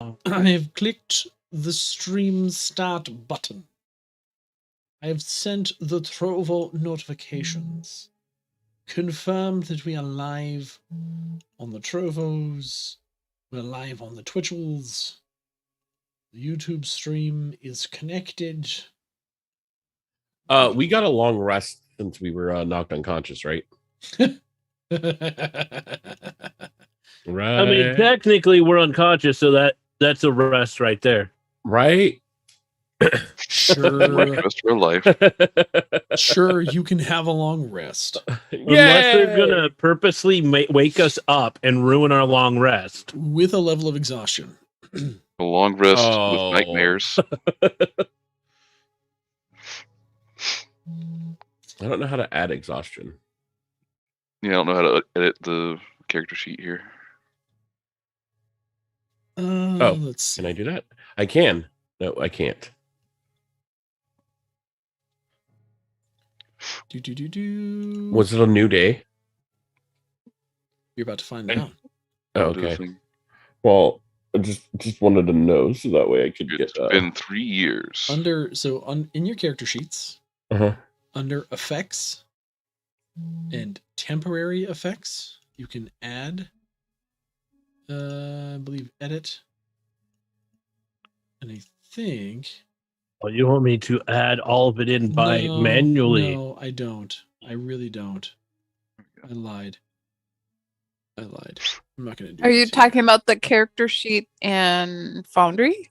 I have clicked the stream start button. I have sent the Trovo notifications. Confirmed that we are live on the Trovos. We're live on the Twitchels. The YouTube stream is connected. We got a long rest since we were knocked unconscious, right? Right. I mean, technically, we're unconscious, so that's a rest right there. Right? Sure. Like the rest of our life. Sure, you can have a long rest. Unless they're going to purposely wake us up and ruin our long rest. With a level of exhaustion. A long rest with nightmares. I don't know how to add exhaustion. Yeah, I don't know how to edit the character sheet here. Let's see. Can I do that? I can. No, I can't. Was it a new day? You're about to find out. Oh, okay. Well, I just wanted to know so that way I could get. It's been 3 years. In your character sheets, under effects and temporary effects, you can add, I believe, edit, and I think. Oh, you want me to add all of it in manually? No, I don't. I really don't. I lied. I'm not going to do it. Are you talking about the character sheet and Foundry?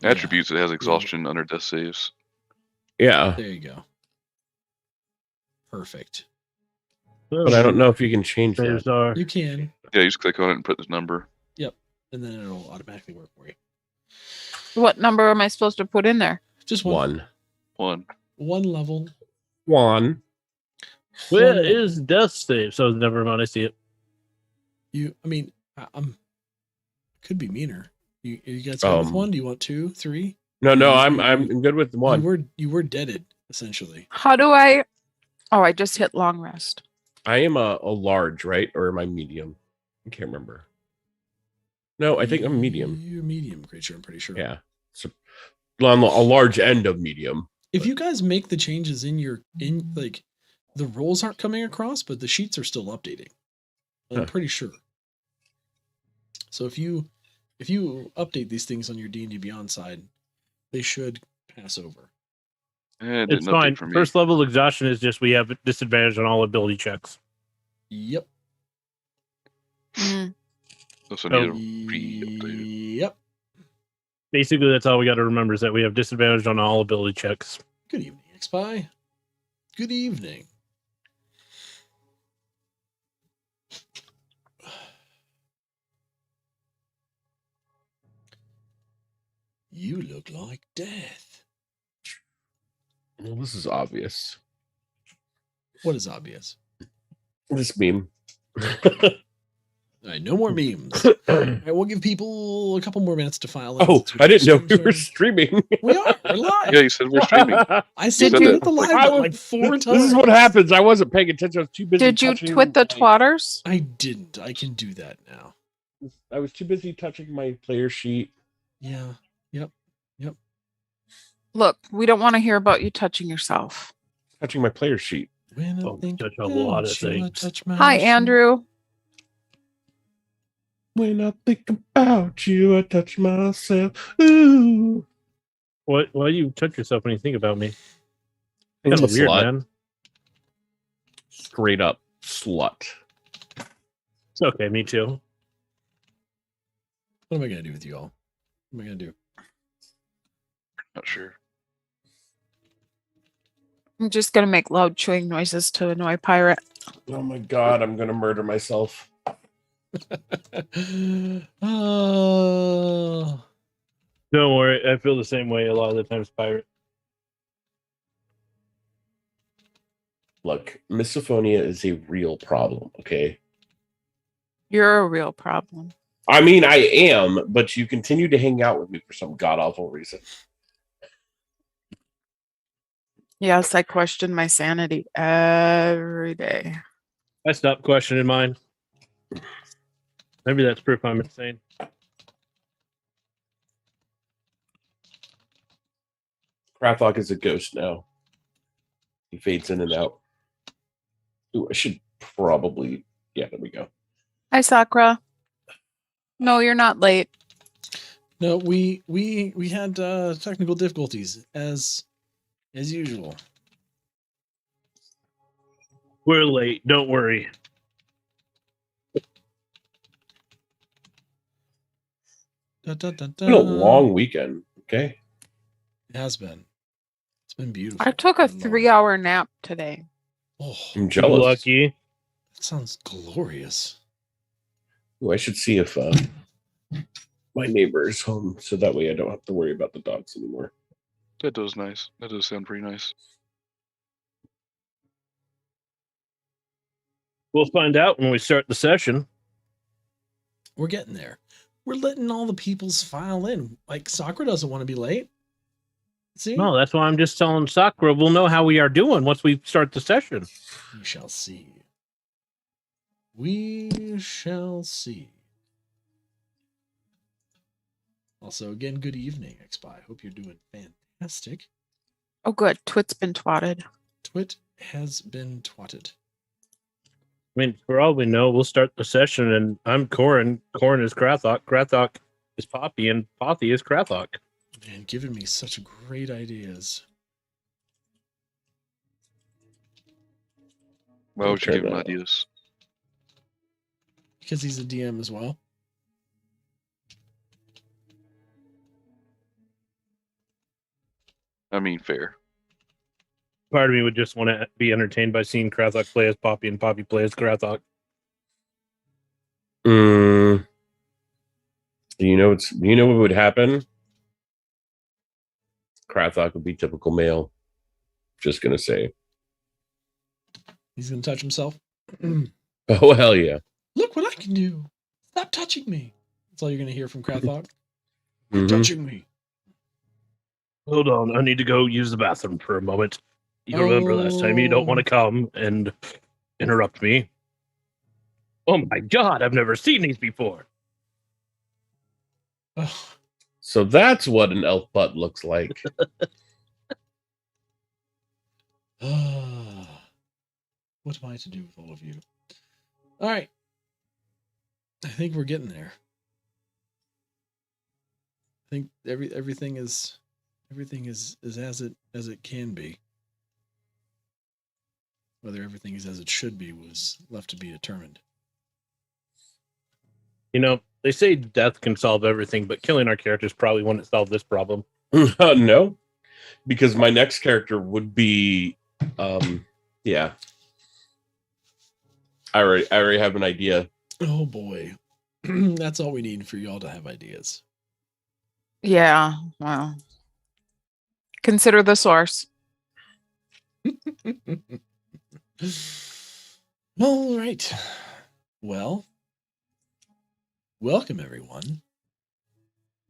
Attributes, it has exhaustion under death saves. Yeah. There you go. Perfect. But I don't know if you can change that. You can. Yeah, you just click on it and put this number. Yep. And then it'll automatically work for you. What number am I supposed to put in there? Just one. One level. One. Where is death save? So never mind, I see it. Could be meaner. You guys go with one? Do you want 2, 3? No, I'm good with one. You were deaded, essentially. How do I? Oh, I just hit long rest. I am a large, right? Or am I medium? I can't remember. No, I think I'm medium. You're medium creature, I'm pretty sure. Yeah. So on a large end of medium. If you guys make the changes the rolls aren't coming across, but the sheets are still updating. I'm pretty sure. So if you update these things on your D&D Beyond side, they should pass over. It's fine. First level exhaustion is just we have disadvantage on all ability checks. Yep. Also need a re-updated. Yep. Basically, that's all we got to remember is that we have disadvantage on all ability checks. Good evening, X-Spy. Good evening. You look like death. Well, this is obvious. What is obvious? This meme. All right, no more memes. All right, we'll give people a couple more minutes to file. Oh, I didn't know we were streaming. We are. We're live. Yeah, you said we're streaming. I said you hit the live button like 4 times. This is what happens. I wasn't paying attention. I was too busy. Did you twit the twatters? I didn't. I can do that now. I was too busy touching my player sheet. Yeah. Yep. Look, we don't want to hear about you touching yourself. Touching my player sheet. When I think touch a lot of things. Hi, Andrew. When I think about you, I touch myself. Ooh. Why do you touch yourself when you think about me? It's Kind of weird, slut. man. Straight up slut. It's okay, me too. What am I going to do with you all? What am I going to do? Not sure. I'm just going to make loud chewing noises to annoy Pirate. Oh my god, I'm gonna murder myself. Oh. Don't worry, I feel the same way a lot of the times, Pirate. Look, misophonia is a real problem, okay? You're a real problem. I mean, I am, but you continue to hang out with me for some god-awful reason. Yes, I question my sanity every day. I stopped questioning mine. Maybe that's proof I'm insane. Krathok is a ghost now. He fades in and out. Ooh, I should probably... Yeah, there we go. Hi, Sakura. No, you're not late. No, we had technical difficulties as usual. We're late. Don't worry. It's been a long weekend. Okay. It has been. It's been beautiful. I took a 3-hour nap today. Oh, I'm jealous. Lucky. that sounds glorious. Ooh, I should see if my neighbor is home, so that way I don't have to worry about the dogs anymore. That does nice. That does sound pretty nice. We'll find out when we start the session. We're getting there. We're letting all the peoples file in. Like, Sakura doesn't want to be late. See? No, that's why I'm just telling Sakura we'll know how we are doing once we start the session. We shall see. We shall see. Also, again, good evening, XPy. Hope you're doing fantastic. Oh, good. Twit's been twatted. Twit has been twatted. I mean, for all we know, we'll start the session, and I'm Corin. Corin is Krathok. Krathok is Poppy, and Poppy is Krathok. Man, giving me such great ideas. Why would you give him ideas? Because he's a DM as well. I mean, fair. Part of me would just want to be entertained by seeing Krathok play as Poppy and Poppy play as Krathok. Do you know what would happen? Krathok would be typical male. Just gonna say. He's gonna touch himself. Oh hell yeah! Look what I can do! Stop touching me. That's all you're gonna hear from Krathok. Mhm. Touching me. Hold on, I need to go use the bathroom for a moment. You remember last time you don't want to come and interrupt me. Oh my god, I've never seen these before. Oh, So that's what an elf butt looks like. what am I to do with all of you? All right. I think we're getting there. I think everything is as it can be. Whether everything is as it should be was left to be determined. You know, they say death can solve everything, but killing our characters probably wouldn't solve this problem. No, because my next character would be, yeah. I already have an idea. Oh boy. That's all we need for y'all to have ideas. Yeah, well. Consider the source. All right. Well, welcome everyone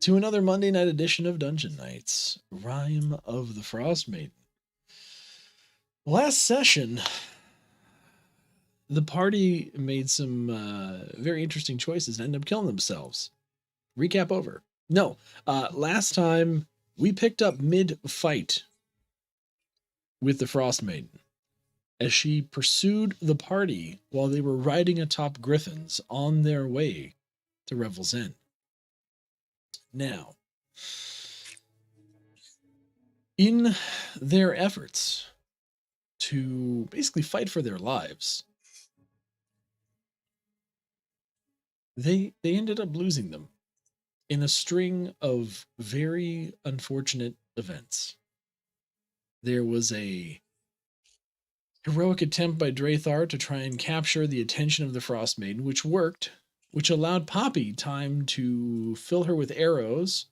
to another Monday night edition of Dungeon Nytes, Rime of the Frostmaiden. Last session, the party made some very interesting choices and ended up killing themselves. Recap over. No, last time we picked up mid-fight with the Frostmaiden as she pursued the party while they were riding atop griffins on their way to Revel's End. Now, in their efforts to basically fight for their lives, they ended up losing them in a string of very unfortunate events. There was a heroic attempt by Drathar to try and capture the attention of the Frostmaiden, which worked, which allowed Poppy time to fill her with arrows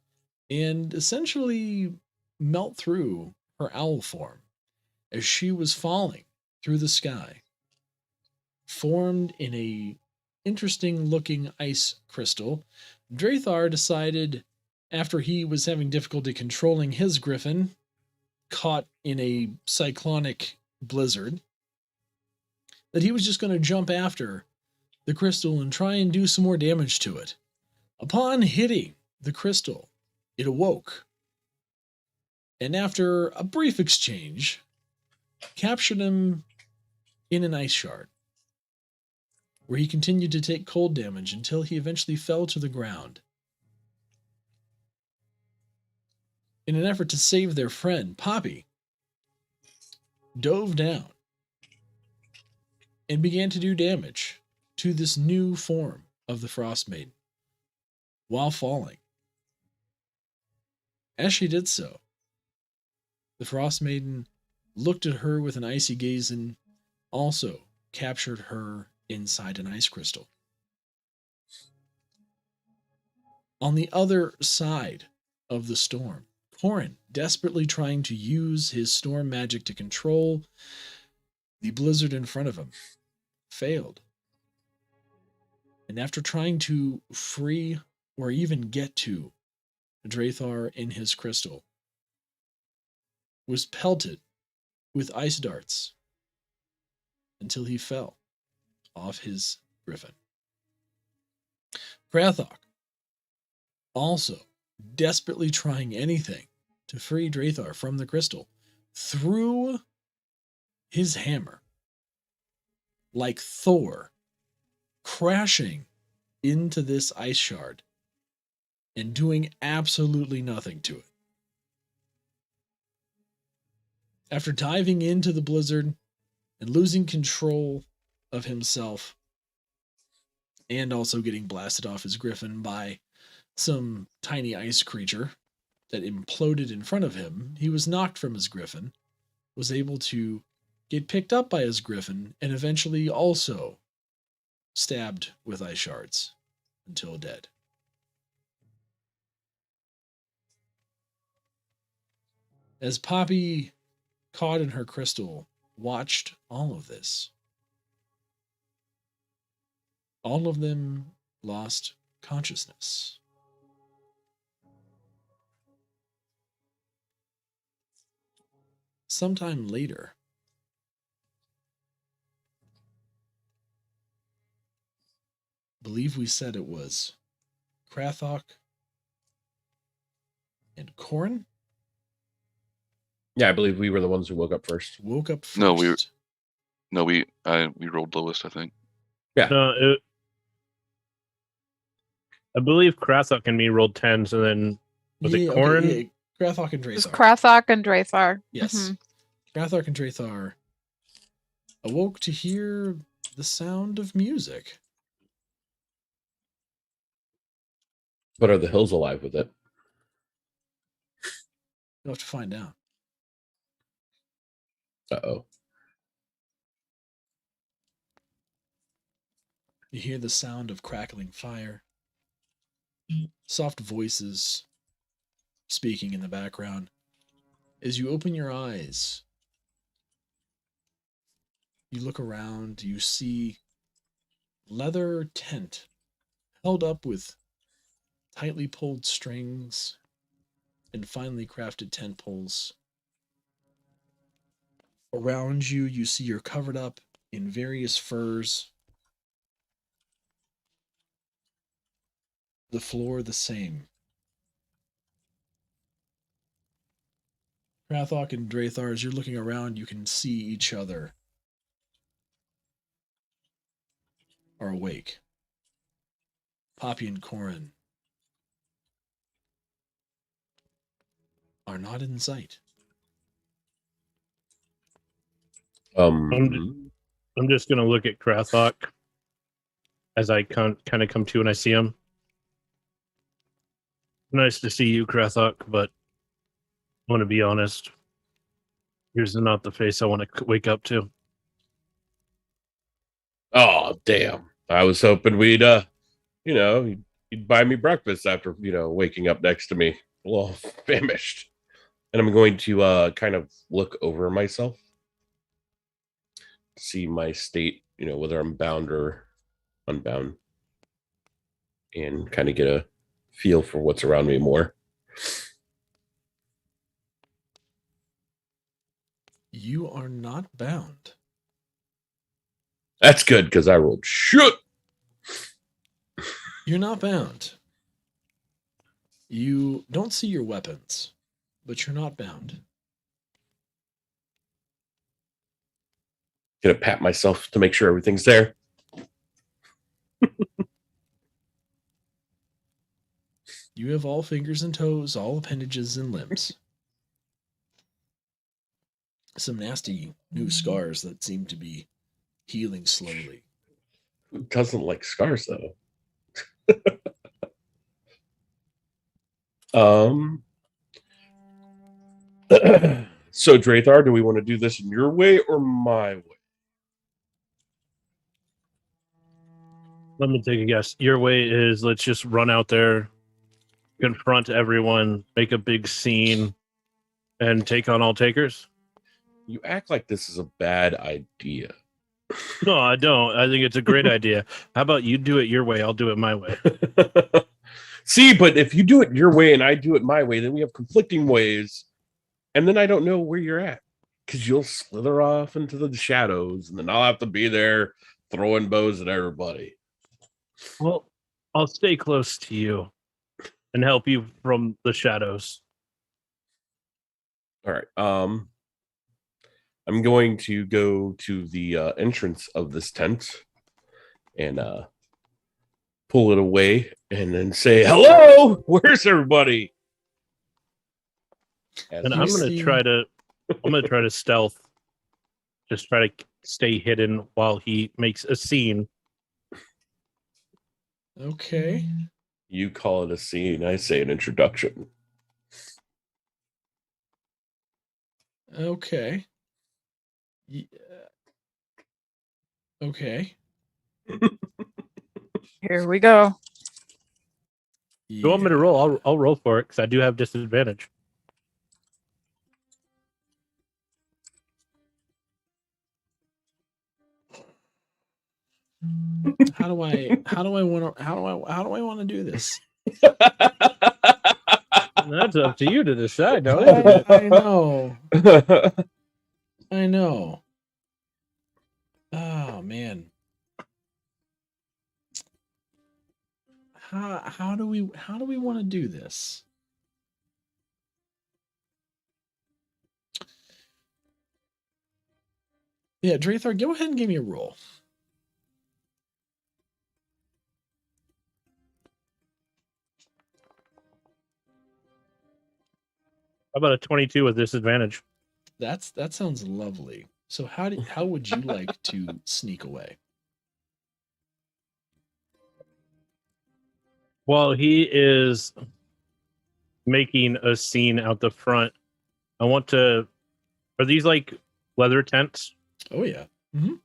and essentially melt through her owl form as she was falling through the sky, formed in a interesting looking ice crystal. Drathar decided, after he was having difficulty controlling his griffin, caught in a cyclonic blizzard, that he was just going to jump after the crystal and try and do some more damage to it. Upon hitting the crystal, it awoke and after a brief exchange, captured him in an ice shard, where he continued to take cold damage until he eventually fell to the ground. In an effort to save their friend, Poppy dove down and began to do damage to this new form of the Frostmaiden while falling. As she did so, the Frostmaiden looked at her with an icy gaze and also captured her inside an ice crystal. On the other side of the storm, Corin, desperately trying to use his storm magic to control the blizzard in front of him, failed. And after trying to free or even get to Drathar in his crystal, was pelted with ice darts until he fell off his griffin. Krathok, also desperately trying anything to free Drathar from the crystal, threw his hammer like Thor, crashing into this ice shard and doing absolutely nothing to it. After diving into the blizzard and losing control of himself, and also getting blasted off his griffin by some tiny ice creature that imploded in front of him, he was knocked from his griffin, was able to get picked up by his griffin, and eventually also stabbed with ice shards until dead. As Poppy, caught in her crystal, watched all of this, all of them lost consciousness. Sometime later, I believe we said it was Krathok and Corin Yeah, I believe we were the ones who woke up first. woke up first. No, we rolled lowest, I think. No, I believe Krathok and me rolled 10s, and then was it Corin? Okay, yeah. Krathok and It was Drathar. Krathok and Drathar. Yes. Mhm. Krathok and Drathar awoke to hear the sound of music. But are the hills alive with it? You'll have to find out. Uh-oh. You hear the sound of crackling fire, soft voices speaking in the background. As you open your eyes, you look around, you see leather tent held up with tightly pulled strings and finely crafted tent poles. Around you, you see you're covered up in various furs. The floor the same. Krathok and Drathar, as you're looking around, you can see each other are awake. Poppy and Corin are not in sight. I'm just gonna look at Krathok as I kind of come to and I see him. Nice to see you, Krathok, but I want to be honest. Yours is not the face I want to wake up to. Oh, damn. I was hoping we'd, you'd buy me breakfast after, waking up next to me. A little famished. And I'm going to kind of look over myself. See my state, whether I'm bound or unbound. And kind of get a feel for what's around me more. You are not bound. That's good, because I rolled shit. You're not bound. You don't see your weapons. but you're not bound. Gonna pat myself to make sure everything's there. You have all fingers and toes, all appendages and limbs. Some nasty new scars that seem to be healing slowly. Who doesn't like scars, though? So, Drathar, do we want to do this in your way or my way? Let me take a guess. Your way is let's just run out there, confront everyone, make a big scene, and take on all takers? You act like this is a bad idea. No, I don't. I think it's a great idea. How about you do it your way? I'll do it my way. See, but if you do it your way and I do it my way, then we have conflicting ways. And then I don't know where you're at. Because you'll slither off into the shadows, and then I'll have to be there throwing bows at everybody. Well, I'll stay close to you and help you from the shadows. All right. I'm going to go to the entrance of this tent and pull it away and then say, "Hello, where's everybody?" And I'm going to try to stealth. Just try to stay hidden while he makes a scene. Okay. You call it a scene, I say an introduction. Okay. Yeah. Okay. Here we go. You want me to roll? I'll roll for it because I do have disadvantage. How do I want to do this? That's up to you to decide, don't it? I know. I know. Oh man. How do we want to do this? Yeah, Drathar, go ahead and give me a roll. How about a 22 with disadvantage? That sounds lovely. So how would you like to sneak away? While he is making a scene out the front, I want to... Are these like leather tents? Oh yeah. I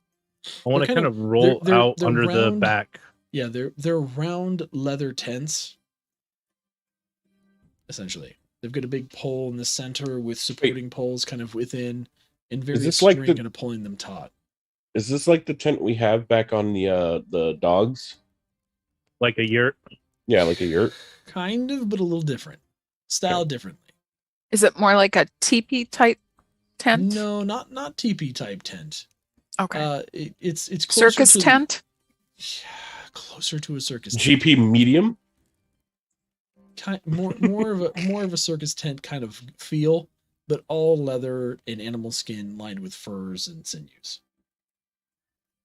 want to kind of roll out under the back. Yeah, they're round leather tents. Essentially, they've got a big pole in the center with supporting poles kind of within, and various string kind of pulling them taut. Is this like the tent we have back on the dogs? Like a yurt? Yeah, like a yurt. Kind of, but a little different. Styled differently. Is it more like a teepee type tent? No, not teepee type tent. Okay. It's closer circus to, tent? Yeah, closer to a circus tent. GP medium? More of a circus tent kind of feel, but all leather and animal skin lined with furs and sinews.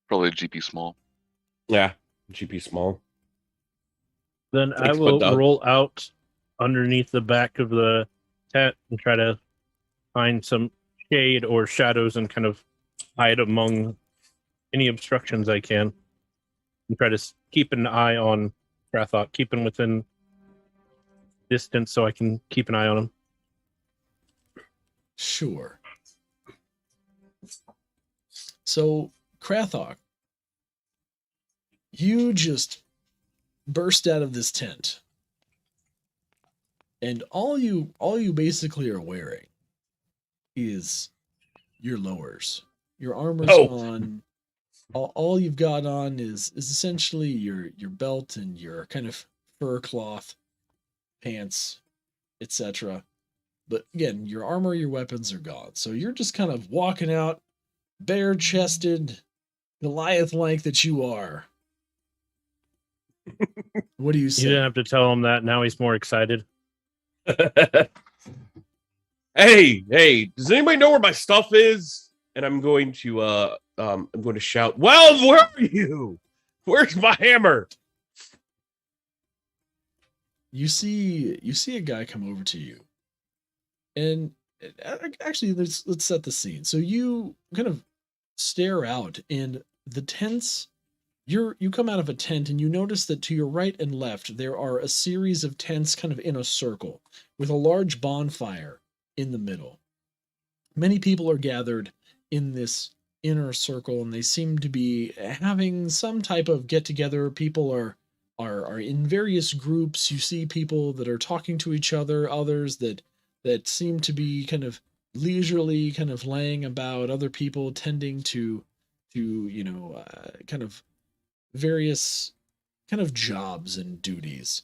Probably a GP small. Yeah, GP small. Then I will roll out underneath the back of the tent and try to find some shade or shadows and kind of hide among any obstructions I can. And try to keep an eye on Krathok, keep him within distance so I can keep an eye on him. Sure. So, Krathok, you just burst out of this tent, and all you basically are wearing is your lowers. Your armor's on. All you've got on is essentially your belt and your kind of fur cloth pants, etc. But again, your armor, your weapons are gone. So you're just kind of walking out, bare-chested, Goliath-like that you are. What do you say? You didn't have to tell him that. Now he's more excited. hey, does anybody know where my stuff is? And I'm going to shout, well, where are you? Where's my hammer? You see a guy come over to you, and actually, let's set the scene. So you kind of stare out, and the tents. You come out of a tent, and you notice that to your right and left there are a series of tents, kind of in a circle, with a large bonfire in the middle. Many people are gathered in this inner circle, and they seem to be having some type of get together. People are in various groups. You see people that are talking to each other, others that seem to be kind of leisurely, kind of laying about, other people tending to kind of various kind of jobs and duties.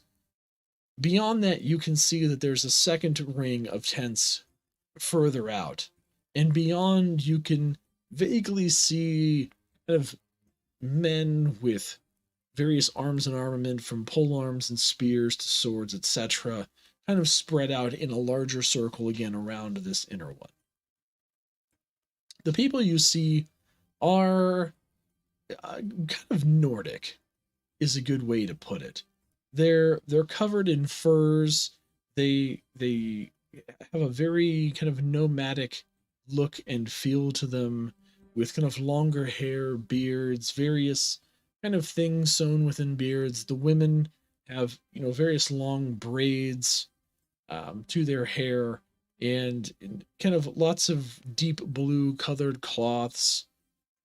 Beyond that, you can see that there's a second ring of tents further out. And beyond, you can vaguely see kind of men with various arms and armament, from polearms and spears to swords, etc., kind of spread out in a larger circle again around this inner one. The people you see are kind of Nordic, is a good way to put it. They're covered in furs. They have a very kind of nomadic look and feel to them, with kind of longer hair, beards, various kind of things sewn within beards. The women have, various long braids to their hair, and kind of lots of deep blue colored cloths.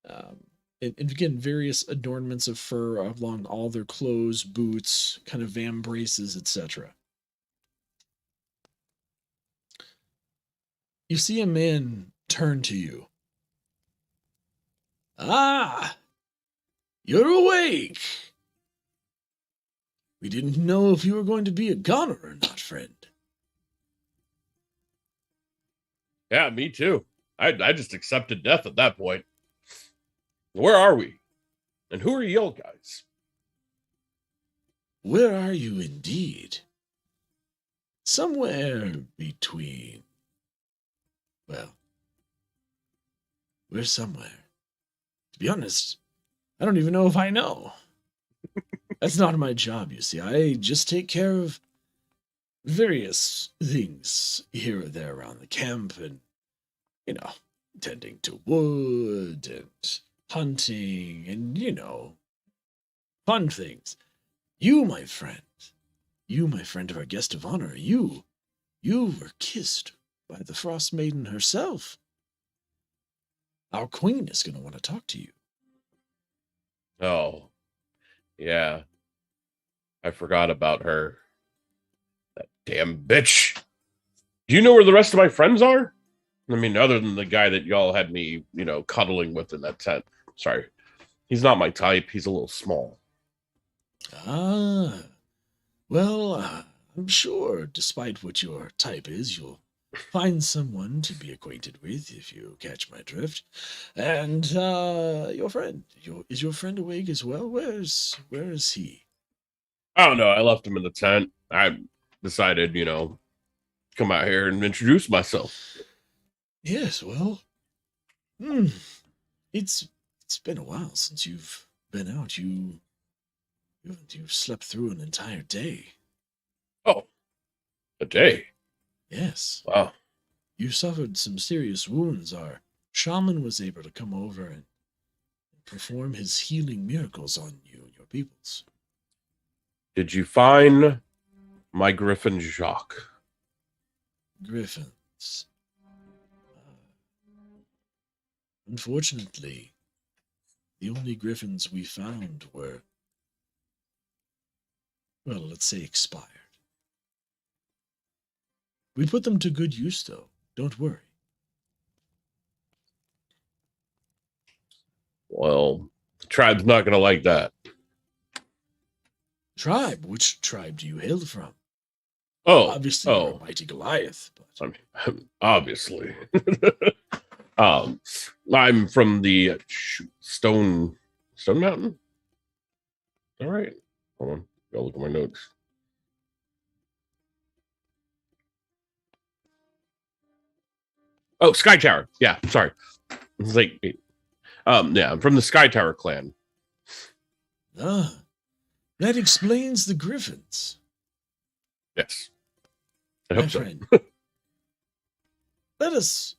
And again, various adornments of fur along all their clothes, boots, kind of vambraces, etc. You see a man turn to you. Ah, you're awake. We didn't know if you were going to be a goner or not, friend. Yeah, me too. I just accepted death at that point. Where are we? And who are you guys? Where are you indeed? Somewhere between. Well, we're somewhere. To be honest, I don't even know if I know. That's not my job, you see. I just take care of various things here or there around the camp, and, tending to wood and hunting and, fun things. You, my friend of our guest of honor, you were kissed by the Frostmaiden herself. Our queen is going to want to talk to you. Oh, yeah. I forgot about her. That damn bitch. Do you know where the rest of my friends are? I mean, other than the guy that y'all had me, cuddling with in that tent. Sorry. He's not my type. He's a little small. Ah, well, I'm sure, despite what your type is, you'll find someone to be acquainted with, if you catch my drift. And your friend, is your friend awake as well? Where is he? I don't know. I left him in the tent. I decided, come out here and introduce myself. Yes, well, it's been a while since you've been out. You've slept through an entire day. Oh, a day? Yes. Wow. You suffered some serious wounds. Our shaman was able to come over and perform his healing miracles on you and your peoples. Did you find my griffin Jacques? Griffins. Unfortunately, the only griffins we found were, well, let's say expired. We put them to good use, though. Don't worry. Well, the tribe's not going to like that. Tribe? Which tribe do you hail from? Oh, Obviously, you're a mighty Goliath, but... I mean, obviously. I'm from the Stone Mountain. All right. Hold on. Gotta look at my notes. Oh, Sky Tower. Yeah, sorry. It's like, yeah, I'm from the Sky Tower clan. Ah, that explains the griffins. Yes. I My hope so. friend, let us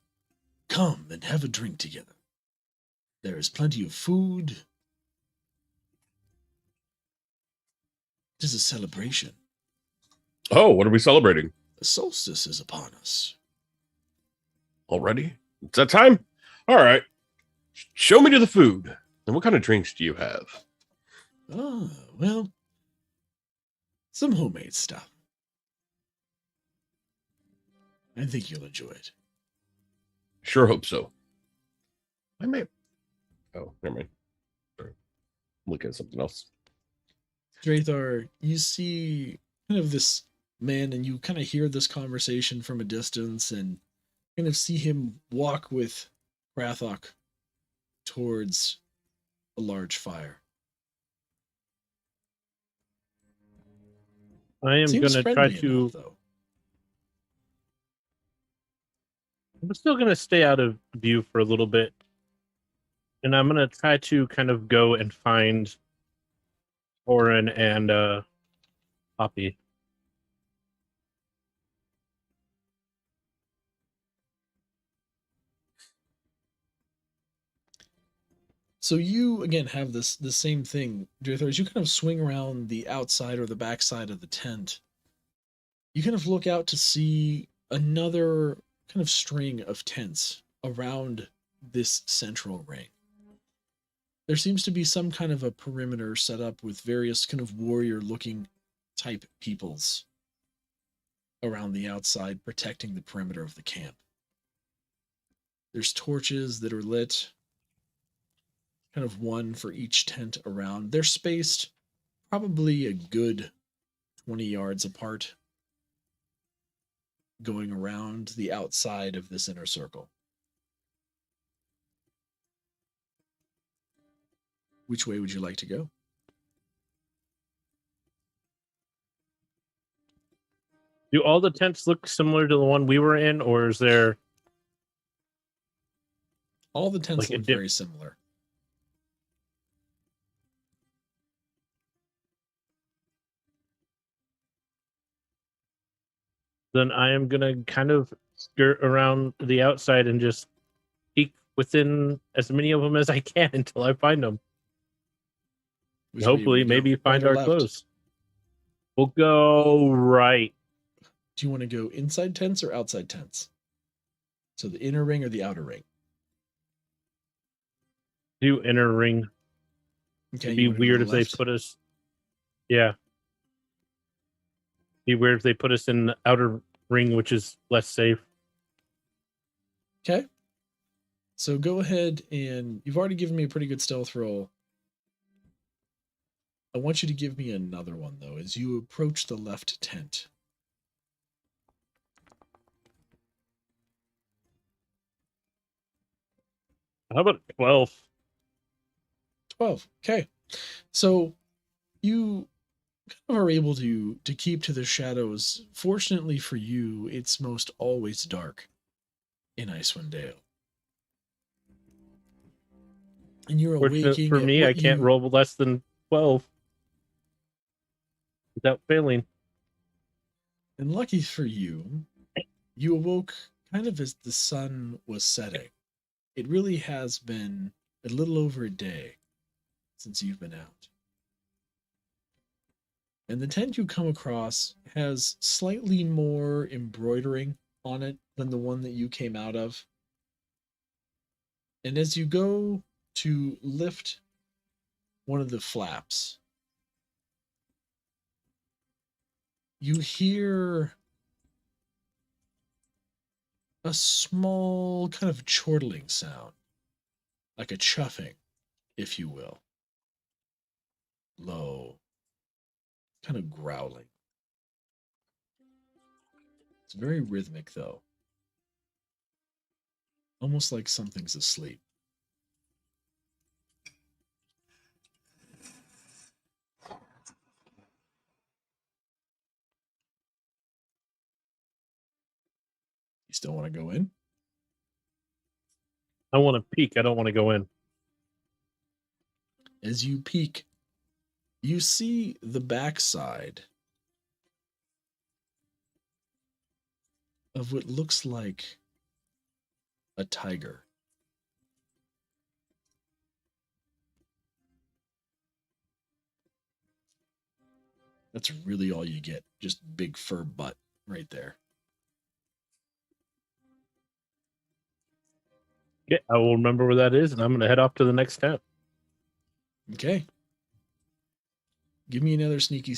come and have a drink together. There is plenty of food. It is a celebration. Oh, what are we celebrating? The solstice is upon us. Already? It's that time? All right. Show me to the food. And what kind of drinks do you have? Ah, well, some homemade stuff. I think you'll enjoy it. Sure hope so. I may. Oh, never mind. Sorry. Look at something else. Drathar, you see kind of this man, and you kind of hear this conversation from a distance, and kind of see him walk with Rathok towards a large fire. I am Seems going to try friendly to. enough, though. I'm still going to stay out of view for a little bit. And I'm going to try to kind of go and find Orin and Poppy. So you again have the same thing, Drathar, as you kind of swing around the outside or the backside of the tent. You kind of look out to see another kind of string of tents around this central ring. There seems to be some kind of a perimeter set up with various kind of warrior-looking type peoples around the outside, protecting the perimeter of the camp. There's torches that are lit, kind of one for each tent around. They're spaced probably a good 20 yards apart, going around the outside of this inner circle. Which way would you like to go? Do all the tents look similar to the one we were in, or is there... All the tents Like a look dip- very similar. Then I am going to kind of skirt around the outside and just peek within as many of them as I can until I find them. Which way you Hopefully, wanna go? maybe Right find or our left? clothes. We'll go right. Do you want to go inside tents or outside tents? So the inner ring or the outer ring? Do inner ring. Okay, It'd you be wanna go to weird the if they left? put us... Yeah. Be weird if they put us in the outer ring, which is less safe. Okay. So go ahead, and you've already given me a pretty good stealth roll. I want you to give me another one, though, as you approach the left tent. How about 12? 12. Okay. So you kind of are able to keep to the shadows. Fortunately for you, it's most always dark in Icewind Dale. And you're Fortunate awaking for at me, what I can't you- roll less than 12 without failing. And lucky for you, you awoke kind of as the sun was setting. It really has been a little over a day since you've been out. And the tent you come across has slightly more embroidering on it than the one that you came out of. And as you go to lift one of the flaps, you hear a small kind of chortling sound, like a chuffing, if you will. Low, kind of growling. It's very rhythmic, though. Almost like something's asleep. You still want to go in? I want to peek. I don't want to go in. As you peek, you see the backside of what looks like a tiger. That's really all you get. Just big fur butt right there. Yeah, I will remember where that is, and I'm going to head off to the next tent. Okay. Give me another sneaky.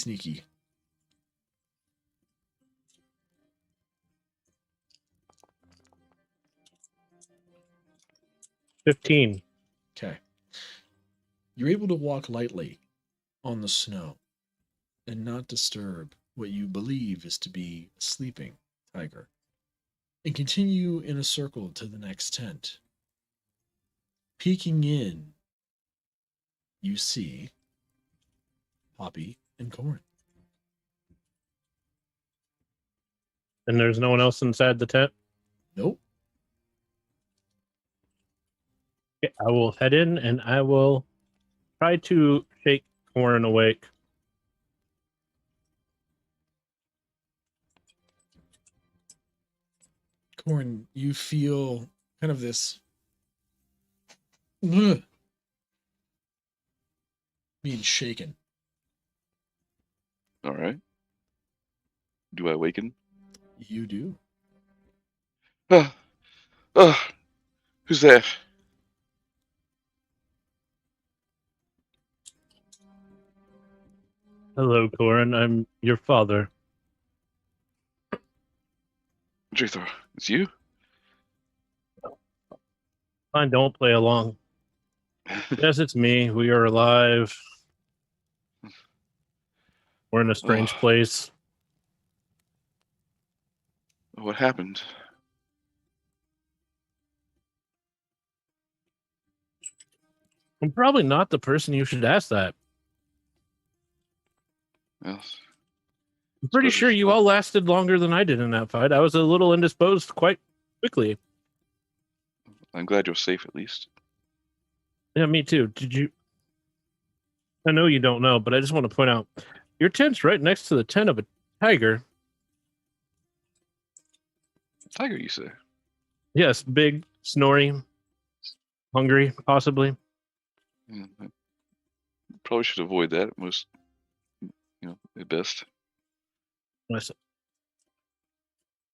15. Okay. You're able to walk lightly on the snow and not disturb what you believe is to be a sleeping tiger, and continue in a circle to the next tent. Peeking in, you see Poppy and Corn. And there's no one else inside the tent? Nope. Okay, I will head in, and I will try to shake Corn awake. Corn, you feel kind of this being shaken. All right. Do I awaken? You do. Ah, ah, who's there? Hello, Corin. I'm your father. Drathor, it's you? Fine, don't play along. Yes, it's me. We are alive. We're in a strange Oh. place. What happened? I'm probably not the person you should ask that. Well, I'm pretty sure you all lasted longer than I did in that fight. I was a little indisposed quite quickly. I'm glad you're safe at least. Yeah, me too. Did you? I know you don't know, but I just want to point out your tent's right next to the tent of a tiger. Tiger, you say? Yes, big, snoring, hungry, possibly. Yeah, I probably should avoid that most, at best. Yes.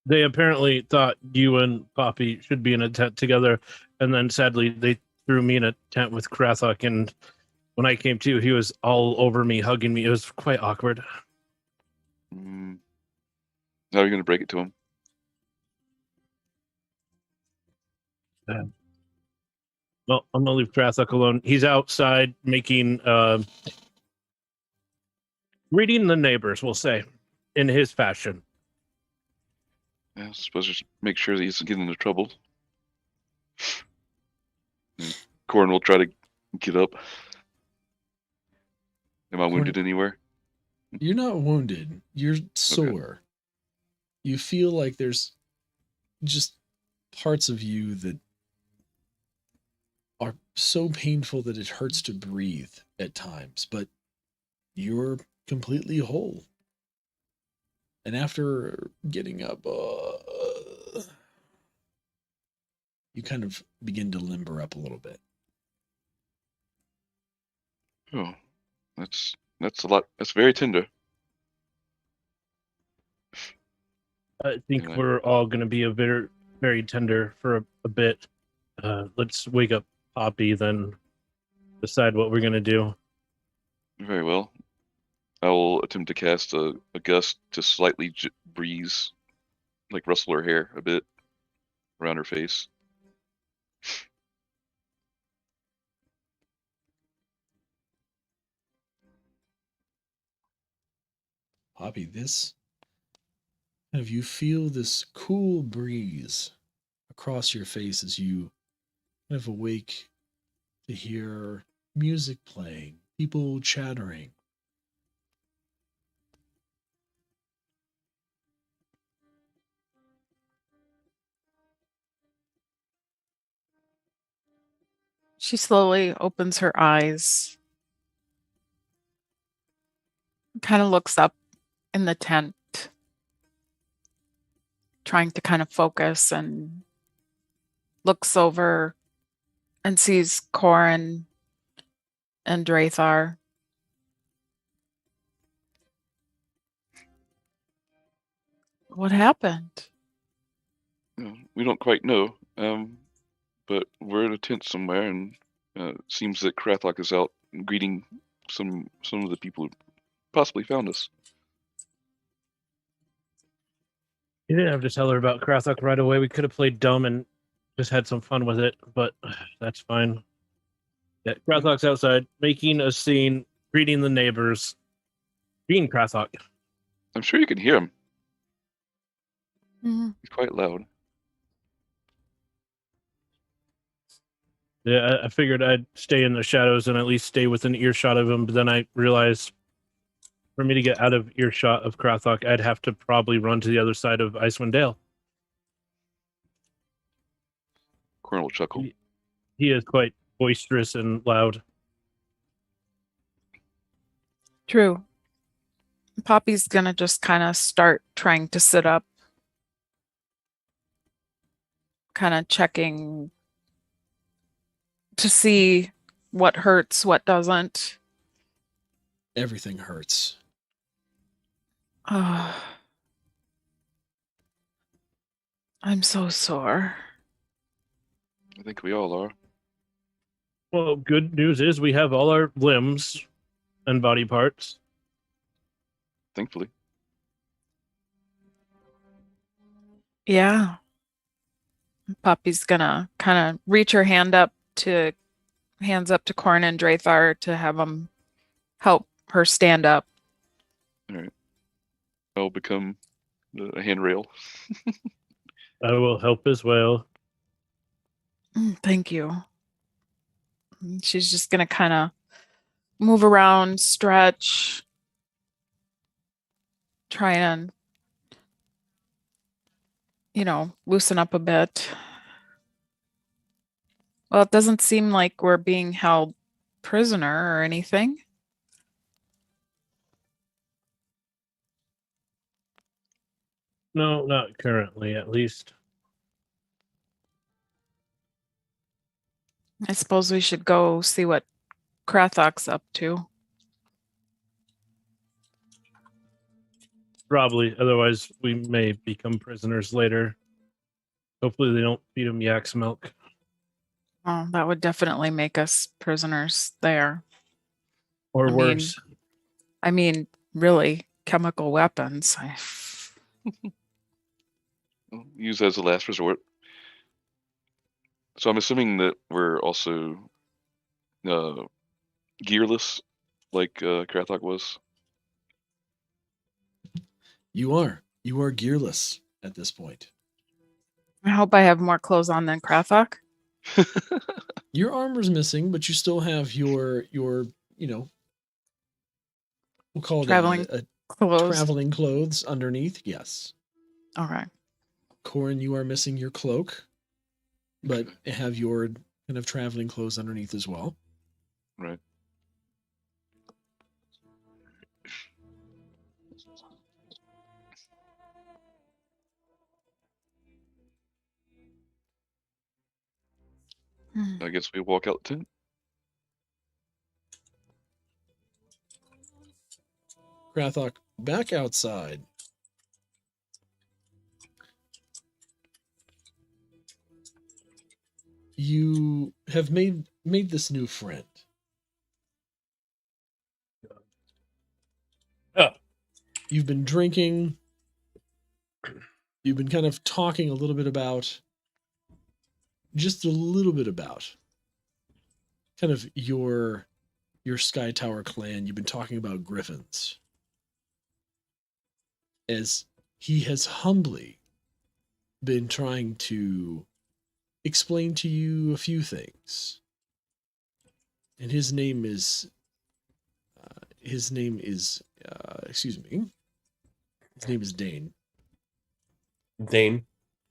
They apparently thought you and Poppy should be in a tent together, and then sadly they threw me in a tent with Krathok, and when I came to, he was all over me, hugging me. It was quite awkward. How are you going to break it to him? Well, I'm gonna leave Krathok alone. He's outside making, reading the neighbors, we'll say, in his fashion. Yeah, I suppose just make sure that he doesn't get into trouble. Corin will try to get up. Am I wounded anywhere? You're not wounded. You're sore. You feel like there's just parts of you that are so painful that it hurts to breathe at times, but you're completely whole. And after getting up, you kind of begin to limber up a little bit. Oh, that's a lot. That's very tender. I think Yeah. we're all going to be a very, very tender for a bit. Let's wake up Poppy, then decide what we're going to do. Very well. I will attempt to cast a gust to slightly breeze, like rustle her hair a bit around her face. Poppy, you feel this cool breeze across your face as you kind of awake to hear music playing, people chattering. She slowly opens her eyes, kind of looks up in the tent, trying to kind of focus, and looks over and sees Corin and Drathar. What happened? We don't quite know, but we're in a tent somewhere, and it seems that Krathok is out greeting some of the people who possibly found us. You didn't have to tell her about Krathok right away. We could have played dumb and just had some fun with it, but that's fine. Yeah, Krathok's outside, making a scene, greeting the neighbors, being Krathok. I'm sure you can hear him. Mhm. He's quite loud. Yeah, I figured I'd stay in the shadows and at least stay within earshot of him, but then I realized for me to get out of earshot of Krathok, I'd have to probably run to the other side of Icewind Dale. Corin will chuckle. He is quite boisterous and loud. True. Poppy's gonna just kind of start trying to sit up, kind of checking to see what hurts, what doesn't. Everything hurts. Oh, I'm so sore. I think we all are. Well, good news is we have all our limbs and body parts. Thankfully. Yeah. Poppy's gonna kind of reach her hands up to Corin and Drathar to have them help her stand up. All right. I'll become the handrail. I will help as well. Thank you. She's just gonna kind of move around, stretch, try and, loosen up a bit. Well, it doesn't seem like we're being held prisoner or anything. No, not currently, at least. I suppose we should go see what Krathok's up to. Probably. Otherwise, we may become prisoners later. Hopefully, they don't feed him yak's milk. Oh, that would definitely make us prisoners there. Or I worse. Really, chemical weapons. Use as a last resort. So I'm assuming that we're also gearless, like Krathok was. You are gearless at this point. I hope I have more clothes on than Krathok. Your armor's missing, but you still have your we'll call it Traveling a clothes. traveling clothes underneath. Yes. Okay. Corin, you are missing your cloak, but have your kind of traveling clothes underneath as well. Right. I guess we walk out the tent. Krathok, back outside. You have made this new friend. You've been drinking. You've been kind of talking a little bit about, just a little bit about, kind of your Sky Tower clan. You've been talking about griffins. As he has humbly been trying to explain to you a few things. And his name is Dane. Dane.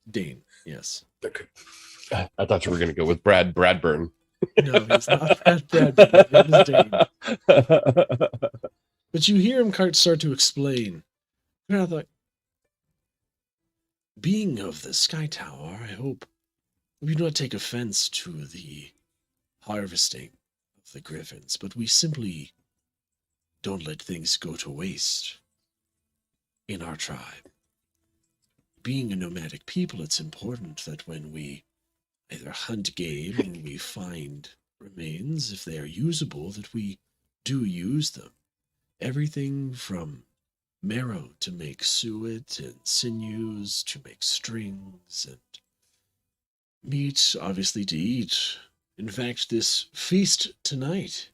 Dane, yes. I thought you were going to go with Bradburn. No, he's not Brad Bradbury. His name is Dane. But you hear him start to explain. Rather, being of the Sky Tower, I hope we do not take offense to the harvesting of the griffins, but we simply don't let things go to waste in our tribe. Being a nomadic people, it's important that when we either hunt game or we find remains, if they are usable, that we do use them. Everything from marrow to make suet and sinews to make strings and meat, obviously, to eat. In fact, this feast tonight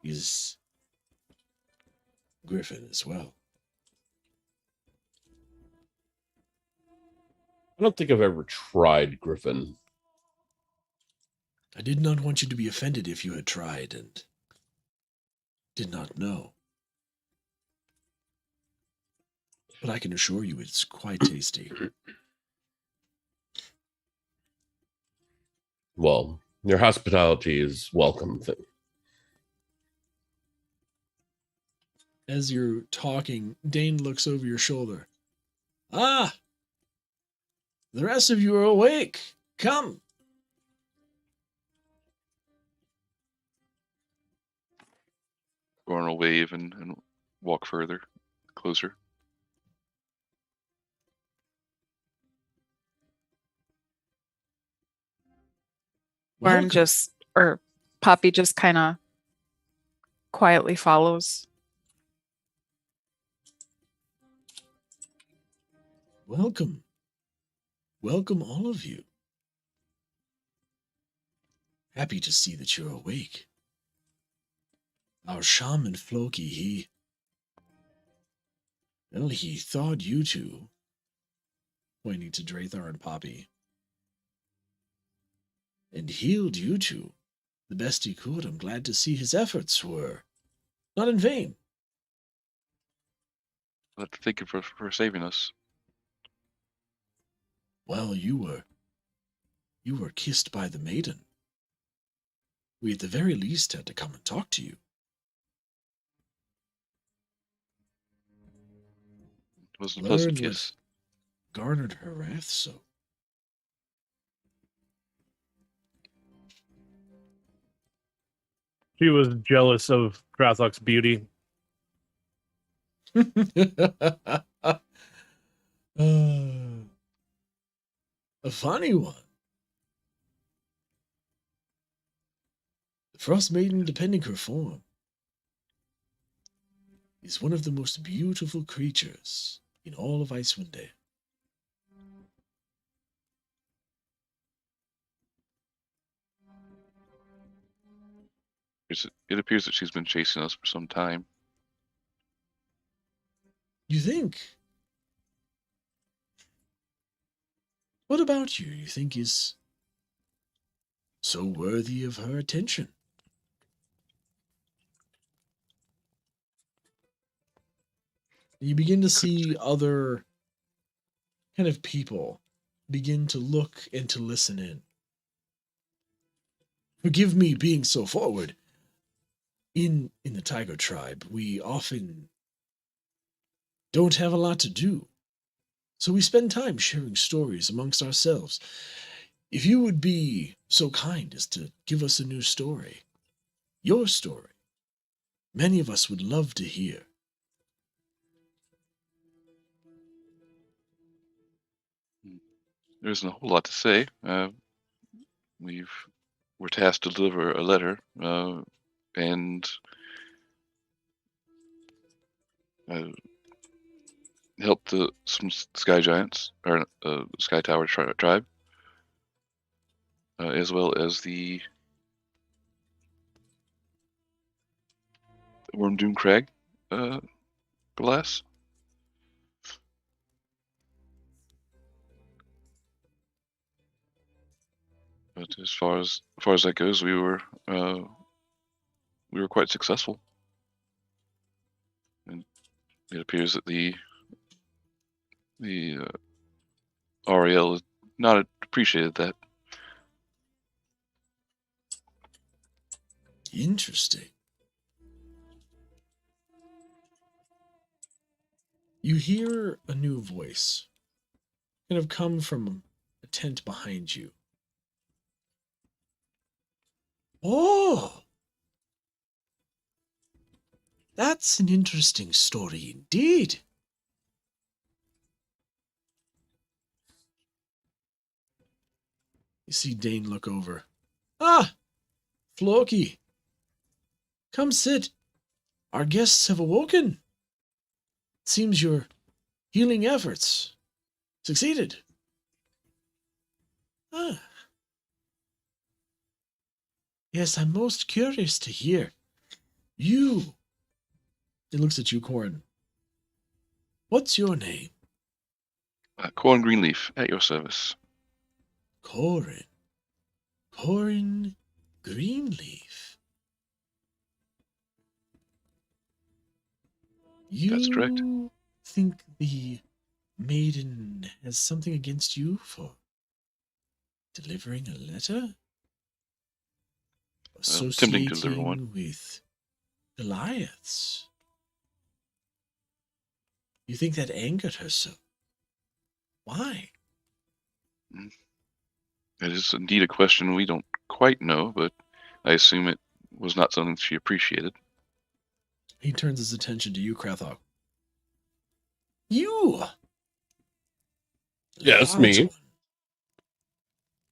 is griffin as well. I don't think I've ever tried griffin. I did not want you to be offended if you had tried and did not know. But I can assure you it's quite tasty. Well, your hospitality is welcome. As you're talking, Dane looks over your shoulder. Ah! The rest of you are awake. Come. Goran will wave and walk further, closer. Warren or Poppy just kind of quietly follows. Welcome. Welcome, all of you. Happy to see that you're awake. Our shaman Floki, he thawed you two, pointing to Drathar and Poppy, and healed you two the best he could. I'm glad to see his efforts were not in vain. But thank you for saving us. Well, you were kissed by the maiden. We at the very least had to come and talk to you. It wasn't a pleasant Learned kiss. what garnered her wrath so. She was jealous of Krathok's beauty. A funny one. The Frostmaiden, depending her form, is one of the most beautiful creatures in all of Icewind Dale. It appears that she's been chasing us for some time. You think? What about you think is so worthy of her attention? You begin to see other kind of people begin to look and to listen in. Forgive me being so forward. In the Tiger tribe, we often don't have a lot to do, so we spend time sharing stories amongst ourselves. If you would be so kind as to give us a new story, your story, many of us would love to hear. There isn't a whole lot to say. We're tasked to deliver a letter and help some sky giants or Sky Tower tribe, as well as the Wormdoom Crag glass. But as far as that goes, we were quite successful, and it appears that the RAL has not appreciated that. Interesting. You hear a new voice kind of come from a tent behind you. Oh! That's an interesting story indeed. You see Dane look over. Ah! Floki! Come sit. Our guests have awoken. It seems your healing efforts succeeded. Ah. Yes, I'm most curious to hear. You. It looks at you, Corin. What's your name? Corn Greenleaf, at your service. Corin. Corin Greenleaf. That's correct. You think the maiden has something against you for delivering a letter? Attempting to deliver one. Associating with Goliaths? You think that angered her so? Why? It is indeed a question we don't quite know, but I assume it was not something she appreciated. He turns his attention to you, Krathok. You! Yeah, it's Large me. one.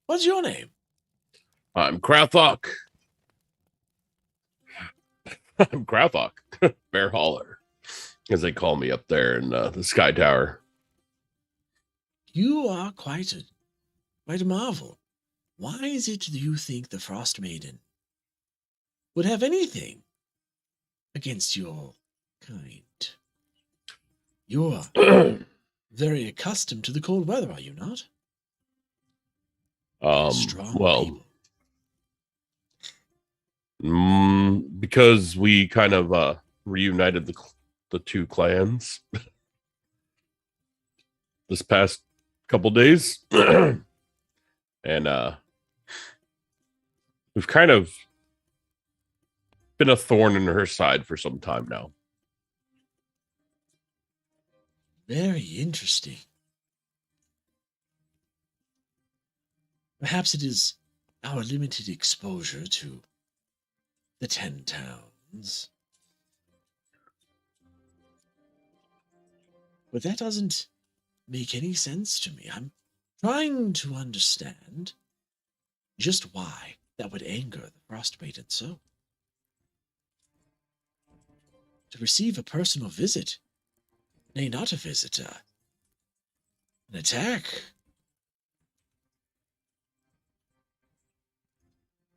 What's your name? I'm Krathok. I'm Krathok. Bear Hauler, as they call me up there in the Sky Tower. You are quite a marvel. Why is it that you think the Frost Maiden would have anything against your kind? You're very accustomed to the cold weather, are you not? Strong Well, people. because we kind of reunited the two clans this past couple days, and we've kind of been a thorn in her side for some time now. Very interesting. Perhaps it is our limited exposure to the 10 towns. But that doesn't make any sense to me. I'm trying to understand just why that would anger the Frost Maiden so. To receive a personal visit, nay, not a visit, an attack.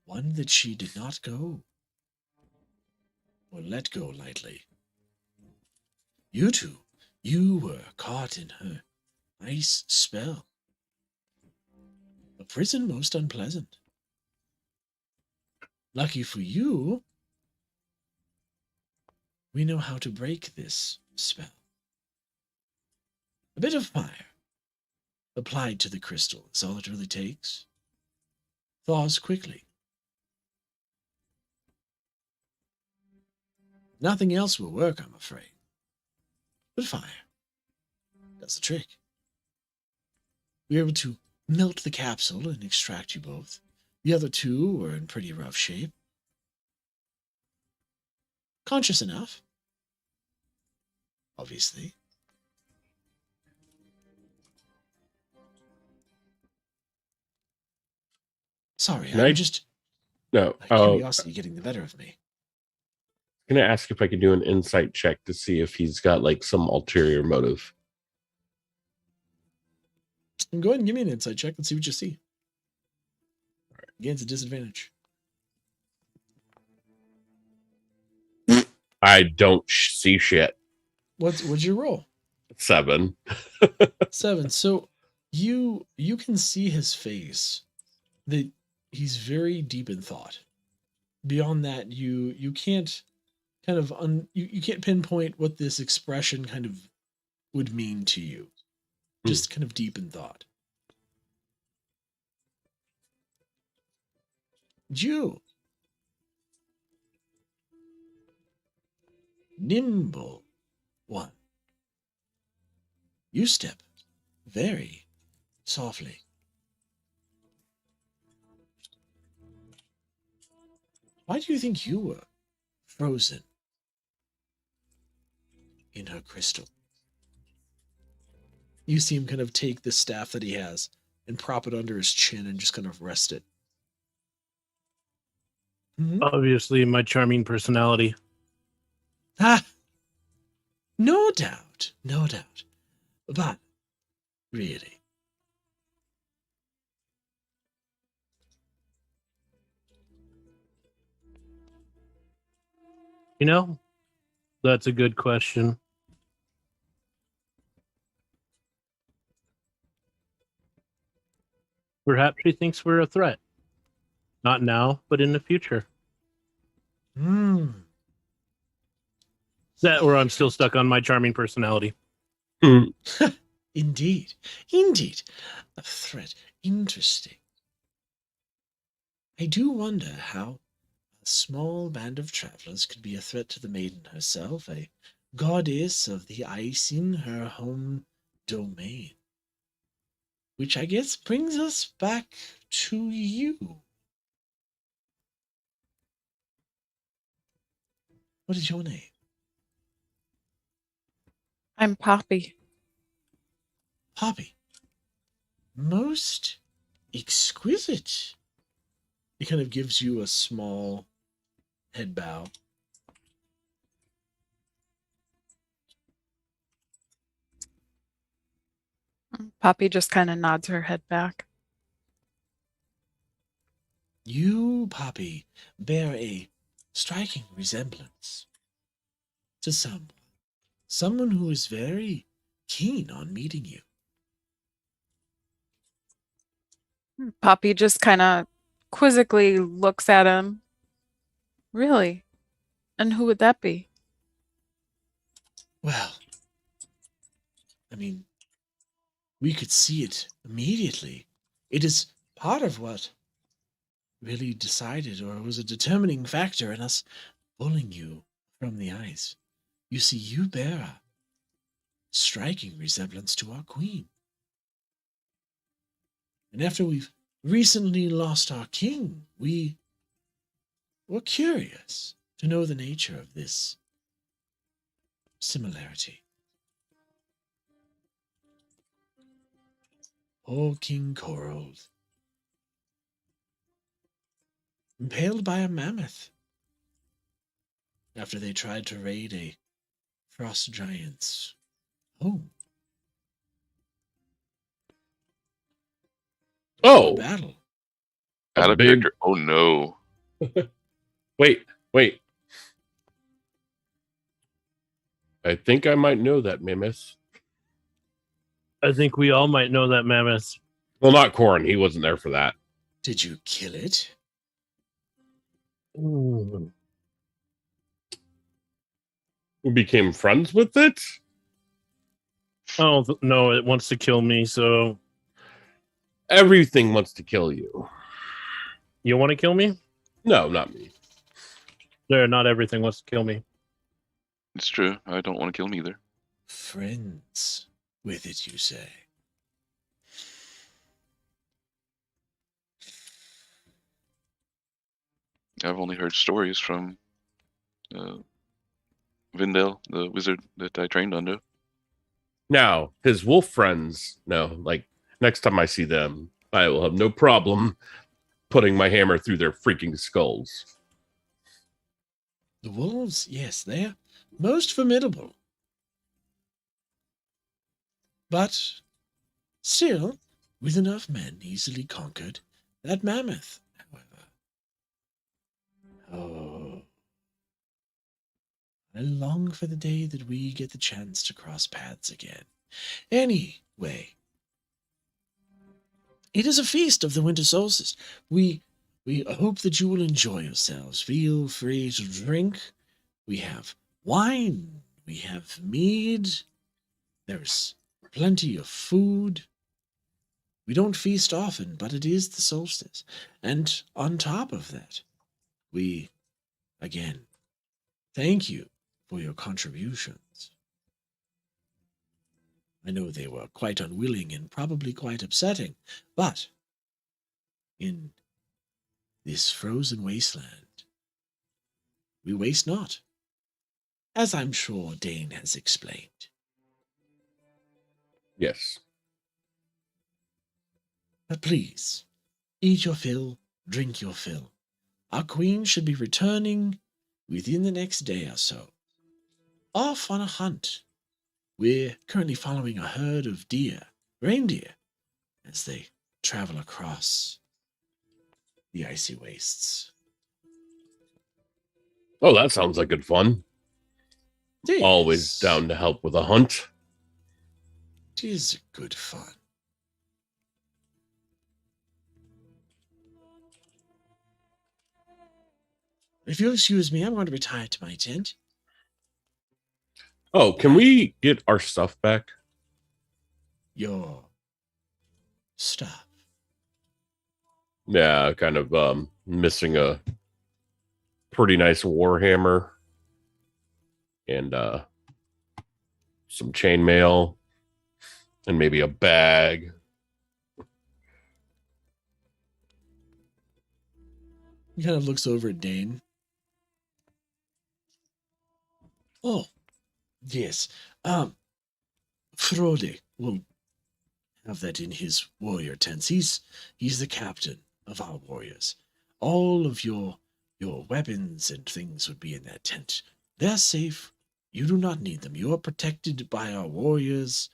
One that she did not go or let go lightly. You two, you were caught in her ice spell. A prison most unpleasant. Lucky for you, we know how to break this spell. A bit of fire applied to the crystal is all it really takes. Thaws quickly. Nothing else will work, I'm afraid. But fire does the trick. We were able to melt the capsule and extract you both. The other two were in pretty rough shape. Conscious enough, obviously. Sorry, Can I'm I- just No, curiosity getting the better of me. I'm gonna ask if I could do an insight check to see if he's got like some ulterior motive. And go ahead and give me an insight check and see what you see. Again, it's a disadvantage. I don't see shit. What's your roll? 7. 7. So you can see his face that he's very deep in thought. Beyond that, you can't kind of you can't pinpoint what this expression kind of would mean to you. Just kind of deep in thought. You. nimble one. You step very softly. Why do you think you were frozen in her crystal? You see him kind of take the staff that he has and prop it under his chin and just kind of rest it. Obviously, my charming personality. Ah, no doubt, no doubt. But, really, You know, that's a good question. Perhaps she thinks we're a threat. Not now, but in the future. That or I'm still stuck on my charming personality. Indeed, indeed. A threat. Interesting. I do wonder how a small band of travelers could be a threat to the maiden herself, a goddess of the ice in her home domain. Which I guess brings us back to you. What is your name? I'm Poppy. Poppy. Most exquisite. He kind of gives you a small head bow. Poppy just kind of nods her head back. You, Poppy, bear a striking resemblance to someone who is very keen on meeting you. Poppy just kind of quizzically looks at him. Really? And who would that be? Well, I mean, we could see it immediately. It is part of what really decided or was a determining factor in us pulling you from the ice. You see, you bear a striking resemblance to our queen. And after we've recently lost our king, we were curious to know the nature of this similarity. Oh, King Corald, impaled by a mammoth after they tried to raid a frost giant's home. Oh, Battle. Out a of big. character. Oh no. Wait. I think I might know that mammoth. I think we all might know that mammoth. Well, not Corin. He wasn't there for that. Did you kill it? Ooh. We became friends with it. Oh, no, it wants to kill me, so... Everything wants to kill you. You want to kill me? No, not me. There, not everything wants to kill me. It's true. I don't want to kill him either. Friends with it, you say? I've only heard stories from Vindel, the wizard that I trained under. Now, his wolf friends, no, like next time I see them, I will have no problem putting my hammer through their freaking skulls. The wolves, yes, they're most formidable. But still, with enough men easily conquered, that mammoth, however. Oh, I long for the day that we get the chance to cross paths again. Anyway, it is a feast of the winter solstice. We hope that you will enjoy yourselves. Feel free to drink. We have wine. We have mead. There's plenty of food. We don't feast often, but it is the solstice. And on top of that, we, again, thank you for your contributions. I know they were quite unwilling and probably quite upsetting, but in this frozen wasteland, we waste not, as I'm sure Dane has explained. Yes. But please, eat your fill, drink your fill. Our queen should be returning within the next day or so. Off on a hunt. We're currently following a herd of reindeer, as they travel across the icy wastes. Oh, that sounds like good fun. Yes. Always down to help with a hunt. It is good fun. If you'll excuse me, I'm going to retire to my tent. Oh, can we get our stuff back? Your stuff. Yeah, kind of missing a pretty nice warhammer and some chainmail and maybe a bag. He kind of looks over at Dane. Oh, yes. Frode will have that in his warrior tents. He's the captain of our warriors. All of your weapons and things would be in that tent. They're safe. You do not need them. You are protected by our warriors.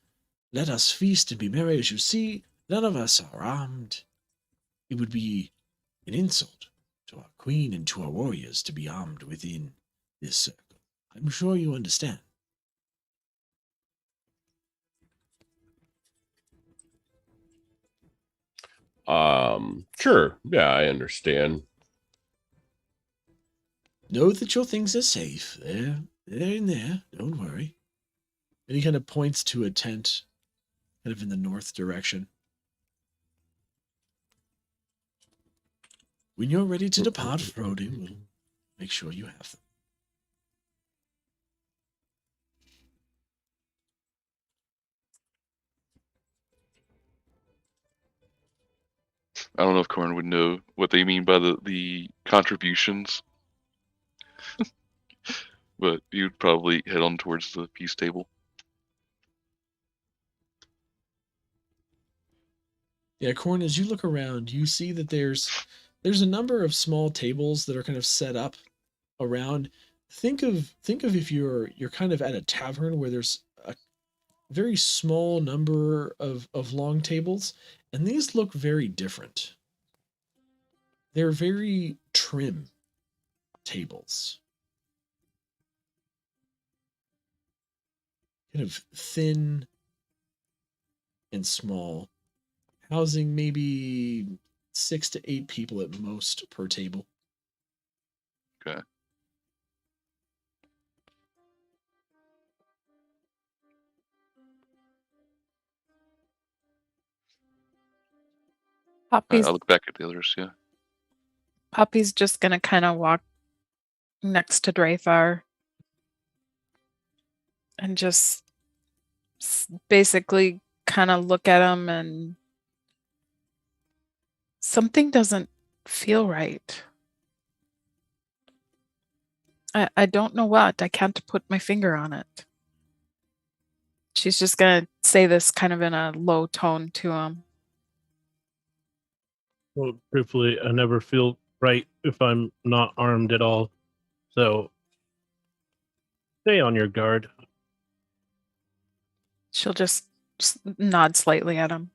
Let us feast and be merry. As you see, none of us are armed. It would be an insult to our queen and to our warriors to be armed within this circle. I'm sure you understand. Sure. Yeah, I understand. Know that your things are safe. They're in there. Don't worry. And he kind of points to a tent kind of in the north direction. When you're ready to depart, Frode will make sure you have them. I don't know if Corn would know what they mean by the contributions, but you'd probably head on towards the peace table. Yeah, Corn, as you look around, you see that there's a number of small tables that are kind of set up around. Think of if you're kind of at a tavern where there's a very small number of long tables, and these look very different. They're very trim tables. Kind of thin and small. Housing maybe 6 to 8 people at most per table. Okay. Poppy's I'll look back at the others, yeah. Poppy's just gonna kind of walk next to Draythar and just basically kind of look at him, and something doesn't feel right. I don't know what. I can't put my finger on it. She's just gonna say this kind of in a low tone to him. Well, truthfully, I never feel right if I'm not armed at all. So stay on your guard. She'll just nod slightly at him.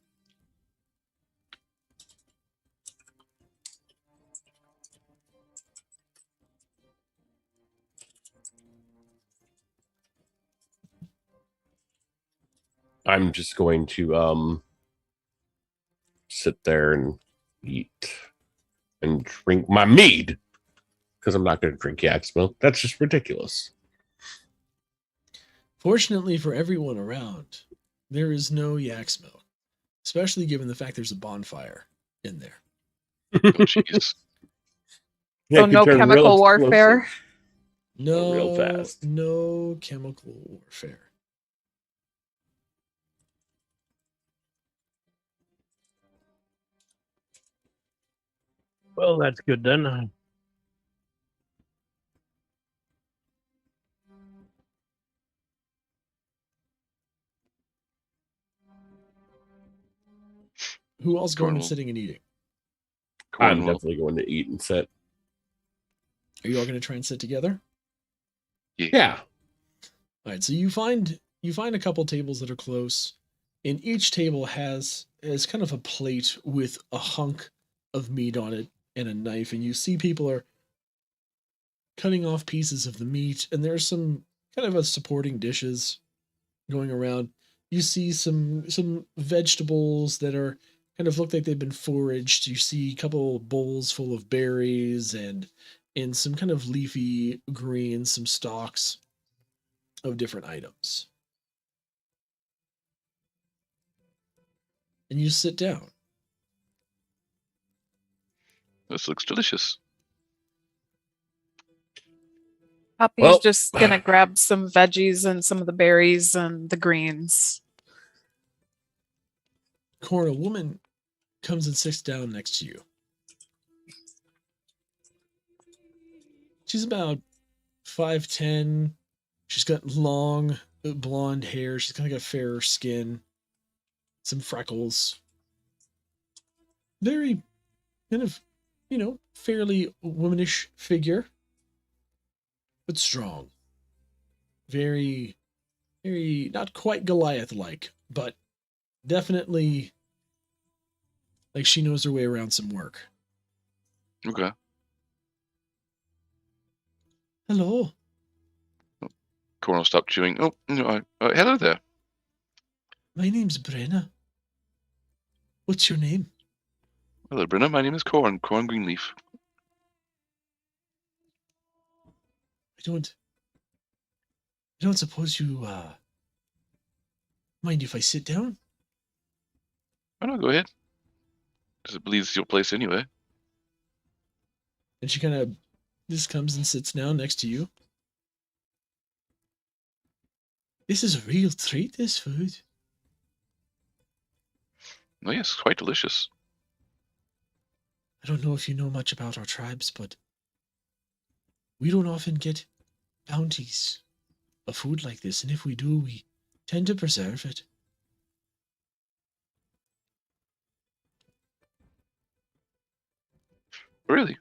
I'm just going to sit there and eat and drink my mead, because I'm not going to drink yak's milk. That's just ridiculous. Fortunately for everyone around, there is no yak's milk, especially given the fact there's a bonfire in there. Oh, jeez. Yeah, So it could no turn real chemical explosive. warfare. No, real fast. no chemical warfare. Well, that's good then. Who else going and Cornwall. sitting and eating? I'm Cornwall. definitely going to eat and sit. Are you all going to try and sit together? Yeah. All right, so you find a couple tables that are close, and each table has kind of a plate with a hunk of meat on it and a knife, and you see people are cutting off pieces of the meat, and there's some kind of a supporting dishes going around. You see some vegetables that are kind of look like they've been foraged. You see a couple bowls full of berries and some kind of leafy greens, some stalks of different items. And you sit down. This looks delicious. Poppy's Well- just gonna grab some veggies and some of the berries and the greens. Corn, a woman comes and sits down next to you. She's about 5'10". She's got long blonde hair. She's kind of got fairer skin, some freckles. Very kind of, fairly womanish figure, but strong. Very, very, not quite Goliath-like, but definitely like she knows her way around some work. Okay. Hello. Cornwall stopped chewing. Oh, no, hello there. My name's Brenna. What's your name? Hello, Brenna. My name is Corn Greenleaf. I don't suppose you mind if I sit down? Why not go ahead? Because it believes it's your place anyway. And she kind of just comes and sits down next to you. This is a real treat, this food. Oh, yes, quite delicious. I don't know if you know much about our tribes, but we don't often get bounties of food like this, and if we do, we tend to preserve it. Really?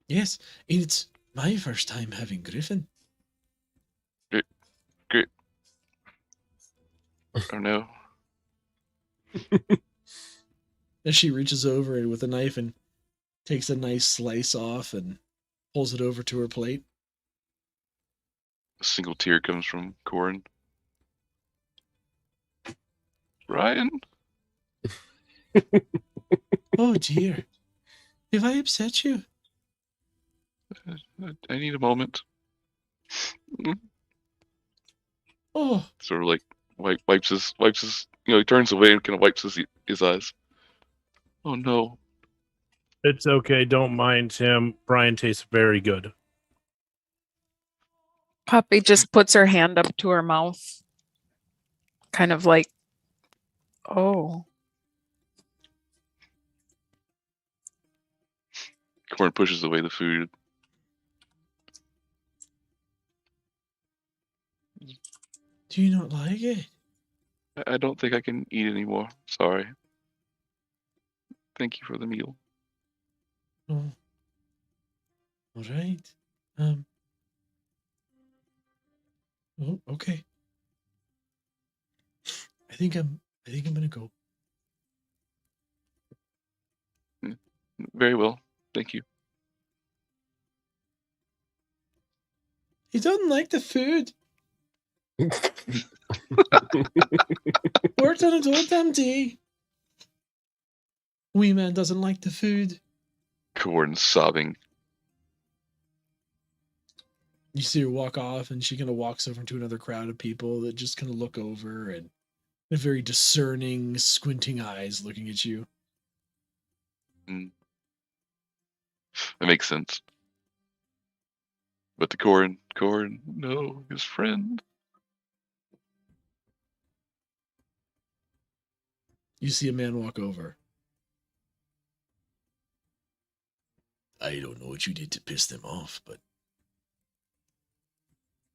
Yes, and it's my first time having griffin. Great. Oh, no. And she reaches over and with a knife and takes a nice slice off and pulls it over to her plate. A single tear comes from Corn. Ryan? Oh dear. Have I upset you? I need a moment. Oh, Sort of like wipes his, he turns away and kind of wipes his eyes. Oh, no. It's okay. Don't mind him. Brian tastes very good. Poppy just puts her hand up to her mouth, kind of like, oh. Corn pushes away the food. do you not like it? I don't think I can eat anymore. Sorry. Thank you for the meal. Oh. All right. Oh, okay. I think I'm gonna go. Very well. Thank you. He doesn't like the food. Worked on it all damn day. Wee man doesn't like the food. Corn sobbing. You see her walk off, and she kind of walks over to another crowd of people that just kind of look over and very discerning, squinting eyes looking at you. That makes sense. But to Corin, no, his friend. You see a man walk over. I don't know what you did to piss them off, but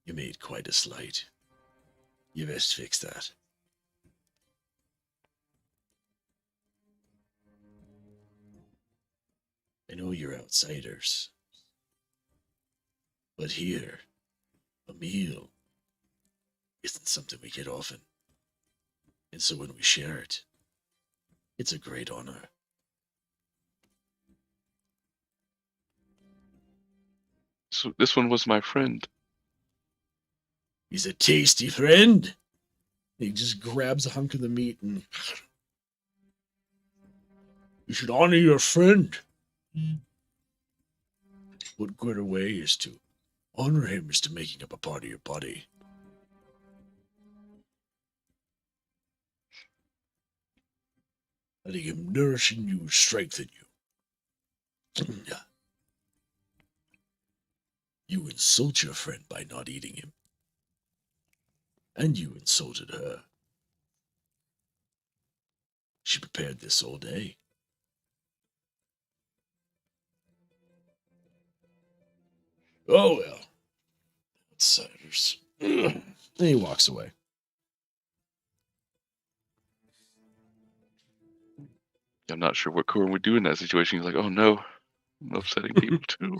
you made quite a slight. You best fix that. I know you're outsiders, but here, a meal isn't something we get often. And so when we share it, it's a great honor. So this one was my friend. He's a tasty friend. He just grabs a hunk of the meat and... You should honor your friend. What greater way is to honor him is to making up a part of your body. Letting him nourish in you, strengthen you. You insult your friend by not eating him. And you insulted her. She prepared this all day. Oh well. Outsiders. And he walks away. I'm not sure what Corin would do in that situation. He's like, oh no, I'm upsetting people too.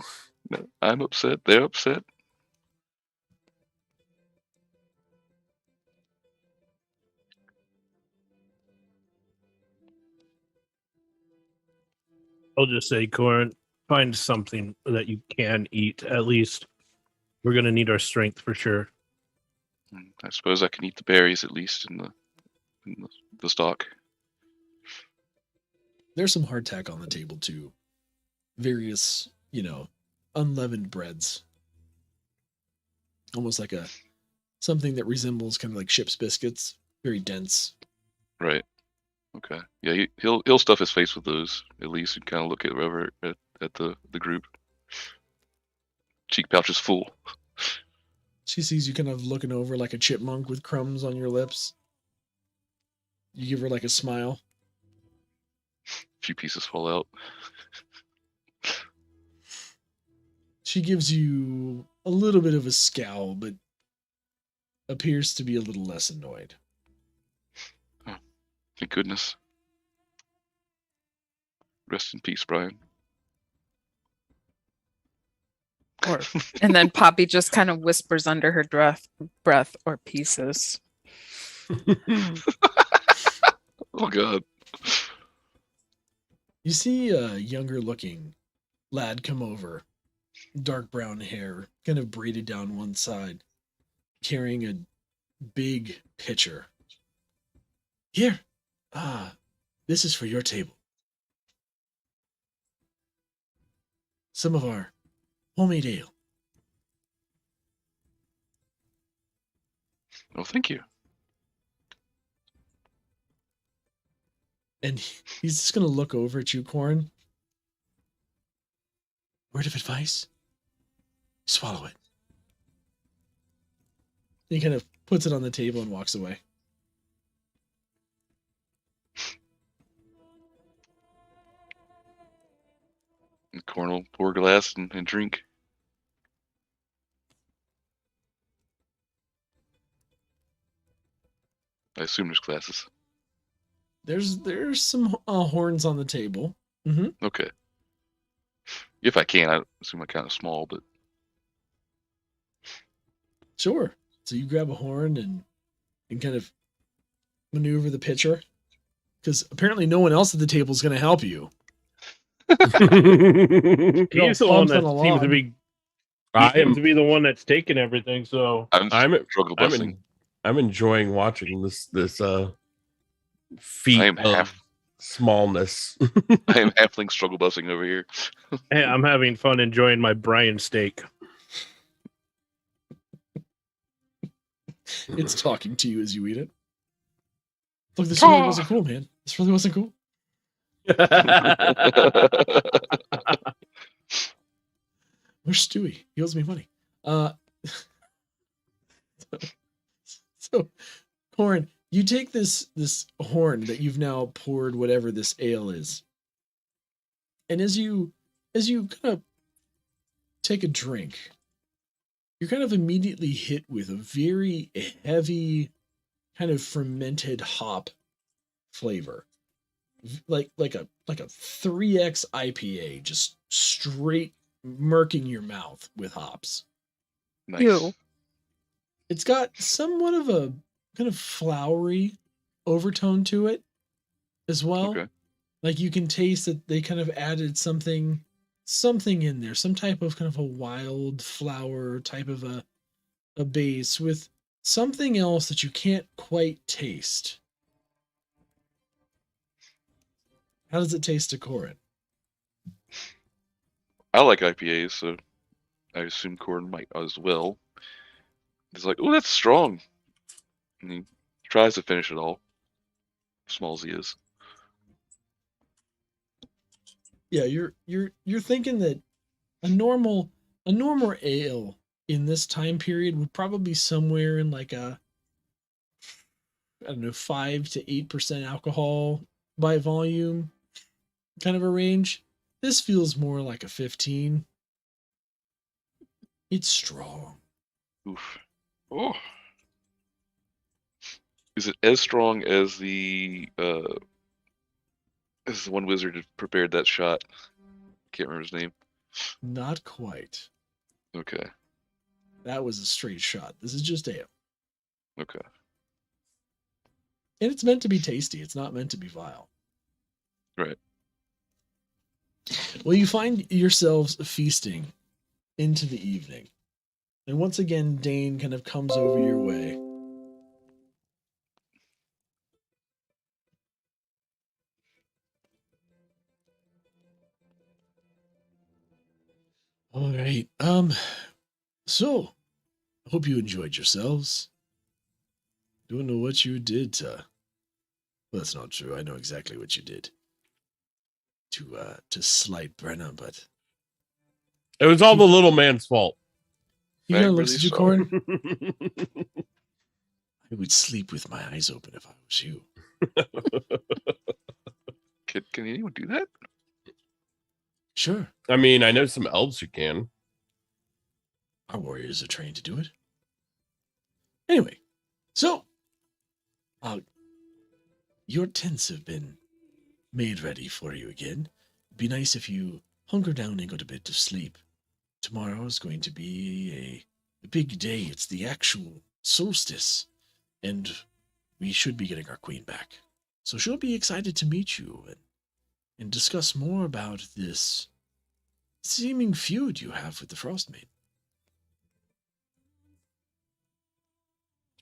No, I'm upset. They're upset. I'll just say, Corin, find something that you can eat at least. We're going to need our strength for sure. I suppose I can eat the berries at least in the stock. There's some hardtack on the table too. Various, unleavened breads. Almost like something that resembles kind of like ship's biscuits. Very dense. Right. Okay. Yeah, he'll stuff his face with those at least and kind of look over at the group. Cheek pouch is full. She sees you kind of looking over like a chipmunk with crumbs on your lips. You give her like a smile. A few pieces fall out. She gives you a little bit of a scowl, but appears to be a little less annoyed. Oh, thank goodness. Rest in peace, Brian. And then Poppy just kind of whispers under her breath, or pieces. Oh God. You see a younger looking lad come over, dark brown hair, kind of braided down one side, carrying a big pitcher. Here, this is for your table. Some of our homemade ale. Oh, thank you. And he's just going to look over at you, Corin. Word of advice? Swallow it. He kind of puts it on the table and walks away. And Corin will pour a glass and drink. I assume there's glasses. There's some horns on the table. Mm-hmm. Okay. If I can, I assume I'm kind of small, but Sure. So you grab a horn and kind of maneuver the pitcher, because apparently no one else at the table is going to help you. He's the one that bumping seems to along. be. I Seems am. to be the one that's taking everything. So I'm struggle I'm, busting. I'm enjoying watching this feat I am of half- smallness. I am halfling struggle busting over here. hey, I'm having fun enjoying my Brian steak. It's talking to you as you eat it. Look, this really wasn't cool, man. This really wasn't cool. Where's Stewie? He owes me money. Uh, so, Corin, you take this horn that you've now poured whatever this ale is, and as you kind of take a drink, you're kind of immediately hit with a very heavy kind of fermented hop flavor, like a 3x IPA, just straight murking your mouth with hops. Nice. Ew. It's got somewhat of a kind of flowery overtone to it as well. Okay. Like you can taste that they kind of added something in there, some type of kind of a wild flower type of a base with something else that you can't quite taste. How does it taste to Corin? I like IPAs, so I assume Corin might as well. He's like, oh, that's strong. And he tries to finish it all. Small as he is. Yeah, you're thinking that a normal ale in this time period would probably be somewhere in like a, I don't know, 5 to 8% alcohol by volume kind of a range. This feels more like a 15. It's strong. Oof. Oh. Is it as strong as the one wizard who prepared that shot? Can't remember his name. Not quite. Okay. That was a straight shot. This is just ale. Okay. And it's meant to be tasty. It's not meant to be vile. Right. Well, you find yourselves feasting into the evening. And once again, Dane kind of comes over your way. All right. So, I hope you enjoyed yourselves. Don't know what you did to... Well, that's not true. I know exactly what you did to slight Brenna, but It was all the little man's fault. he I'm kind of looks really at you, sorry. Corin. I would sleep with my eyes open if I was you. Can anyone do that? Sure. I mean, I know some elves who can. Our warriors are trained to do it. Anyway, so your tents have been made ready for you again. It'd be nice if you hunker down and go to bed to sleep. Tomorrow is going to be a big day. It's the actual solstice, and we should be getting our queen back. So she'll be excited to meet you and discuss more about this seeming feud you have with the Frostmaiden.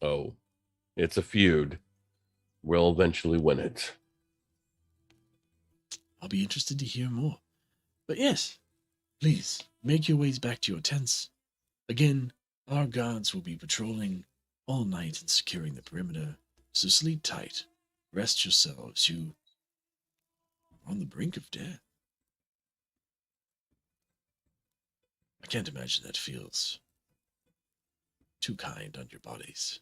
Oh, it's a feud. We'll eventually win it. I'll be interested to hear more. But yes, please, make your ways back to your tents. Again, our guards will be patrolling all night and securing the perimeter, so sleep tight. Rest yourselves. You are on the brink of death. I can't imagine that feels too kind on your bodies.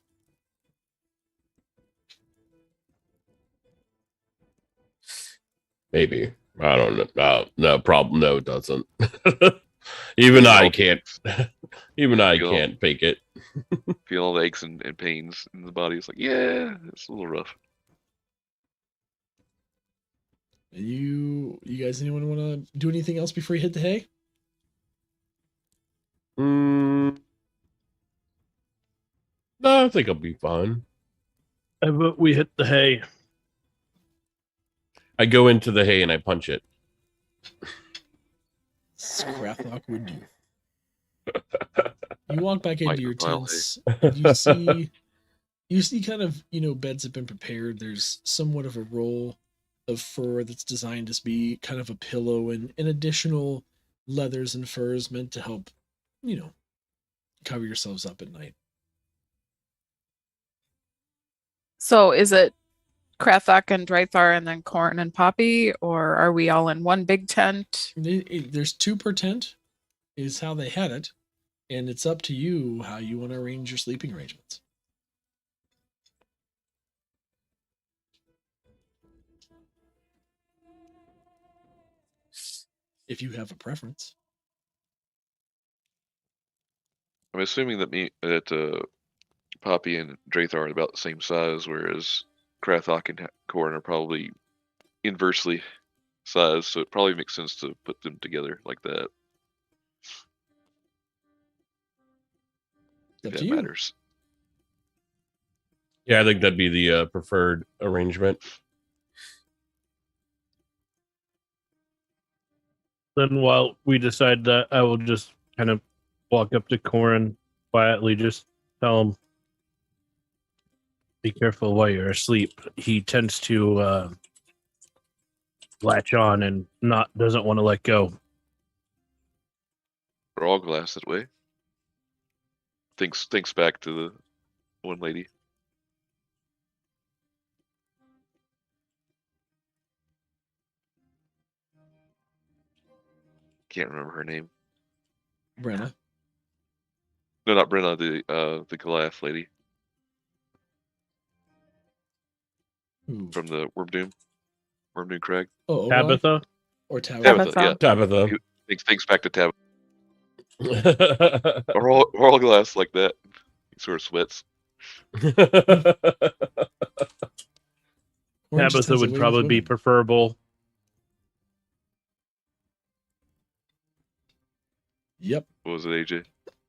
Maybe. I don't know. No problem. No, it doesn't. Even I can't. Even I Feel- can't fake it. Feel all the aches and pains in the body. It's like, yeah, it's a little rough. And you guys, anyone want to do anything else before you hit the hay? No, I think I'll be fine. I vote we hit the hay. I go into the hay and I punch it. Scrathlock would do. You walk back into Might your revile tents. You see kind of, beds have been prepared. There's somewhat of a roll of fur that's designed to be kind of a pillow and additional leathers and furs meant to help, cover yourselves up at night. So is it Krathak and Drythar and then Corn and Poppy, or are we all in one big tent? There's 2 per tent is how they had it. And it's up to you how you want to arrange your sleeping arrangements. If you have a preference. I'm assuming that Poppy and Drathar are about the same size, whereas Krathok and Korn are probably inversely sized, so it probably makes sense to put them together like that. It's up If to that you. matters. Yeah, I think that'd be the preferred arrangement. Then while we decide that, I will just kind of walk up to Corin quietly, just tell him, be careful while you're asleep. He tends to latch on and doesn't want to let go. We're all glass that way. Thinks back to the one lady. Can't remember her name. Brenna. No, not Brenna, the Goliath lady Who? from the Wormdoom Crag. Oh, Ogla? Tabitha? Or Tabitha. Tabitha, yeah. Tabitha. Thinks back to Tabitha. We're all glass like that. He sort of sweats. Orange just Tabitha has a would way probably with be women. preferable. Yep. What was it, AJ?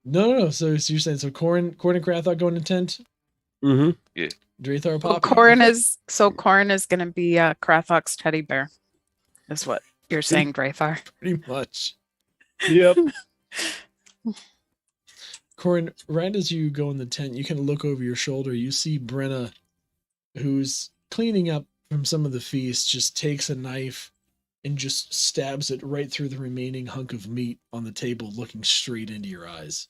No. So you're saying Corin and Krathok going to tent? Mm-hmm. Drathar Well, Poppy. Corin is going to be Krathok's teddy bear, is what you're saying, Drathar. Pretty much. Yep. Corin, right as you go in the tent, you kind of look over your shoulder. You see Brenna, who's cleaning up from some of the feast, just takes a knife and just stabs it right through the remaining hunk of meat on the table, looking straight into your eyes.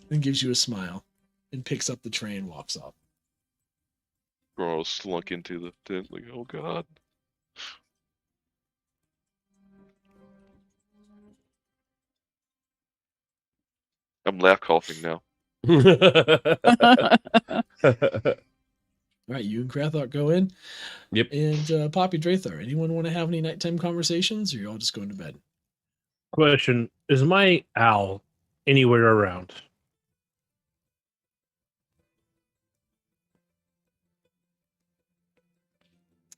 And gives you a smile and picks up the tray and walks off. We're all slunk into the tent like, oh god. I'm laugh coughing now. All right, you and Krathok go in. Yep. And Poppy, Drathar, anyone want to have any nighttime conversations, or you all just going to bed? Question, is my owl anywhere around?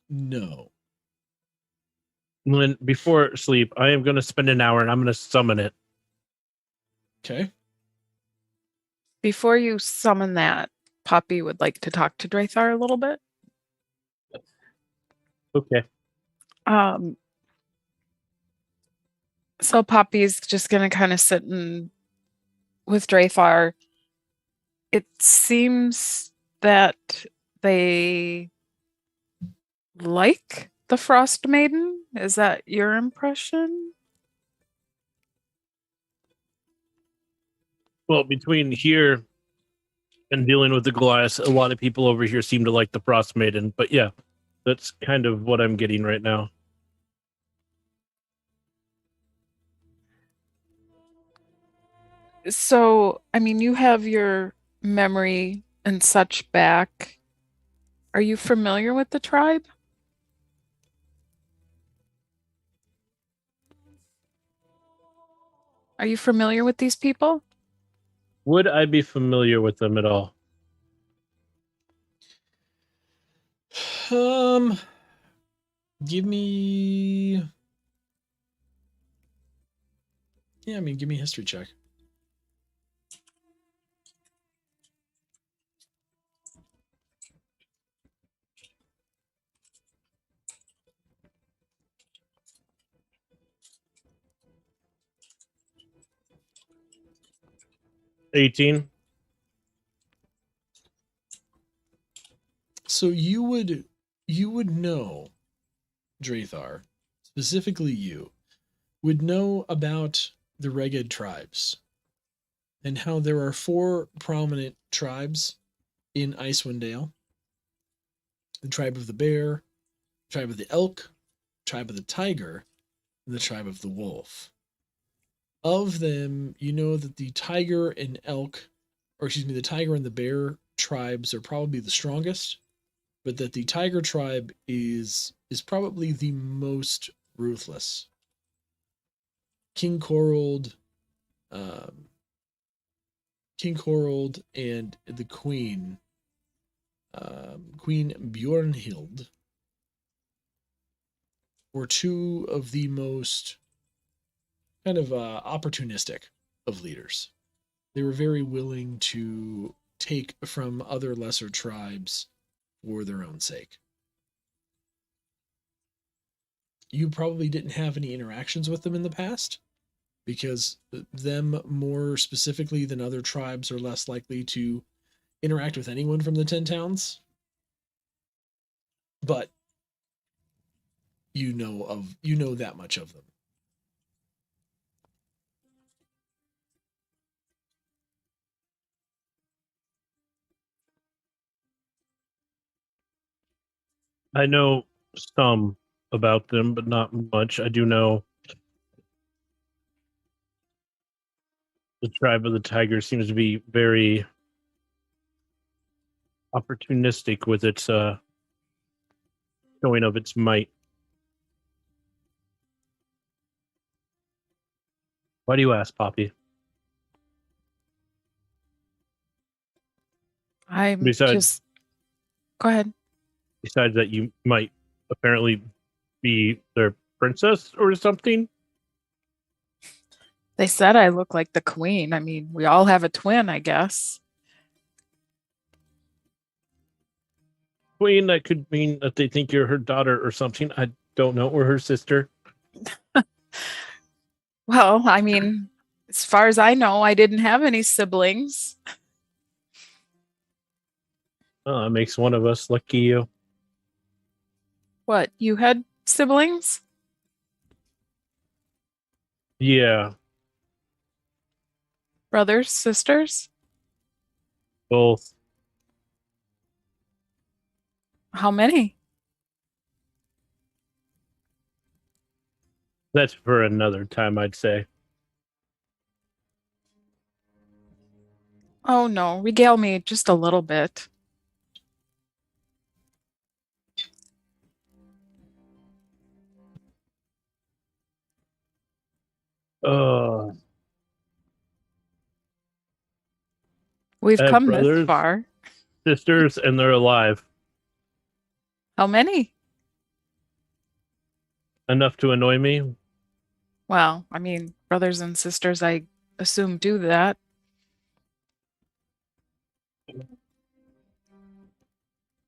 No. Before sleep, I am going to spend an hour and I'm going to summon it. Okay. Before you summon that, Poppy would like to talk to Drathar a little bit. Okay. So Poppy's just going to kind of sit with Drathar. It seems that they like the Frostmaiden. Is that your impression? Well, between here and dealing with the Goliath, a lot of people over here seem to like the Frostmaiden. But yeah, that's kind of what I'm getting right now. So, I mean, you have your memory and such back. Are you familiar with the tribe? Are you familiar with these people? Would I be familiar with them at all? Give me... Yeah, I mean, give me a history check. $18. So you would know, Drathar, specifically you, would know about the Reged tribes and how there are 4 prominent tribes in Icewind Dale. The tribe of the bear, tribe of the elk, tribe of the tiger, the tribe of the wolf. Of them, you know that the tiger and elk, or excuse me, the tiger and the bear tribes are probably the strongest, but that the tiger tribe is probably the most ruthless. King Corold, and the Queen, Queen Bjornhild, were two of the most kind of opportunistic of leaders. They were very willing to take from other lesser tribes for their own sake. You probably didn't have any interactions with them in the past, because them more specifically than other tribes are less likely to interact with anyone from the 10 towns. But you know that much of them. I know some about them, but not much. I do know the tribe of the tiger seems to be very opportunistic with its showing of its might. Why do you ask, Poppy? I'm Besides- just. Go ahead. Besides that, you might apparently be their princess or something. They said I look like the queen. I mean, we all have a twin, I guess. Queen, that could mean that they think you're her daughter or something. I don't know, or her sister. Well, I mean, as far as I know, I didn't have any siblings. Oh, that makes one of us. Lucky you. What, you had siblings? Yeah, Brothers, sisters? both. How many? That's for another time, I'd say. Oh no, regale me just a little bit. Uh, We've I have come this brothers. far. Sisters, and they're alive. How many? Enough to annoy me. Well, I mean, brothers and sisters, I assume do that.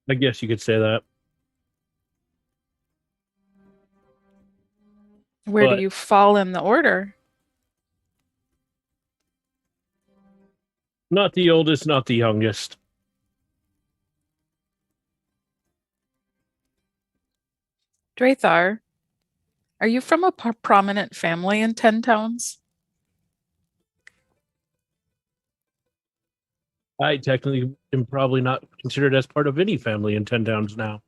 I guess you could say that. Where But- do you fall in the order? Not the oldest, not the youngest. Drathar, are you from a prominent family in 10 towns? I technically am probably not considered as part of any family in 10 towns now.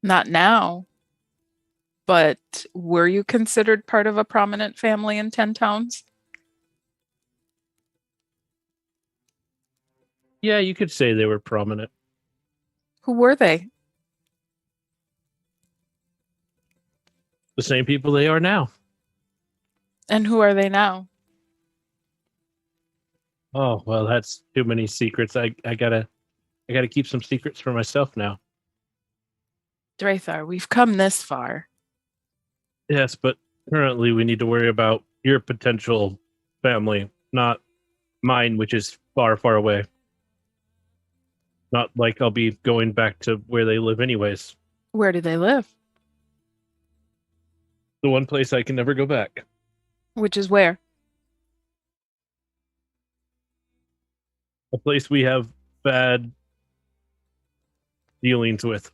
Not now, but were you considered part of a prominent family in 10 towns? Yeah, you could say they were prominent. Who were they? The same people they are now. And who are they now? Oh, well, that's too many secrets. I gotta keep some secrets for myself now. Drathar, we've come this far. Yes, but currently we need to worry about your potential family, not mine, which is far, far away. Not like I'll be going back to where they live anyways. Where do they live? The one place I can never go back. Which is where? A place we have bad dealings with.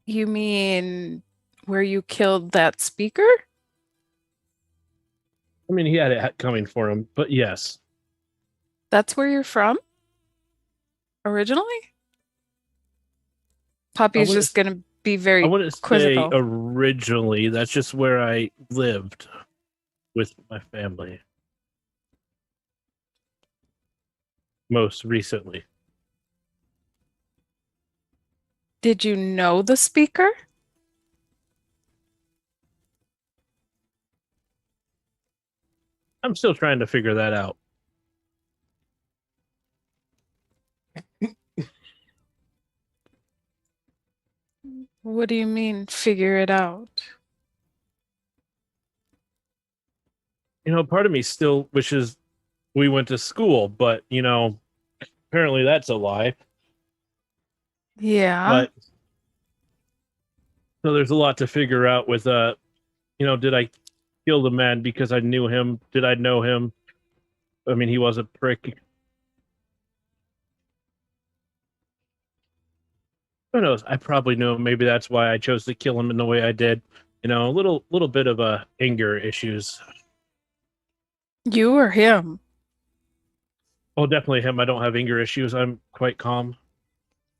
You mean where you killed that speaker? I mean, he had it coming for him, but yes. That's where you're from? Originally? Poppy's wouldn't- just gonna be I very wouldn't say quizzical. originally. That's just where I lived with my family. Most recently. Did you know the speaker? I'm still trying to figure that out. What do you mean, figure it out? Part of me still wishes we went to school, but apparently that's a lie. Yeah. But so there's a lot to figure out with did I kill the man because I knew him? Did I know him? I mean, he was a prick. Who knows? I probably knew him. Maybe that's why I chose to kill him in the way I did. A little bit of anger issues. You or him? Oh, definitely him. I don't have anger issues. I'm quite calm.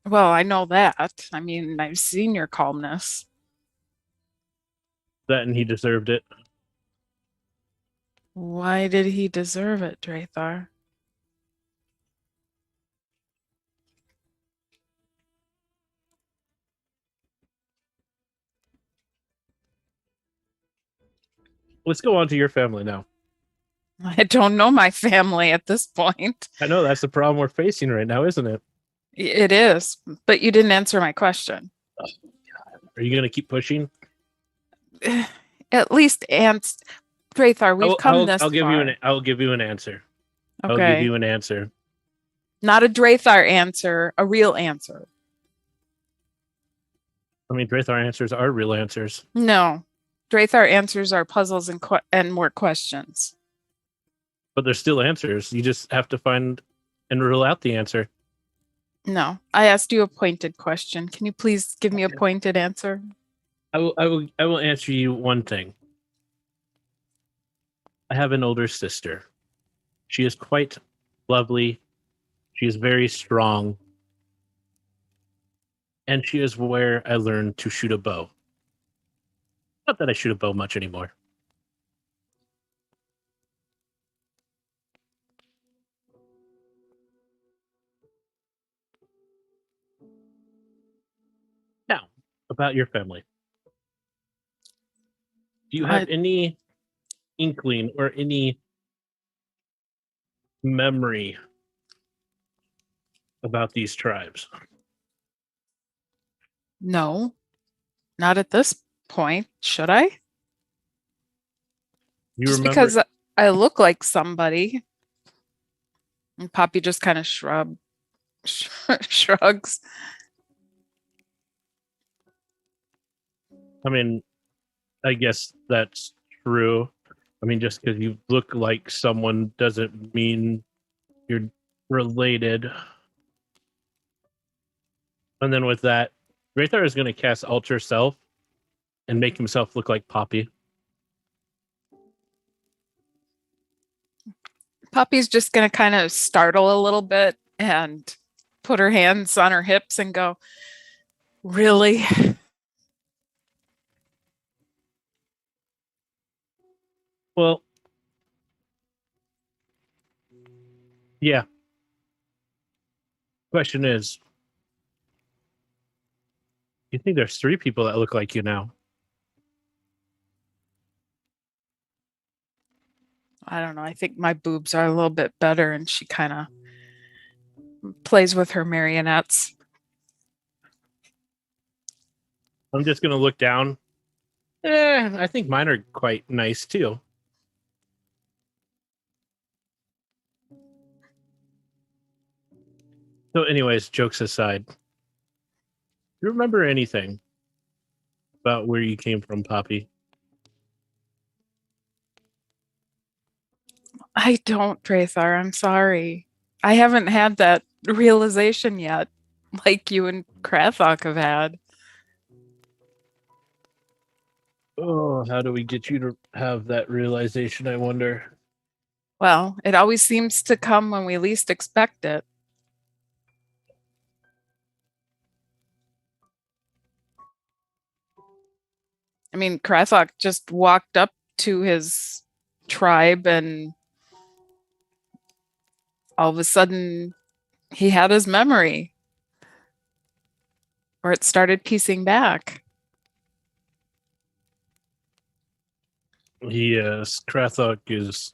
Well, I know that. I mean, I've seen your calmness. That and he deserved it. Why did he deserve it, Drathar? Let's go on to your family now. I don't know my family at this point. I know that's the problem we're facing right now, isn't it? It is, but you didn't answer my question. Are you going to keep pushing? At least, Drathar, we've come this I'll give far. I'll give you an answer. I'll give Okay. you an answer. Not a Drathar answer, a real answer. I mean, Drathar answers are real answers. No. Drathar answers are puzzles and more questions. But they're still answers. You just have to find and rule out the answer. No. I asked you a pointed question. Can you please give me a pointed answer? I will answer you one thing. I have an older sister. She is quite lovely. She is very strong. And she is where I learned to shoot a bow. Not that I shoot a bow much anymore. Now, about your family. Do you have any inkling or any memory about these tribes? No. Not at this point. Should I? You Just remember? because I look like somebody. And Poppy just kind of shrugs. I mean, I guess that's true. I mean, just because you look like someone doesn't mean you're related. And then with that, Rathar is going to cast Alter Self and make himself look like Poppy. Poppy's just going to kind of startle a little bit and put her hands on her hips and go, really? Well, yeah. Question is, you think there's 3 people that look like you now? I don't know. I think my boobs are a little bit better, and she kind of plays with her marionettes. I'm just going to look down. I think mine are quite nice too. So anyways, jokes aside, do you remember anything about where you came from, Poppy? I don't, Drathar. I'm sorry. I haven't had that realization yet, like you and Krathok have had. Oh, how do we get you to have that realization, I wonder? Well, it always seems to come when we least expect it. I mean, Krathok just walked up to his tribe and all of a sudden he had his memory. Or it started piecing back. Yes, Krathok is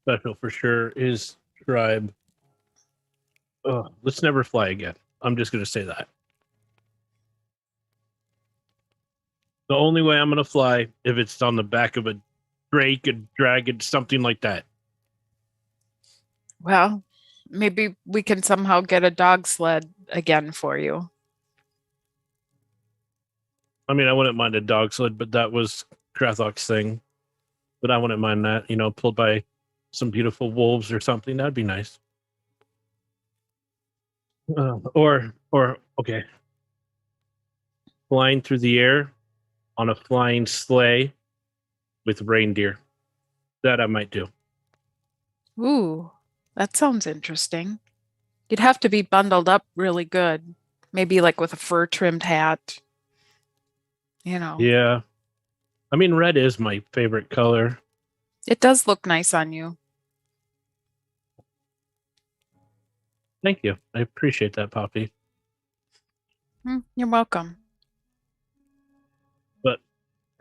special for sure. His tribe. Oh, let's never fly again. I'm just going to say that. The only way I'm going to fly if it's on the back of a drake, a dragon, something like that. Well, maybe we can somehow get a dog sled again for you. I mean, I wouldn't mind a dog sled, but that was Krathok's thing. But I wouldn't mind that, pulled by some beautiful wolves or something. That'd be nice. Or okay, flying through the air on a flying sleigh with reindeer. That I might do. Ooh, that sounds interesting. You'd have to be bundled up really good. Maybe like with a fur trimmed hat. Yeah. I mean, red is my favorite color. It does look nice on you. Thank you. I appreciate that, Poppy. You're welcome. But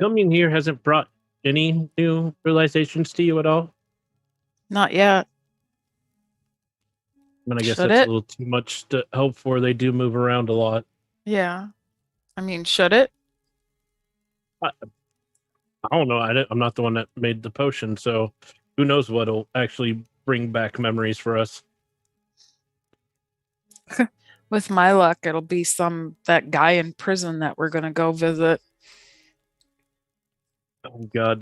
coming here hasn't brought any new realizations to you at all? Not yet. I mean, I guess Should that's it? a little too much to hope for. They do move around a lot. Yeah. I mean, should it? I don't know. I'm not the one that made the potion, so who knows what'll actually bring back memories for us. With my luck, it'll be that guy in prison that we're gonna go visit. Oh God,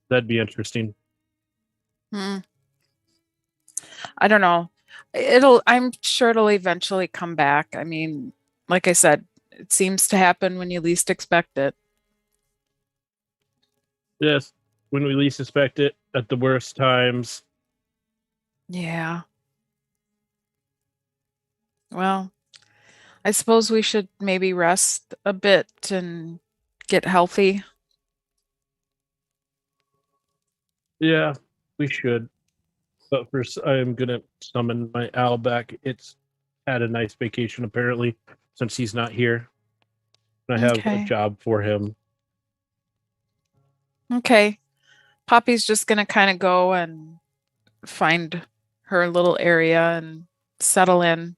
that'd be interesting. I don't know. I'm sure it'll eventually come back. I mean, like I said, it seems to happen when you least expect it. Yes, when we least suspect it, at the worst times. Yeah. Well, I suppose we should maybe rest a bit and get healthy. Yeah, we should. But first, I'm gonna summon my owl back. It's had a nice vacation apparently, since he's not here. I have Okay. a job for him. Okay. Poppy's just gonna kind of go and find her little area and settle in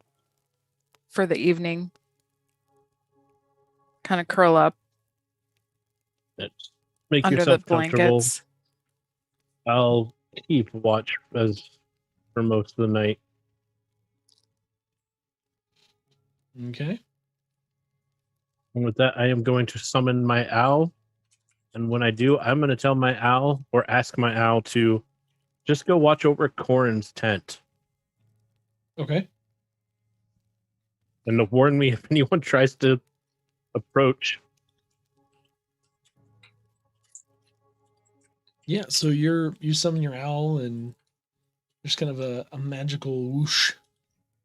for the evening. Kind of curl up Make under the yourself comfortable. blankets. I'll keep watch for most of the night. Okay. And with that, I am going to summon my owl. And when I do, I'm going to tell my owl or ask my owl to just go watch over Corin's tent. Okay. And to warn me if anyone tries to approach. Yeah, so you summon your owl and there's kind of a magical whoosh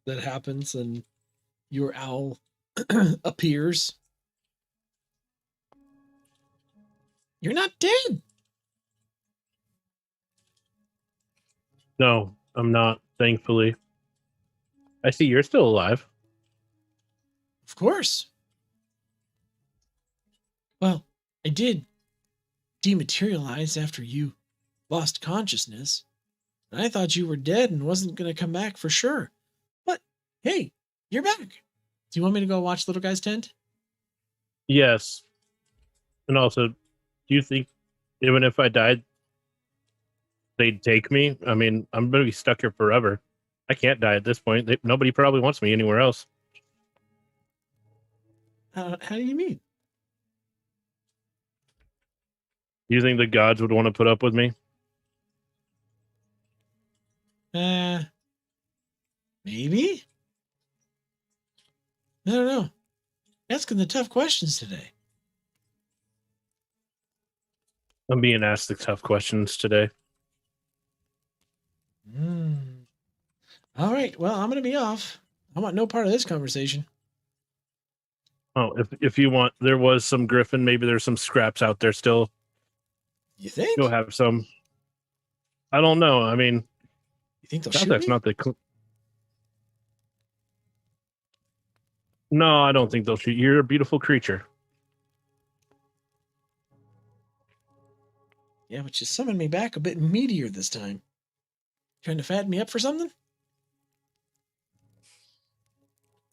that happens and your owl appears. You're not dead. No, I'm not, thankfully. I see you're still alive. Of course. Well, I did dematerialize after you lost consciousness. And I thought you were dead and wasn't going to come back for sure. But hey, you're back. Do you want me to go watch Little Guy's tent? Yes. And also, do you think even if I died, they'd take me? I mean, I'm going to be stuck here forever. I can't die at this point. Nobody probably wants me anywhere else. How do you mean? Do you think the gods would want to put up with me? Maybe? I don't know. Asking the tough questions today. I'm being asked the tough questions today. All right. Well, I'm going to be off. I want no part of this conversation. Oh, if you want, there was some griffin. Maybe there's some scraps out there still. You think? You'll have some. I don't know. I mean, You think they'll shoot that's me? not the. No, I don't think they'll shoot. You're a beautiful creature. Yeah, but you summoned me back a bit meatier this time. Trying to fatten me up for something?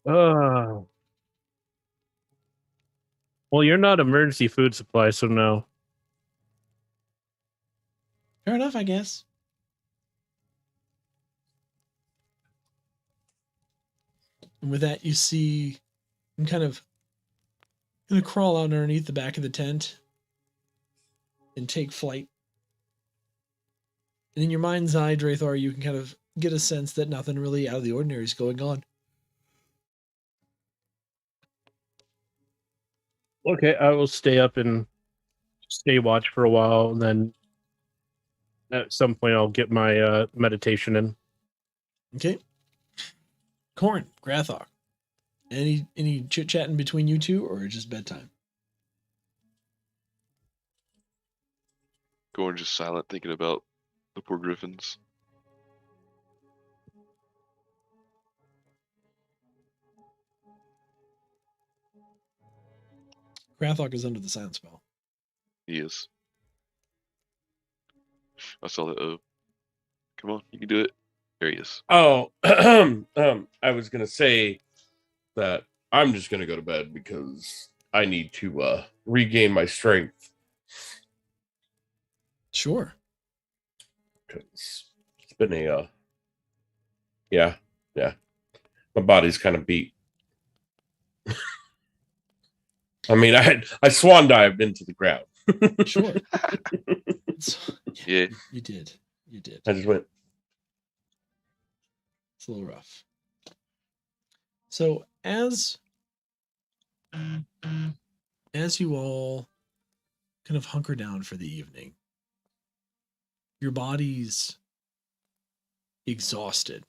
Well, you're not emergency food supply, so no. Fair enough, I guess. And with that, you see him kind of gonna crawl out underneath the back of the tent and take flight. And in your mind's eye, Drathor, you can kind of get a sense that nothing really out of the ordinary is going on. Okay, I will stay up and stay watch for a while, and then at some point I'll get my meditation in. Okay. Corn, Grathok. Any chit chatting between you two, or just bedtime? Gorn just silent, thinking about the poor griffins. Grathok is under the silent spell. He is. I saw that. Come on, you can do it. There he is. Oh, I was gonna say that I'm just gonna go to bed because I need to regain my strength. Sure. Because it's been a yeah. My body's kind of beat. I mean, I swan dived into the ground. Sure. Yeah. You did. I just went. It's a little rough. So as you all kind of hunker down for the evening, your body's exhausted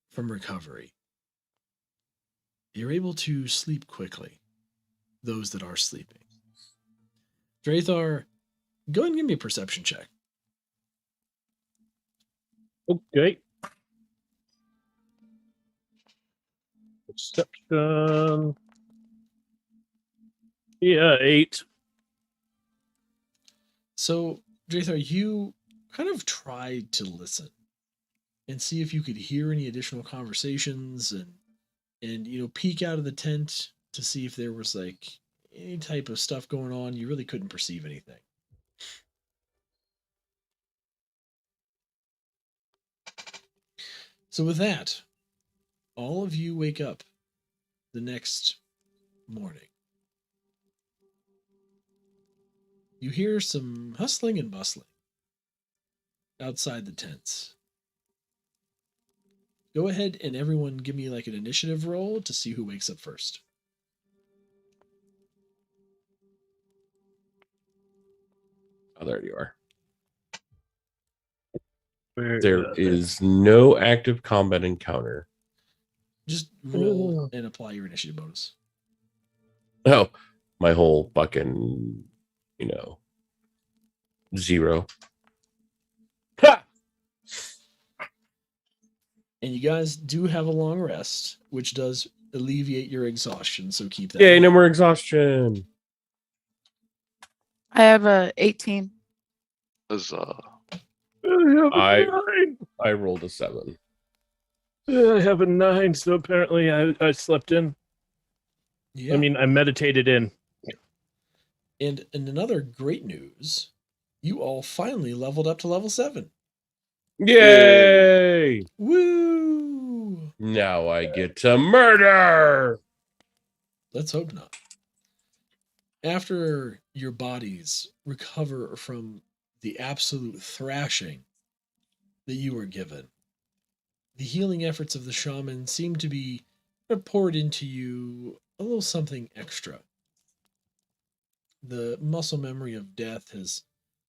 from recovery. You're able to sleep quickly, those that are sleeping. Drathar, go ahead and give me a perception check. Okay. Perception. Yeah, 8. So, Drathar, you kind of tried to listen and see if you could hear any additional conversations and peek out of the tent to see if there was like any type of stuff going on. You really couldn't perceive anything. So with that, all of you wake up the next morning. You hear some hustling and bustling outside the tents. Go ahead and everyone give me like an initiative roll to see who wakes up first. Oh, there you are. Where There is no active combat encounter. Just roll and apply your initiative bonus. Oh, my whole fucking, 0. Ha! And you guys do have a long rest, which does alleviate your exhaustion, so keep that. Yay, in no mind. more exhaustion. I have a 18. Huzzah. I rolled a 7. I have a 9, so apparently I slept in. Yeah. I mean, I meditated in. And another great news, you all finally leveled up to level 7. Yay! Woo! Now I get to murder. Let's hope not. After your bodies recover from the absolute thrashing that you were given, the healing efforts of the shaman seem to be poured into you a little something extra. The muscle memory of death has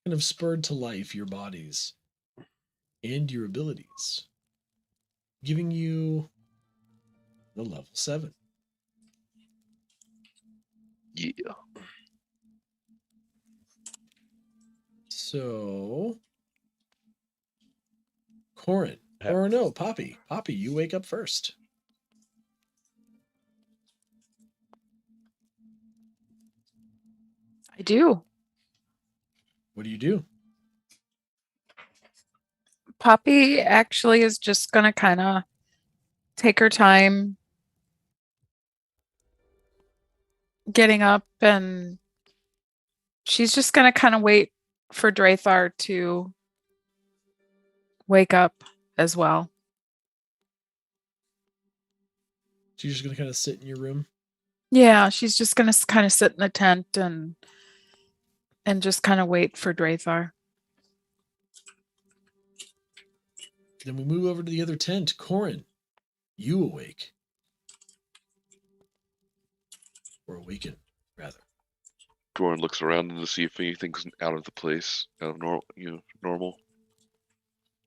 kind of spurred to life your bodies and your abilities, giving you the level 7. Yeah. So, Corin, Yeah. or no, Poppy. Poppy, you wake up first. I do. What do you do? Poppy actually is just gonna kind of take her time getting up, and she's just gonna kind of wait for Drathar to wake up as well. So you're just gonna kind of sit in your room. Yeah, she's just gonna kind of sit in the tent and just kind of wait for Drathar. Then we move over to the other tent. Corin, you awake. Or awaken, rather. Goran looks around to see if anything's out of the place, out of normal.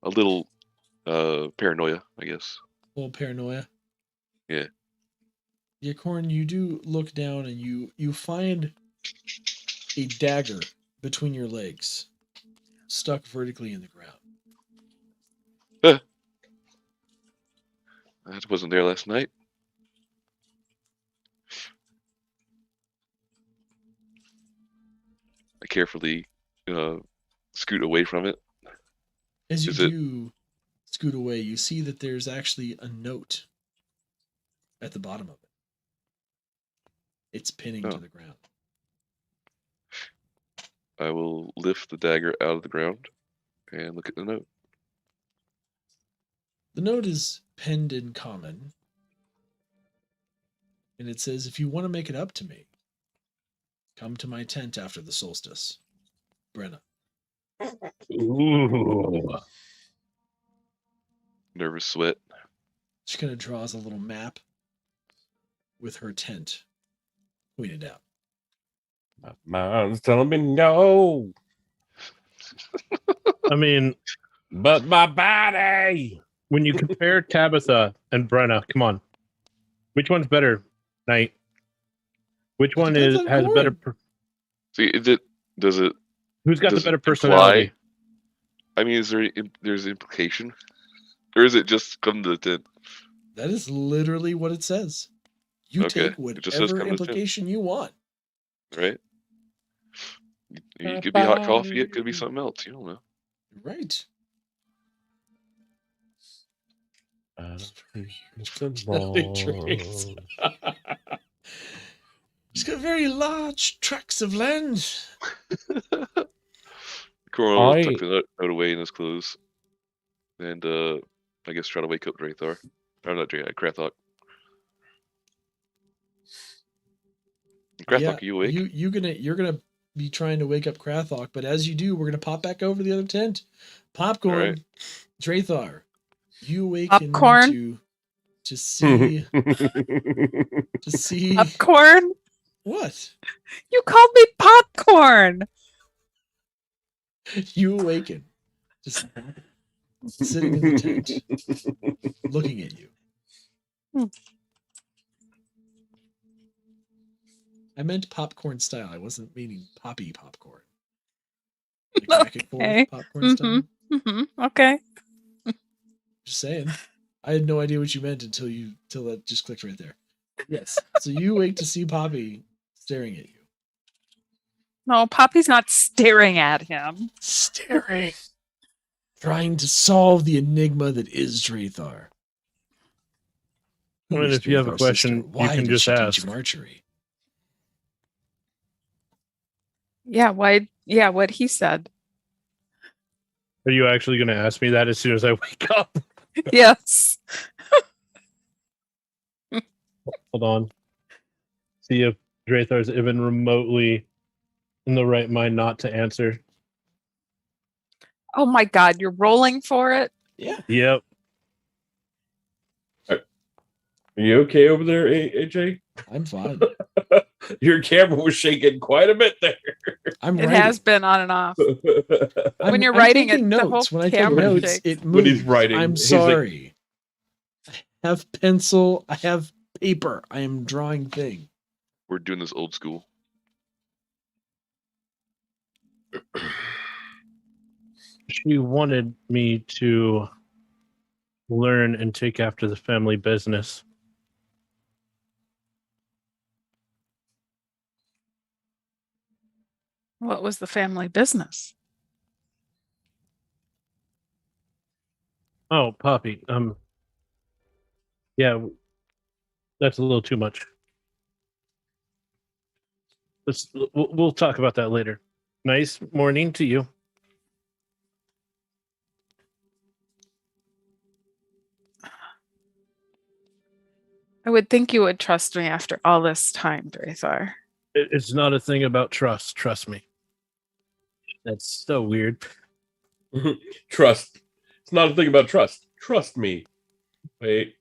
A little paranoia, I guess. A little paranoia. Yeah. Yeah, Corin, you do look down and you find a dagger between your legs, stuck vertically in the ground. That wasn't there last night. I carefully scoot away from it. As you Is it- do scoot away, you see that there's actually a note at the bottom of it. It's pinning to Oh. the ground. I will lift the dagger out of the ground and look at the note. The note is penned in common, and it says, "If you want to make it up to me, come to my tent after the solstice. Brenna." Ooh. Nervous sweat. She kind of draws a little map with her tent pointed out. My mind's telling me no, I mean, but my body. when you compare Tabitha and Brenna, come on, which one's better, Knight? Which one depends is on has better? Corin. See, does it? Who's got the Does it better imply- personality? I mean, there's implication, or is it just come to the tent? That is literally what it says. You Okay, take it just says whatever come to the tent. implication you want. Right? It could be hot coffee. It could be something else. You don't know. Right. He's got very large tracts of land. Coral will I- tuck the note away in his clothes, and I guess try to wake up Drathar. Or not Drathar, Krathok. Krathok, are you awake? You're gonna be trying to wake up Krathok, but as you do, we're gonna pop back over to the other tent. Popcorn, Alright. Drathar, you awaken Popcorn? to see to see Popcorn? what? You called me popcorn. You awaken just sitting in the tent, looking at you. I meant popcorn style. I wasn't meaning poppy popcorn. Like back and forth Okay. popcorn style. Okay. Just saying. I had no idea what you meant until that just clicked right there. Yes. So you wake to see Poppy staring at you. No, Poppy's not staring at him. Staring. Trying to solve the enigma that is Drathar. I Who mean, is if you have a Drathar's question, sister? you Why can did just she teach ask. him archery? Yeah, why? Yeah, what he said. Are you actually going to ask me that as soon as I wake up? Yes. Hold on. See if Drathar's even remotely in the right mind not to answer. Oh my God, you're rolling for it? Yeah. Yep. Are you okay over there, AJ? I'm fine. Your camera was shaking quite a bit there. I'm It writing. has been on and off. I'm, you're I'm writing taking it, the notes. whole When I take camera notes, shakes. it moves. When he's writing, I'm he's like- sorry. I have pencil. I have paper. I am drawing thing. We're doing this old school. She wanted me to learn and take after the family business. What was the family business? Oh, Poppy. Yeah, that's a little too much. We'll talk about that later. Nice morning to you. I would think you would trust me after all this time, Drathar. It's not a thing about trust. Trust me. That's so weird. Trust. It's not a thing about trust. Trust me. Wait.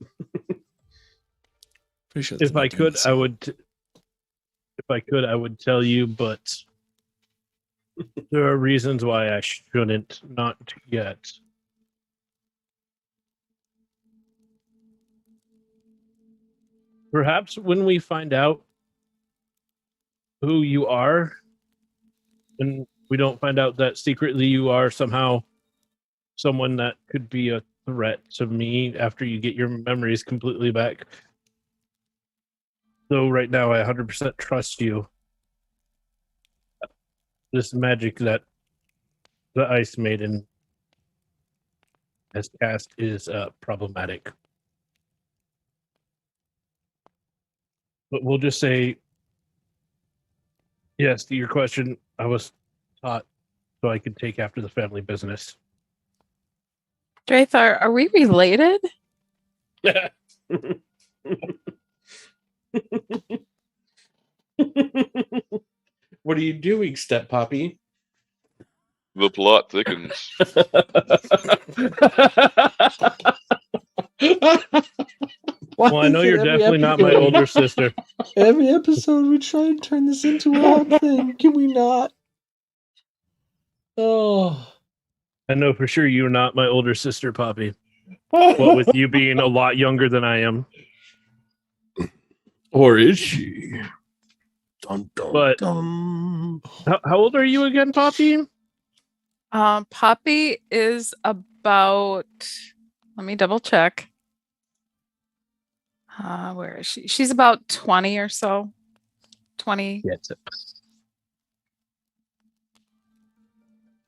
Pretty sure If I could, I would. If I could, I would tell you, but there are reasons why I shouldn't. Not yet. Perhaps when we find out who you are, and we don't find out that secretly you are somehow someone that could be a threat to me after you get your memories completely back. So right now, I 100% trust you. This magic that the Ice Maiden has cast is problematic. But we'll just say, yes, to your question, I was taught so I could take after the family business. Drathar, are we related? What are you doing, Step Poppy? The plot thickens. Well, I know you're definitely not my older sister. Every episode we try and turn this into a whole thing. Can we not? Oh. I know for sure you're not my older sister, Poppy. What with you being a lot younger than I am. Or is she? Dun, dun, But dun. how old are you again, Poppy? Poppy is about, let me double check. Where is she? She's about 20 or so. 20. Yes.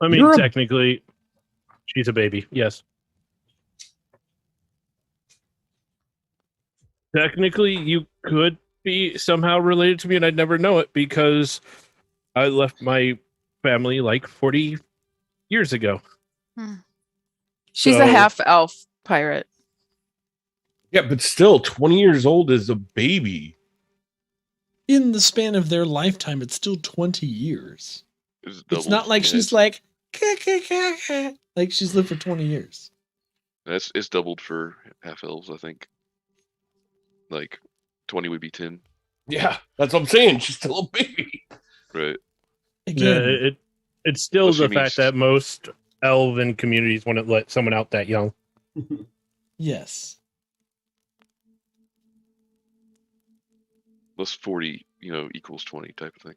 I mean, technically, she's a baby. Yes. Technically, you could be somehow related to me, and I'd never know it because I left my family like 40 years ago. She's a half elf pirate. Yeah, but still, 20 years old is a baby. In the span of their lifetime, it's still 20 years. It's not like she's like, like she's lived for 20 years. It's doubled for half elves, I think. Like 20 would be 10. Yeah, that's what I'm saying. She's still a baby. Right. Again, Yeah, it's still Well, the fact that most elven communities wouldn't let someone out that young. yes. Plus 40, equals 20 type of thing.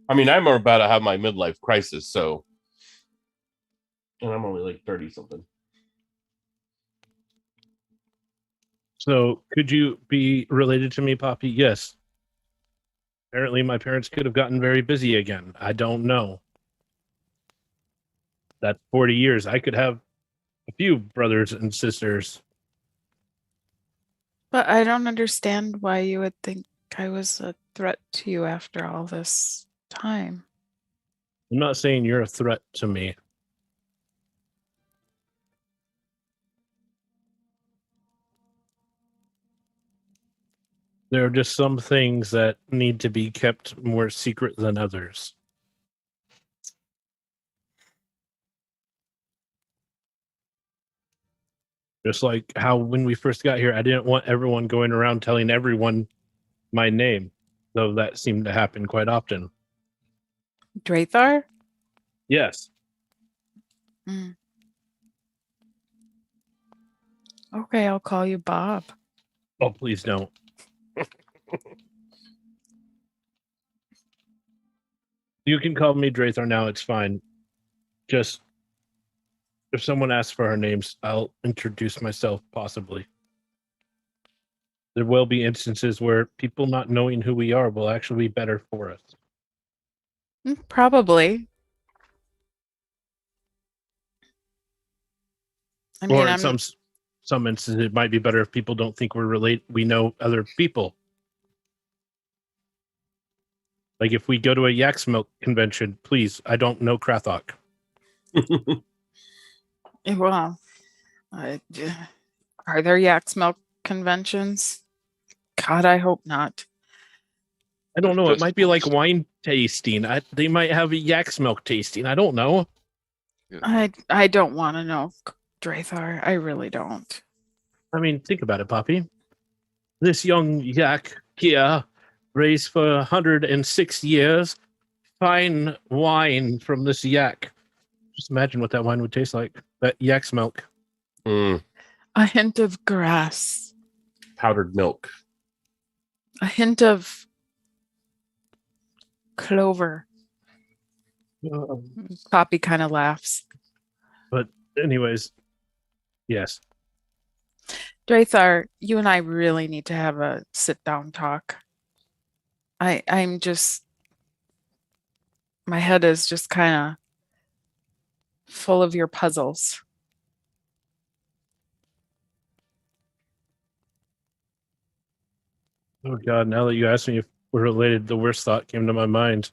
I mean, I'm about to have my midlife crisis, so. And I'm only like 30 something. So, could you be related to me, Poppy? Yes. Apparently, my parents could have gotten very busy again. I don't know. That's 40 years. I could have a few brothers and sisters. But I don't understand why you would think I was a threat to you after all this time. I'm not saying you're a threat to me. There are just some things that need to be kept more secret than others. Just like how when we first got here, I didn't want everyone going around telling everyone my name, though that seemed to happen quite often. Drathar? Yes. Okay, I'll call you Bob. Oh, please don't. You can call me Drathar now. It's fine. Just if someone asks for our names, I'll introduce myself, possibly. There will be instances where people not knowing who we are will actually be better for us. Probably. I mean, Or in some instances, it might be better if people don't think we know other people. Like if we go to a Yak's Milk convention, please, I don't know Krathok. well, are there Yak's Milk conventions? God, I hope not. I don't know. It might be like Festivals. wine tasting. They might have a Yak's Milk tasting. I don't know. I don't want to know, Drathar. I really don't. I mean, think about it, Poppy. This young yak here, raised for 106 years, fine wine from this yak. Just imagine what that wine would taste like. That yak's milk. Mm, A hint of grass. powdered milk. A hint of clover. Poppy kind of laughs. But anyways, yes. Drathar, you and I really need to have a sit-down talk. I'm just... My head is just kind of full of your puzzles. Oh God! Now that you asked me if we're related, the worst thought came to my mind.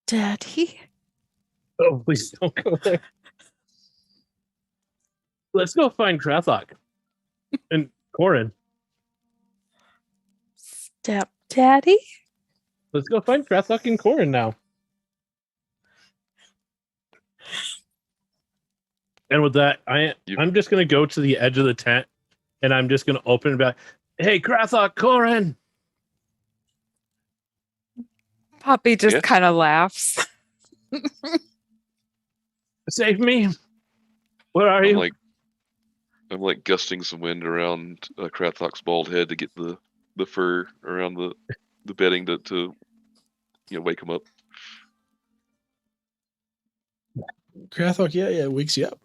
Daddy? Oh, please don't go there. Let's go find Krathok and Corin. Stepdaddy? Let's go find Krathok and Corin now. And with that, I'm just gonna go to the edge of the tent, and I'm just gonna open and be like, "Hey, Krathok, Corin!" Poppy just kind of laughs. Save me! Where are you? I'm like gusting some wind around Krathok's bald head to get the fur around the bedding to wake him up. Krathok, yeah, it wakes you up.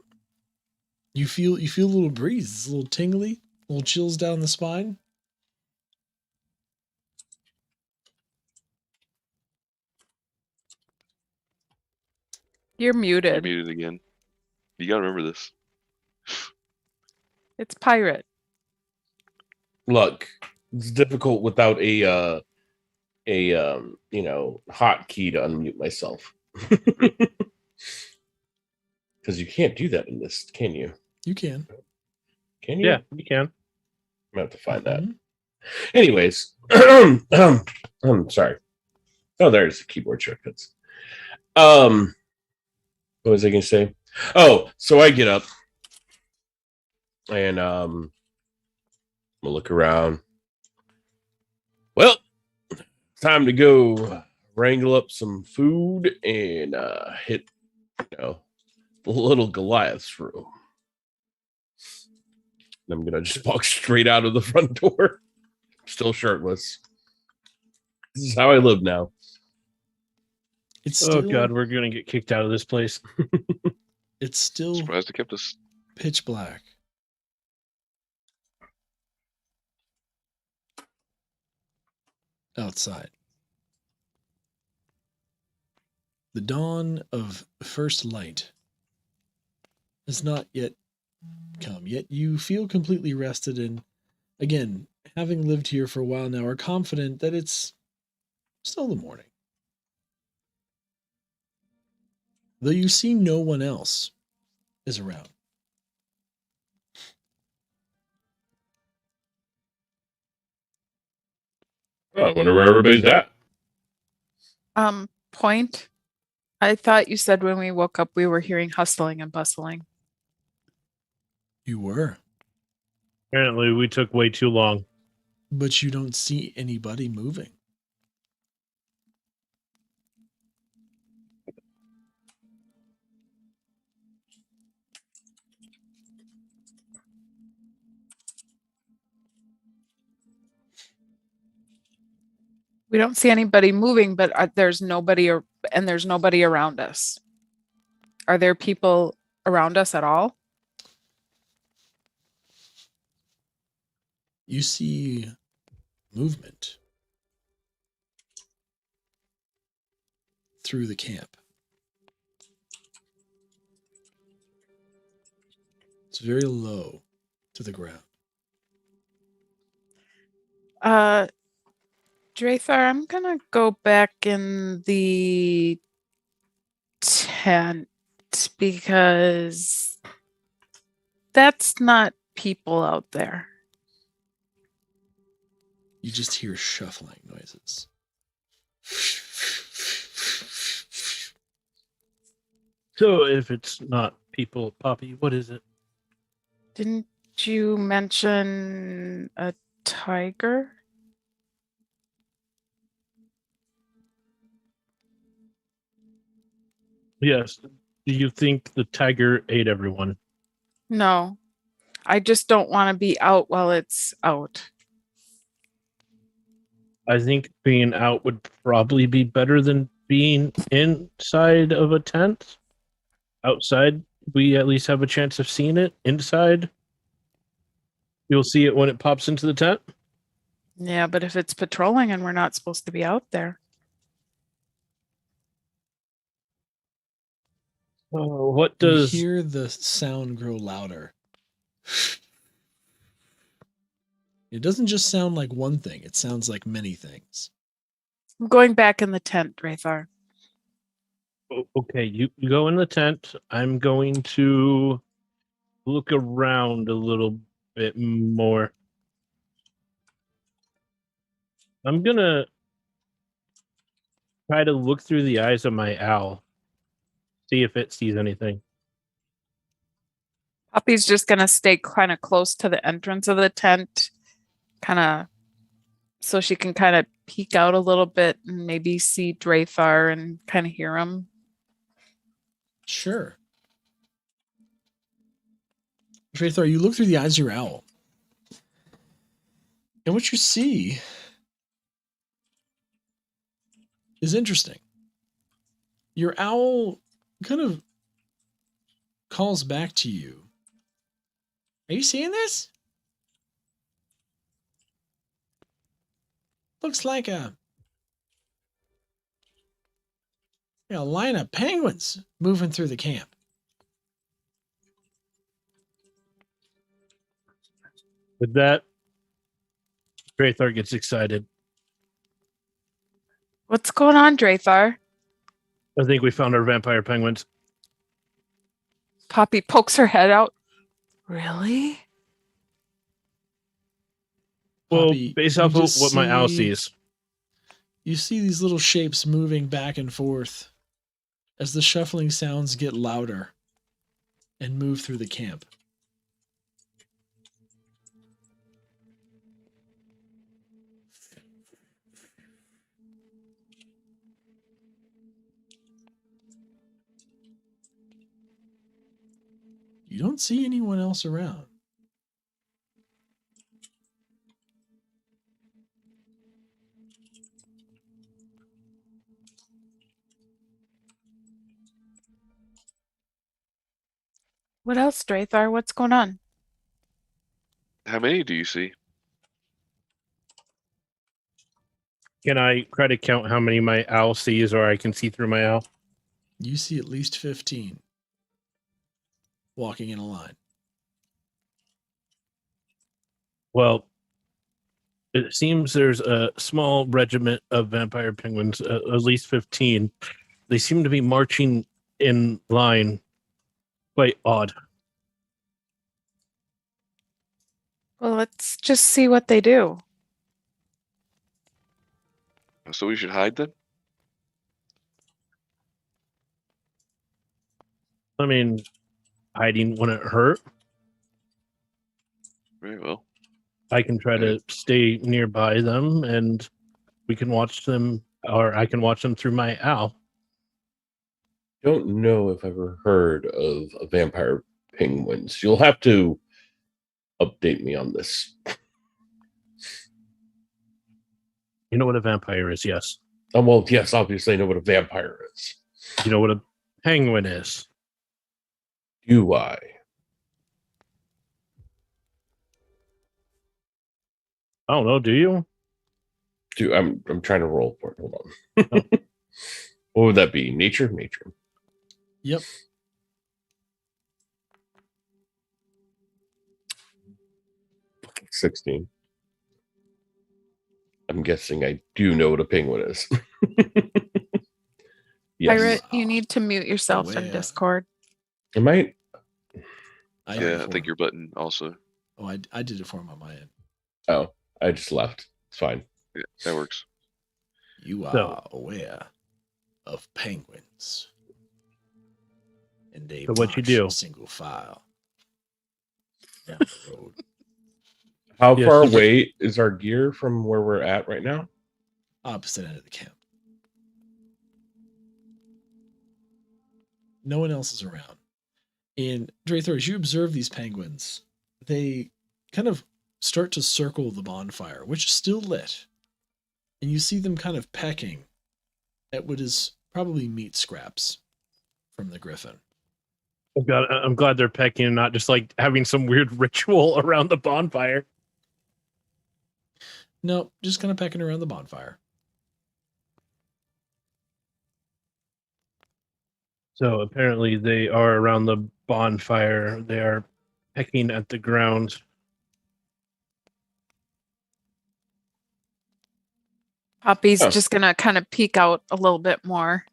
You feel a little breeze, it's a little tingly, a little chills down the spine. You're You're muted. muted again. You gotta remember this. It's pirate. Look, it's difficult without a hotkey to unmute myself. Because you can't do that in this, can you? You can. Can you? Yeah, you can. I'm gonna have to find that. Mhm. Anyways, I'm sorry. Oh, there's the keyboard shortcuts. What was I gonna say? Oh, so I get up and I'm gonna look around. Well, time to go wrangle up some food and hit, little Goliath's room. I'm gonna just walk straight out of the front door, still shirtless. This is how I live now. It's Oh still, God, we're gonna get kicked out of this place. it's still Surprised they kept us. pitch black. Outside. The dawn of first light has not yet come, yet you feel completely rested and, again, having lived here for a while now, are confident that it's still the morning. Though you see no one else is around. I wonder where everybody's at. Point. I thought you said when we woke up we were hearing hustling and bustling. You were, Apparently, we took way too long. but you don't see anybody moving. We don't see anybody moving, but there's nobody and there's nobody around us. Are there people around us at all? You see movement through the camp. It's very low to the ground. Drathar, I'm gonna go back in the tent because that's not people out there. You just hear shuffling noises. So if it's not people, Poppy, what is it? Didn't you mention a tiger? Yes. Do you think the tiger ate everyone? No. I just don't want to be out while it's out. I think being out would probably be better than being inside of a tent. Outside, we at least have a chance of seeing it. Inside, you'll see it when it pops into the tent. Yeah, but if it's patrolling and we're not supposed to be out there. Oh, what does You hear the sound grow louder. It doesn't just sound like one thing, it sounds like many things. I'm going back in the tent, Drathar. Okay, you go in the tent. I'm going to look around a little bit more. I'm gonna try to look through the eyes of my owl, see if it sees anything. Poppy's just gonna stay kind of close to the entrance of the tent, kind of so she can kind of peek out a little bit and maybe see Drathar and kind of hear him. Sure. Drathar, you look through the eyes of your owl. And what you see is interesting. Your owl kind of calls back to you. Are you seeing this? Looks like a line of penguins moving through the camp. With that, Drathar gets excited. What's going on, Drathar? I think we found our vampire penguins. Poppy pokes her head out. Really? Well, Poppy, based you off of just what my owl see- sees. You see these little shapes moving back and forth as the shuffling sounds get louder and move through the camp. You don't see anyone else around. What else, Drathar? What's going on? How many do you see? Can I try to count how many my owl sees, or I can see through my owl? You see at least 15 walking in a line. Well, it seems there's a small regiment of vampire penguins, at least 15. They seem to be marching in line. Quite odd. Well, let's just see what they do. So we should hide then? I mean, hiding wouldn't hurt. Very well. I can try to stay nearby them, and we can watch them, or I can watch them through my owl. Don't know if I've ever heard of vampire penguins. You'll have to update me on this. You know what a vampire is, yes. Oh, well, yes, obviously I know what a vampire is. You know what a penguin is. Do I? I don't know, do you? I'm trying to roll for it. Hold on. What would that be? Nature? Nature. Yep. Fucking 16. I'm guessing I do know what a penguin is. Yes. Pirate, you need to mute yourself in Aware. Discord. Am I? Yeah, I think your button also. Oh, I did it for him on my end. Oh, I just left. It's fine. Yeah, that works. You are So- aware of penguins. And they So what you march do? in single file down the road. How Yes, far you can- away is our gear from where we're at right now? Opposite end of the camp. No one else is around. And Drathor, as you observe these penguins, they kind of start to circle the bonfire, which is still lit. And you see them kind of pecking at what is probably meat scraps from the griffin. I'm glad they're pecking and not just like having some weird ritual around the bonfire. No, just kind of pecking around the bonfire. So apparently they are around the bonfire. They are pecking at the ground. Poppy's Oh. just gonna kind of peek out a little bit more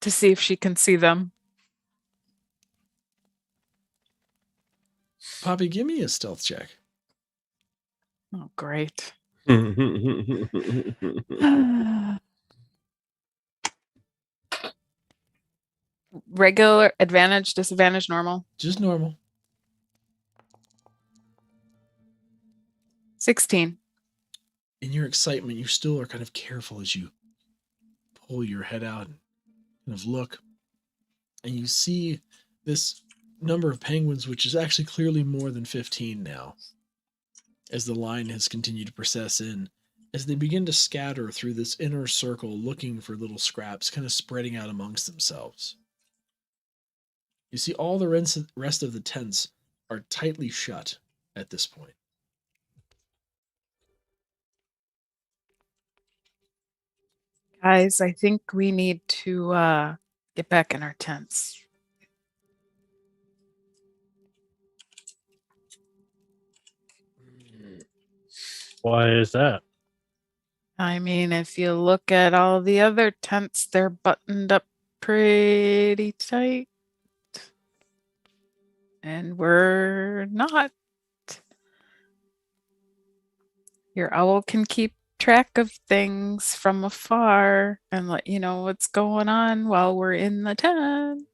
to see if she can see them. Poppy, give me a stealth check. Oh, great. Regular, advantage, disadvantage, normal. Just normal. 16. In your excitement, you still are kind of careful as you pull your head out and kind of look. And you see this number of penguins, which is actually clearly more than 15 now, as the line has continued to process in, as they begin to scatter through this inner circle, looking for little scraps, kind of spreading out amongst themselves. You see all the rest of the tents are tightly shut at this point. Guys, I think we need to get back in our tents. Why is that? I mean, if you look at all the other tents, they're buttoned up pretty tight. And we're not. Your owl can keep track of things from afar and let you know what's going on while we're in the tent.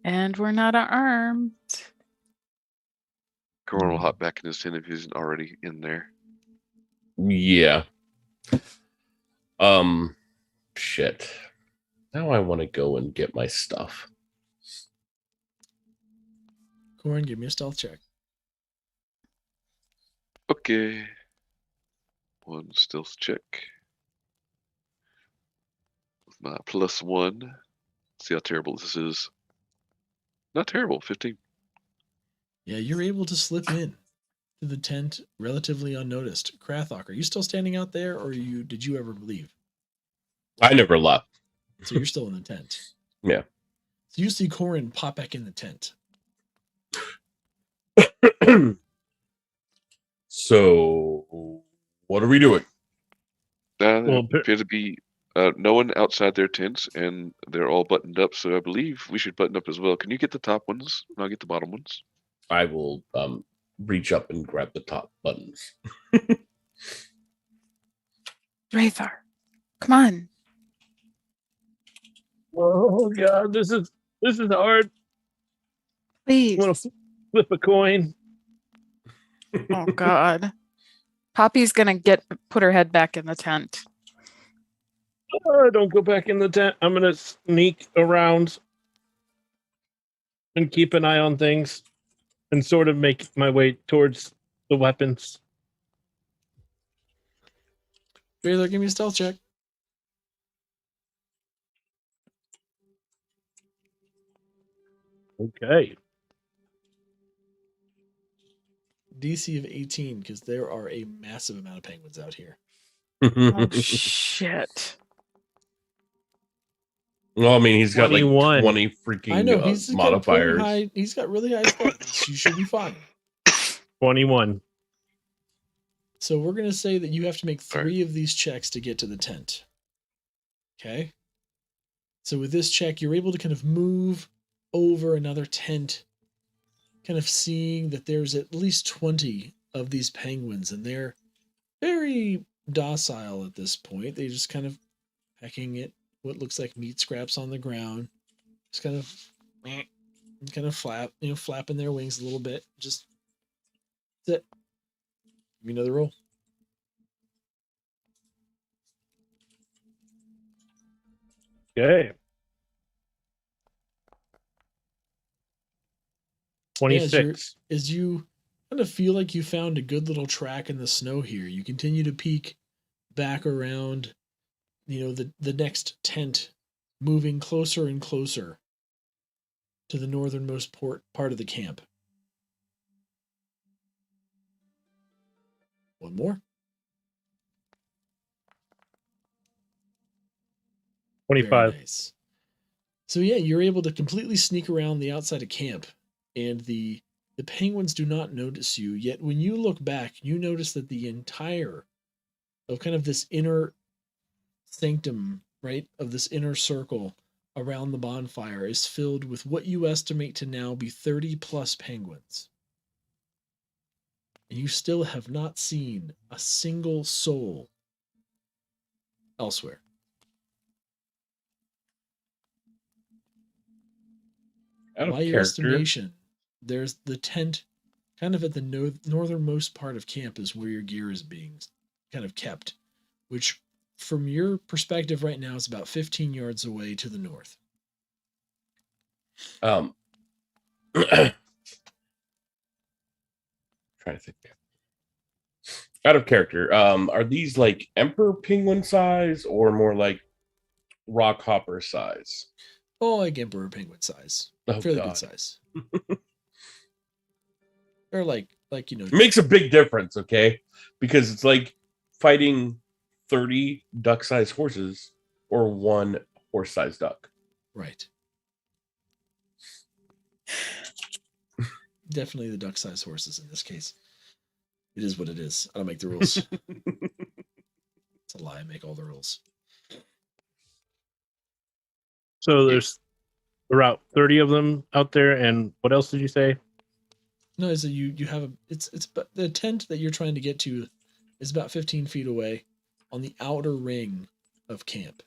And we're not armed. Corin will hop back in his tent if he isn't already in there. Yeah. Shit. Now I want to go and get my stuff. Corin, give me a stealth check. Okay. One stealth check. With my +1. See how terrible this is. Not terrible, 15. Yeah, you're able to slip in to the tent relatively unnoticed. Krathok, are you still standing out there, or did you ever leave? I never left. So you're still in the tent. Yeah. So you see Corin pop back in the tent. So, what are we doing? There Well, appear to be no one outside their tents, and they're all buttoned up, so I believe we should button up as well. Can you get the top ones, and I'll get the bottom ones? I will reach up and grab the top buttons. Drathar, come on. Oh god, this is hard. Please. I want to flip a coin. Oh God. Poppy's gonna put her head back in the tent. Oh, don't go back in the tent. I'm gonna sneak around. and keep an eye on things and sort of make my way towards the weapons. Baylor, give me a stealth check. Okay. DC of 18, because there are a massive amount of penguins out here. Oh shit. Well, I mean, he's got like 21. 20 freaking I know he's got pretty modifiers. high. He's got really high stats. You should be fine. 21. So we're gonna say that you have to make All right. 3 of these checks to get to the tent. Okay. So with this check, you're able to kind of move over another tent, kind of seeing that there's at least 20 of these penguins, and they're very docile at this point. They just kind of pecking at what looks like meat scraps on the ground, just kind of flapping their wings a little bit. Just that's it. Give me another roll. Okay. Yeah, 26. as you kind of feel like you found a good little track in the snow here, you continue to peek back around, the next tent, moving closer and closer to the northernmost part of the camp. One more. 25. Very nice. So yeah, you're able to completely sneak around the outside of camp, and the penguins do not notice you. Yet when you look back, you notice that the entire of kind of this inner sanctum, right, of this inner circle around the bonfire is filled with what you estimate to now be 30 plus penguins. And you still have not seen a single soul elsewhere. Out of By your character. estimation, there's the tent kind of at the northernmost part of camp is where your gear is being kind of kept, which from your perspective right now is about 15 yards away to the north. Trying to think. Out of character. Are these like emperor penguin size or more like rock hopper size? Oh, like emperor penguin size. Oh, Fairly God. good size. Or like It makes a big difference, okay? Because it's like fighting 30 duck-sized horses or one horse-sized duck. right. Definitely the duck-sized horses in this case. It is what it is. I don't make the rules. It's a lie. I make all the rules. So there's about 30 of them out there. And what else did you say? No, is that you have it's the tent that you're trying to get to is about 15 feet away on the outer ring of camp.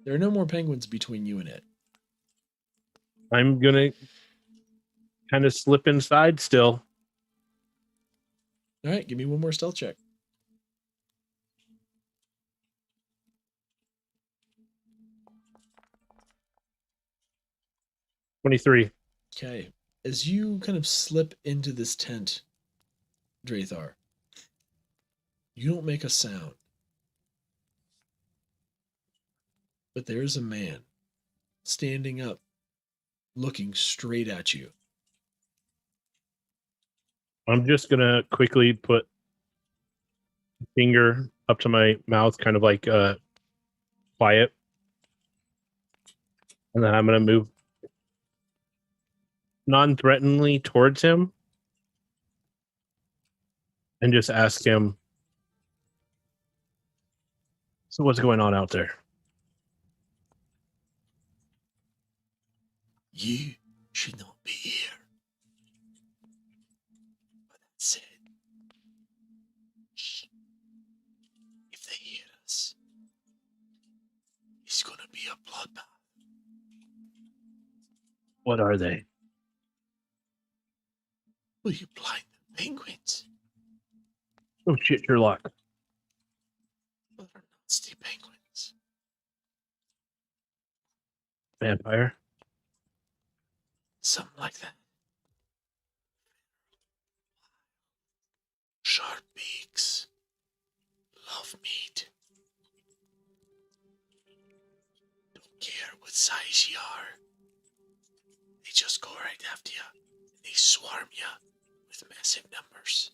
There are no more penguins between you and it. I'm going to kind of slip inside still. All right, give me one more stealth check. $23. Okay. As you kind of slip into this tent, Drathar, you don't make a sound. But there is a man standing up, looking straight at you. I'm just going to quickly put a finger up to my mouth, kind of like quiet. And then I'm going to move non-threateningly towards him and just ask him, so what's going on out there? You should not be here. But that said, if they hear us, it's gonna be a bloodbath. What are they? Will you blind the penguins? Oh shit, Sherlock. But they're nasty penguins. Vampire. something like that. Sharp beaks. Love meat. Don't care what size you are. They just go right after you. And they swarm you with massive numbers.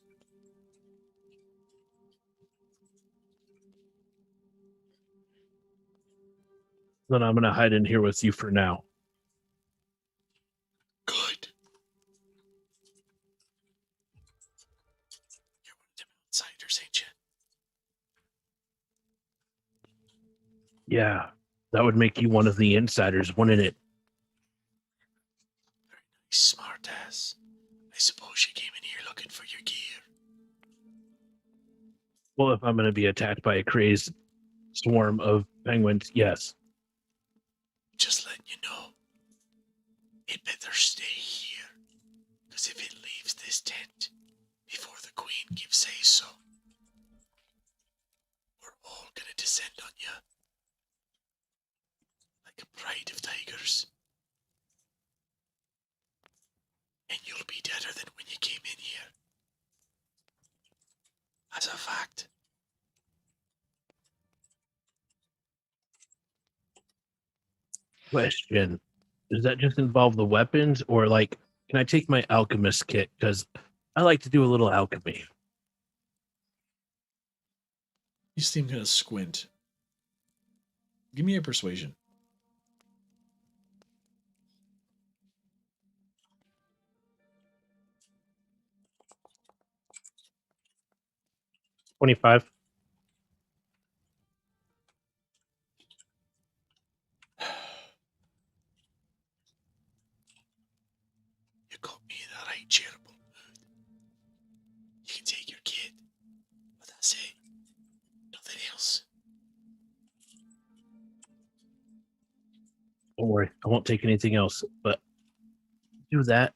Then I'm gonna hide in here with you for now. Good. You're one of them outsiders, ain't you? Yeah, that would make you one of the insiders, wouldn't it? Very nice, smart ass. I suppose you came in here looking for your gear. Well, if I'm gonna be attacked by a crazed swarm of penguins, yes. Just letting you know. It better stay here. Because if it leaves this tent before the queen gives say so, we're all gonna descend on you. Like a pride of tigers. And you'll be deader than when you came in here. As a fact. Question: does that just involve the weapons, or like, can I take my alchemist kit? Because I like to do a little alchemy. You seem kind of squint. Give me a persuasion. 25. You caught me in a right charitable mood. You can take your kid. But that's it. Nothing else. Don't worry, I won't take anything else. But do that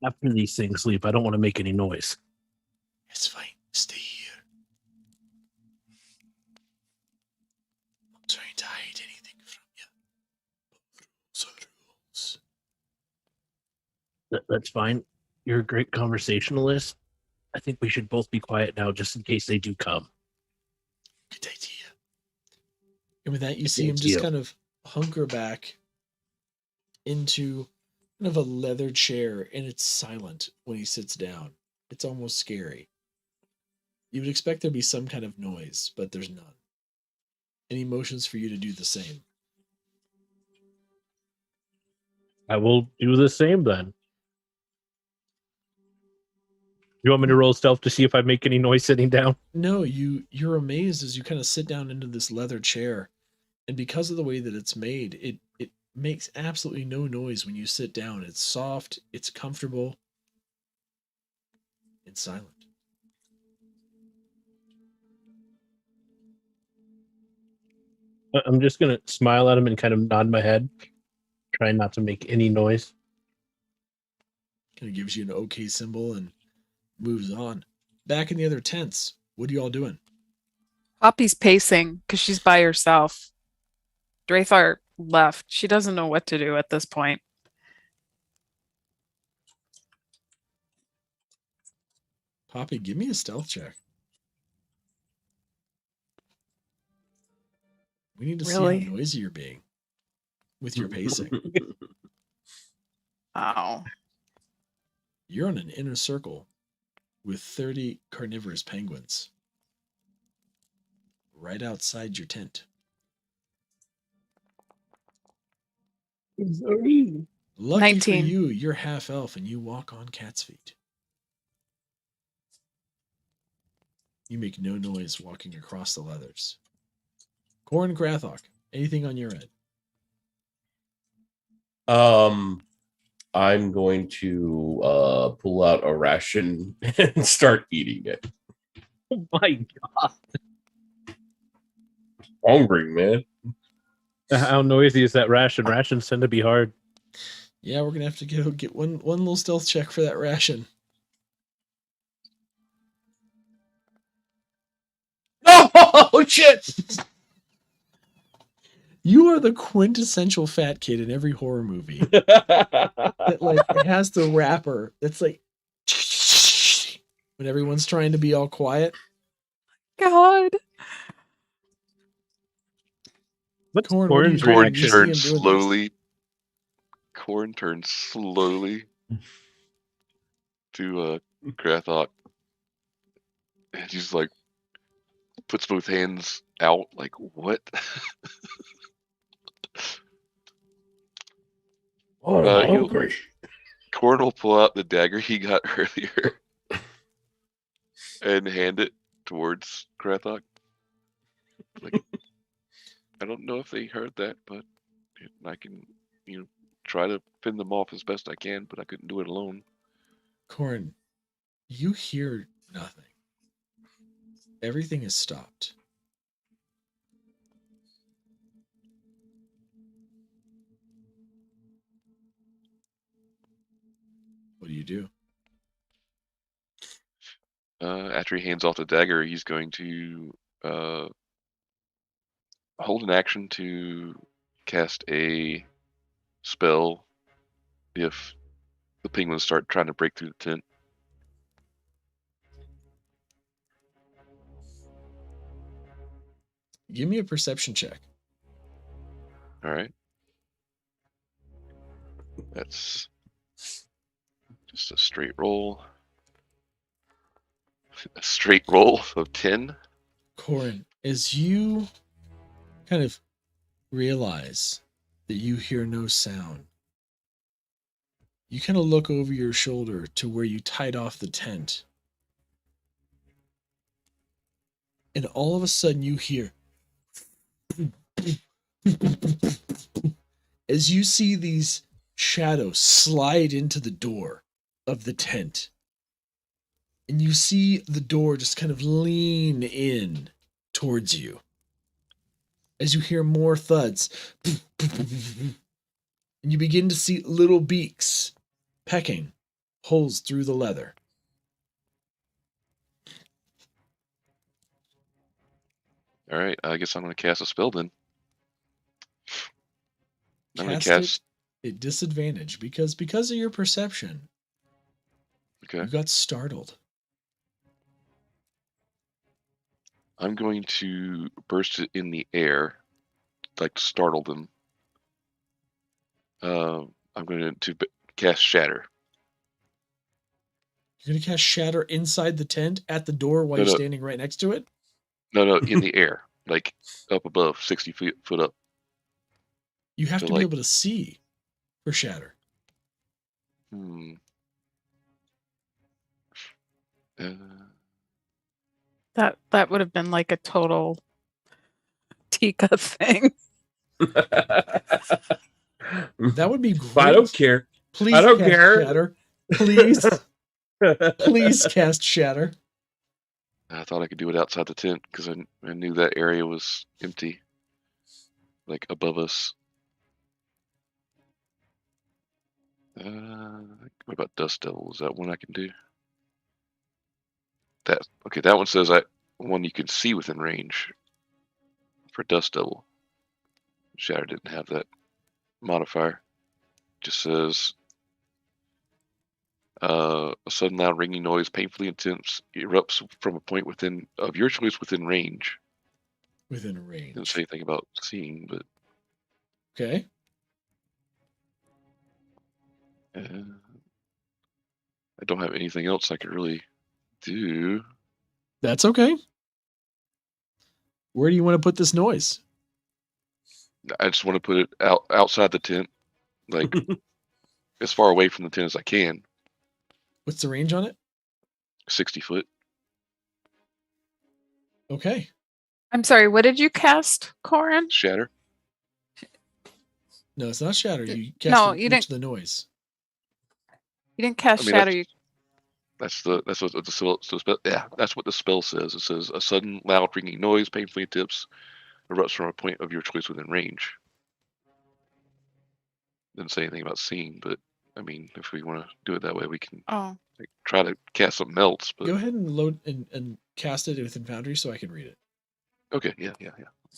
after these things sleep. I don't want to make any noise. It's fine. Stay here. I'm trying to hide anything from you. But rules are rules. That's fine. You're a great conversationalist. I think we should both be quiet now, just in case they do come. Good idea. And with that, you see him Thank just you. kind of hunker back into kind of a leather chair, and it's silent when he sits down. It's almost scary. You would expect there'd be some kind of noise, but there's none. Any motions for you to do the same? I will do the same then. You want me to roll stealth to see if I make any noise sitting down? No, you're amazed as you kind of sit down into this leather chair, and because of the way that it's made, it makes absolutely no noise when you sit down. It's soft, it's comfortable, and silent. I'm just going to smile at him and kind of nod my head, trying not to make any noise. Kind of gives you an okay symbol and moves on. Back in the other tents, what are you all doing? Poppy's pacing because she's by herself. Drathar left. She doesn't know what to do at this point. Poppy, give me a stealth check. We need to see Really? how noisy you're being with your pacing. Oh. You're on an inner circle with 30 carnivorous penguins right outside your tent. Lucky 19. for you, you're half elf and you walk on cat's feet. You make no noise walking across the leathers. Corin Grathok, anything on your end? I'm going to pull out a ration and start eating it. Oh my god. Hungry, man. How noisy is that ration? Rations tend to be hard. Yeah, we're gonna have to go get one little stealth check for that ration. Oh shit! You are the quintessential fat kid in every horror movie. That like it has the wrapper that's like when everyone's trying to be all quiet. God. What's Corn, what are you Corn's doing? Corn You see reaction? him turns doing this. slowly. Corn turns slowly to Krathok. And he's like, puts both hands out, like, what? Oh, I'm he'll- hungry. Corn will pull out the dagger he got earlier and hand it towards Krathok. Like, I don't know if they heard that, but I can, try to fend them off as best I can, but I couldn't do it alone. Corn, you hear nothing. Everything is stopped. What do? After he hands off the dagger, he's going to hold an action to cast a spell if the penguins start trying to break through the tent. Give me a perception check. All right. That's just a straight roll. A straight roll of 10. Corn, as you kind of realize that you hear no sound, you kind of look over your shoulder to where you tied off the tent. And all of a sudden you hear as you see these shadows slide into the door of the tent. And you see the door just kind of lean in towards you. As you hear more thuds. And you begin to see little beaks pecking holes through the leather. All right, I guess I'm going to cast a spell then. I'm going to Cast cast. it at disadvantage because of your perception, Okay. you got startled. I'm going to burst it in the air, like to startle them. I'm going to cast Shatter. You're going to cast Shatter inside the tent at the door while No, you're no. standing right next to it? No, in the air, like up above, 60 foot up. You have So, to be like- able to see for Shatter. That would have been like a total Tika thing. That would be great. But I don't care. Please I don't cast care. Shatter. Please. Please cast Shatter. I thought I could do it outside the tent because I knew that area was empty, like above us. What about Dust Devil? Is that one I can do? That one says one you can see within range for Dust Devil. Shatter didn't have that modifier. Just says a sudden loud ringing noise, painfully intense, erupts from a point of your choice within range. Within range. Didn't say anything about seeing, but Okay. I don't have anything else I could really do. That's okay. Where do you want to put this noise? I just want to put it outside the tent, like as far away from the tent as I can. What's the range on it? 60 foot. Okay. I'm sorry, what did you cast, Corin? Shatter. No, it's not Shatter. You cast No, it you into the noise. You didn't cast I mean, Shatter. That's what the spell. Yeah, that's what the spell says. It says a sudden, loud, ringing noise, painfully intense, erupts from a point of your choice within range. Didn't say anything about seeing, but I mean, if we want to do it that way, we can try to cast something else. But Go ahead and load and cast it within Foundry so I can read it. okay, yeah.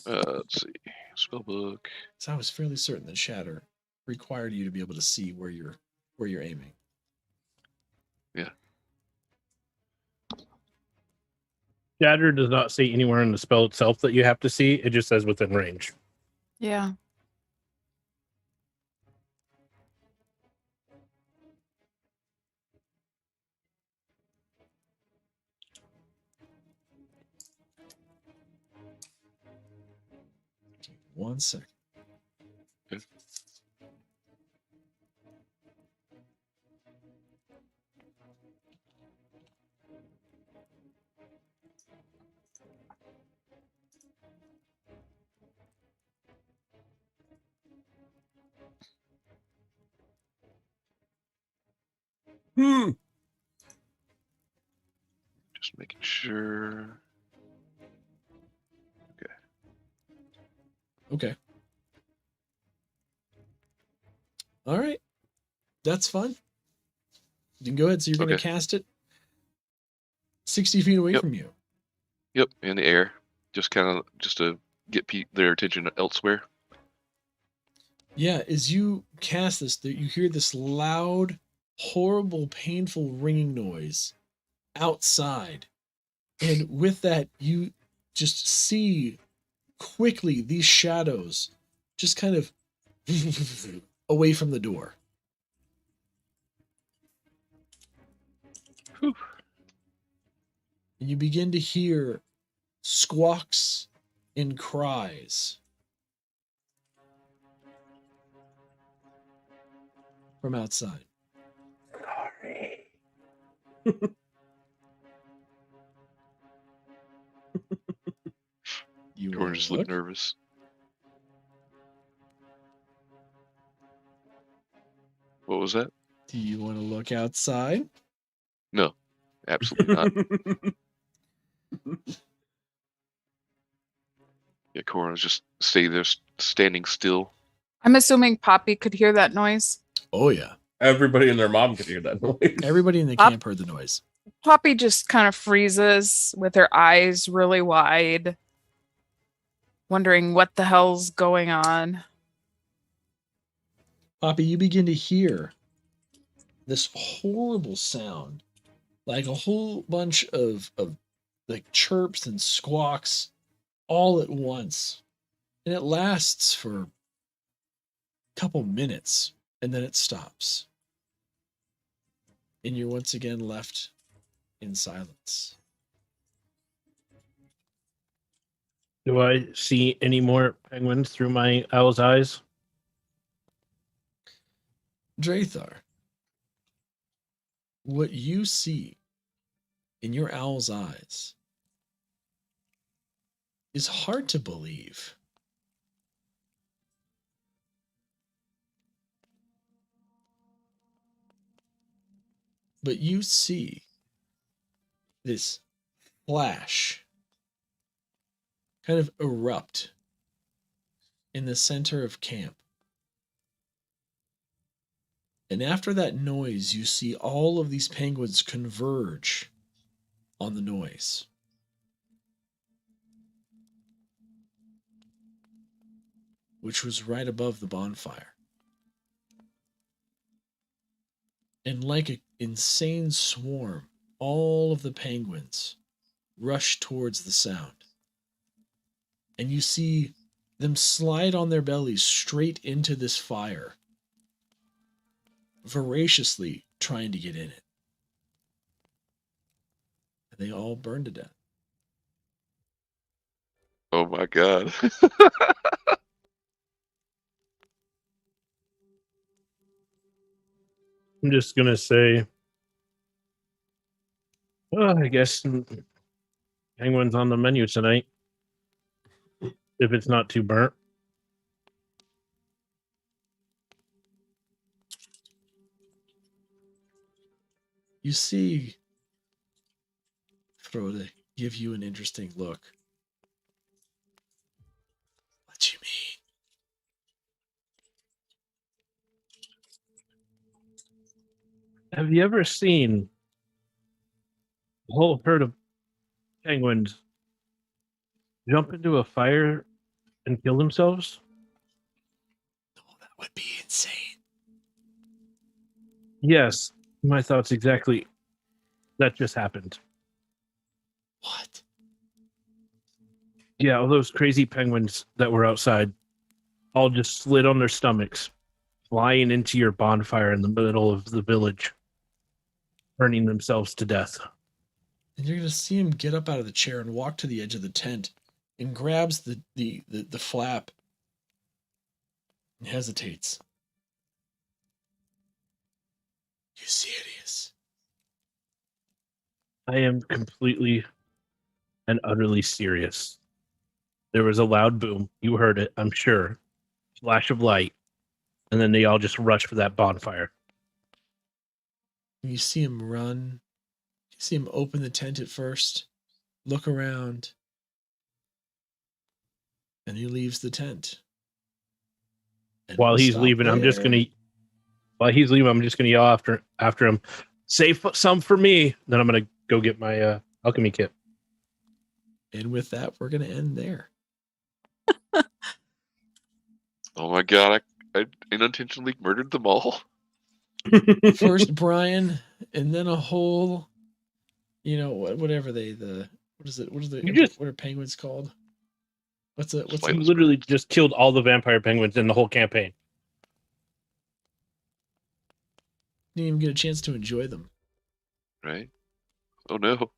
Let's see. Spellbook. So I was fairly certain that Shatter required you to be able to see where you're aiming. Shatter does not say anywhere in the spell itself that you have to see. It just says within range. Yeah. One second. Okay. Just making sure. Okay. All right. That's fine. You can go ahead. So you're going to Okay. cast it 60 feet away Yep. from you. Yep, in the air. Just to get their attention elsewhere. Yeah, as you cast this, you hear this loud, horrible, painful ringing noise outside. And with that, you just see quickly these shadows just kind of away from the door. Whew. And you begin to hear squawks and cries from outside. Sorry. You Corin wanna just look? looked nervous. What was that? Do you want to look outside? No, absolutely not. Yeah, Corin was just stay there, standing still. I'm assuming Poppy could hear that noise. Oh, yeah. Everybody and their mom could hear that noise. Everybody in the Up. camp heard the noise. Poppy just kind of freezes with her eyes really wide, wondering what the hell's going on. Poppy, you begin to hear this horrible sound, like a whole bunch of like chirps and squawks all at once. And it lasts for a couple minutes and then it stops. And you're once again left in silence. Do I see any more penguins through my owl's eyes? Drathar, what you see in your owl's eyes is hard to believe. But you see this flash kind of erupt in the center of camp. And after that noise, you see all of these penguins converge on the noise. Which was right above the bonfire. And like an insane swarm, all of the penguins rush towards the sound. And you see them slide on their bellies straight into this fire, voraciously trying to get in it. And they all burn to death. Oh my god. I'm just gonna say, well, I guess penguins on the menu tonight. If it's not too burnt. You see Frode give you an interesting look. What do you mean? Have you ever seen a whole herd of penguins jump into a fire and kill themselves? Oh, that would be insane. Yes, my thoughts exactly. That just happened. What? Yeah, all those crazy penguins that were outside all just slid on their stomachs, flying into your bonfire in the middle of the village, burning themselves to death. And you're gonna see him get up out of the chair and walk to the edge of the tent and grabs the flap and hesitates. You serious? I am completely and utterly serious. There was a loud boom. You heard it, I'm sure. Flash of light. And then they all just rushed for that bonfire. And you see him run. You see him open the tent at first, look around, and he leaves the tent. And While we'll he's stop leaving, I'm just there. gonna yell after him. Save some for me. Then I'm gonna go get my alchemy kit. And with that, we're gonna end there. Oh my god, I unintentionally murdered them all. First Brian, and then a whole, whatever what are penguins called? What's You Flightless literally birds. just killed all the vampire penguins in the whole campaign. Didn't even get a chance to enjoy them. Right? Oh no.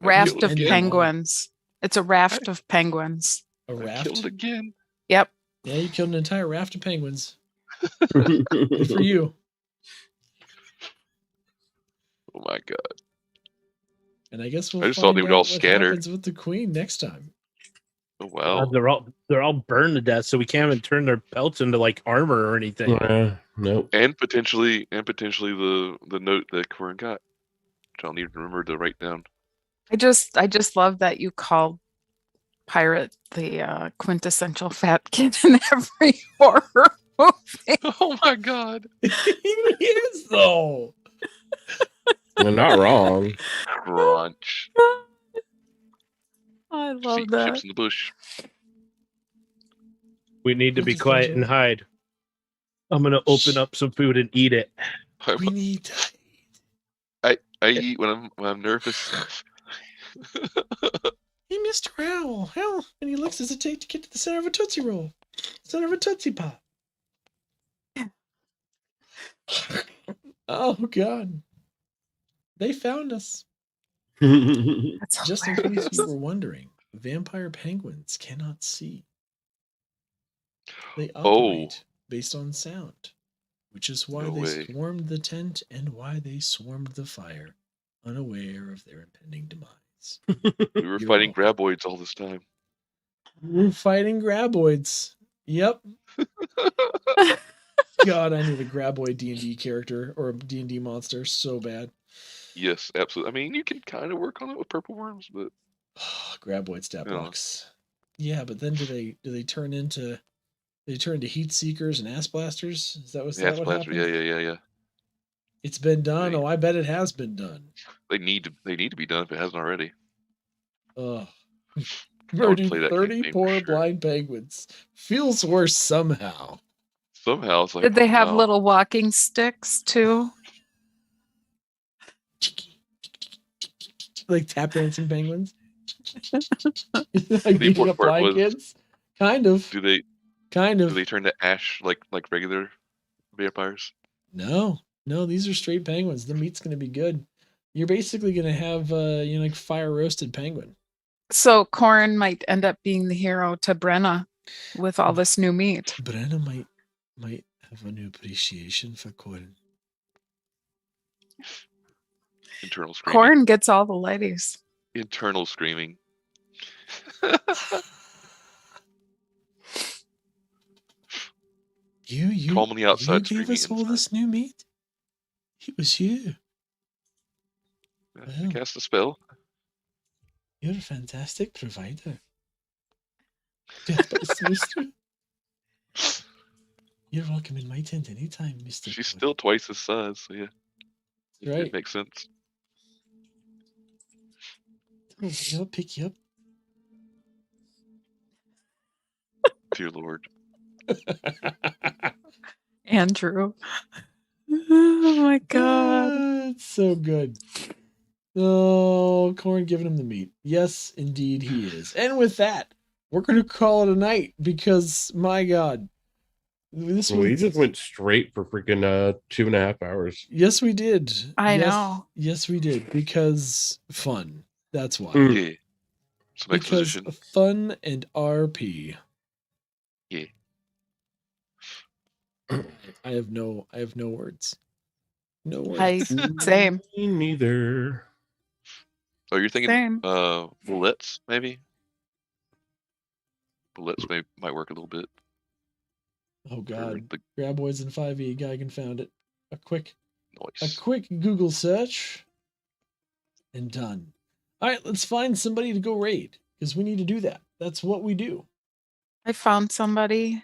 I Raft killed of and again. penguins. It's a raft of penguins. A I raft. killed again. Yep. Yeah, you killed an entire raft of penguins. Good for you. Oh my god. And I guess we'll I just thought find they would out all what scatter. happens with the queen next time. Oh wow. They're all burned to death, so we can't even turn their pelts into like armor or anything. Nope. And potentially the note that Corin got, which I'll need to remember to write down. I just love that you called Pirate the quintessential fat kid in every horror movie. Oh my god. He is though. You're not wrong. Crunch. I love that. Chips in the bush. We need to be quiet and Quintessential. hide. I'm gonna open up some food and eat it. We need to. I eat when I'm nervous. Hey, Mr. Owl, how many licks does it take to get to the center of a Tootsie Roll? Center of a Tootsie Pop. Oh, God. They found us. That's Just in case hilarious. you were wondering, vampire penguins cannot see. They operate based on sound, which is why No they way. swarmed the tent and why they swarmed the fire, unaware of their impending demise. We were You're fighting welcome. graboids all this time. We're fighting graboids. Yep. God, I need a graboid D&D character or a D&D monster so bad. Yes, absolutely. I mean, you can kind of work on it with purple worms, but Graboid stat Yeah. blocks. Yeah, but then do they turn into heat seekers and ass blasters? Is that what Blaster. happened? Yeah. It's been done. Right. Oh, I bet it has been done. They need to be done if it hasn't already. Ugh. would Murdered play that 30 campaign for poor sure. blind penguins. Feels worse somehow. Somehow it's like, Did they have wow. little walking sticks too? Like tap dancing penguins? like The beating important up part blind was, kids? Kind of. do they Kind do of. they turn to ash like regular vampires? No, these are straight penguins. The meat's gonna be good. You're basically gonna have like fire roasted penguin. So Corin might end up being the hero to Brenna with all this new meat. Brenna might have a new appreciation for corn. Internal screaming. Corin gets all the ladies. Internal screaming. You Calm on the outside, you gave screaming us all inside. this new meat? It was you. You cast a spell. You're a fantastic provider. Death by Sinister. You're welcome in my tent anytime, Mr. She's Corin. still twice his size, so yeah. Right. It makes sense. Oh, I'll pick you up. Dear Lord. Andrew. Oh my god. It's so good. Oh, Corn giving him the meat. Yes, indeed he is. And with that, we're going to call it a night because, my God, this We was... just went straight for freaking 2.5 hours. Yes, we did. I Yes, know. Yes, we did because fun. That's why. Mm. Yeah. Some Because exposition. fun and RP. Yeah. I have no words. No words. I same. Me neither. Oh, you're thinking Same. bullets, maybe? Bullets might work a little bit. Oh For God. the Graboids and 5e guy can found it. A quick noise. Google search and done. All right, let's find somebody to go raid because we need to do that. That's what we do. I found somebody.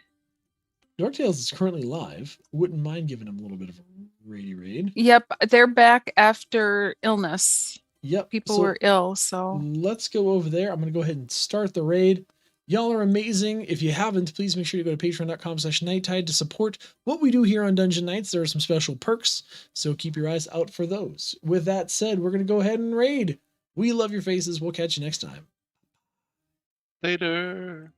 Darktales is currently live. Wouldn't mind giving him a little bit of a raid. Yep, they're back after illness. Yep. People so were ill, so let's go over there. I'm going to go ahead and start the raid. Y'all are amazing. If you haven't, please make sure you go to patreon.com/nighttide to support what we do here on Dungeon Nytes. There are some special perks, so keep your eyes out for those. With that said, we're going to go ahead and raid. We love your faces. We'll catch you next time. Later.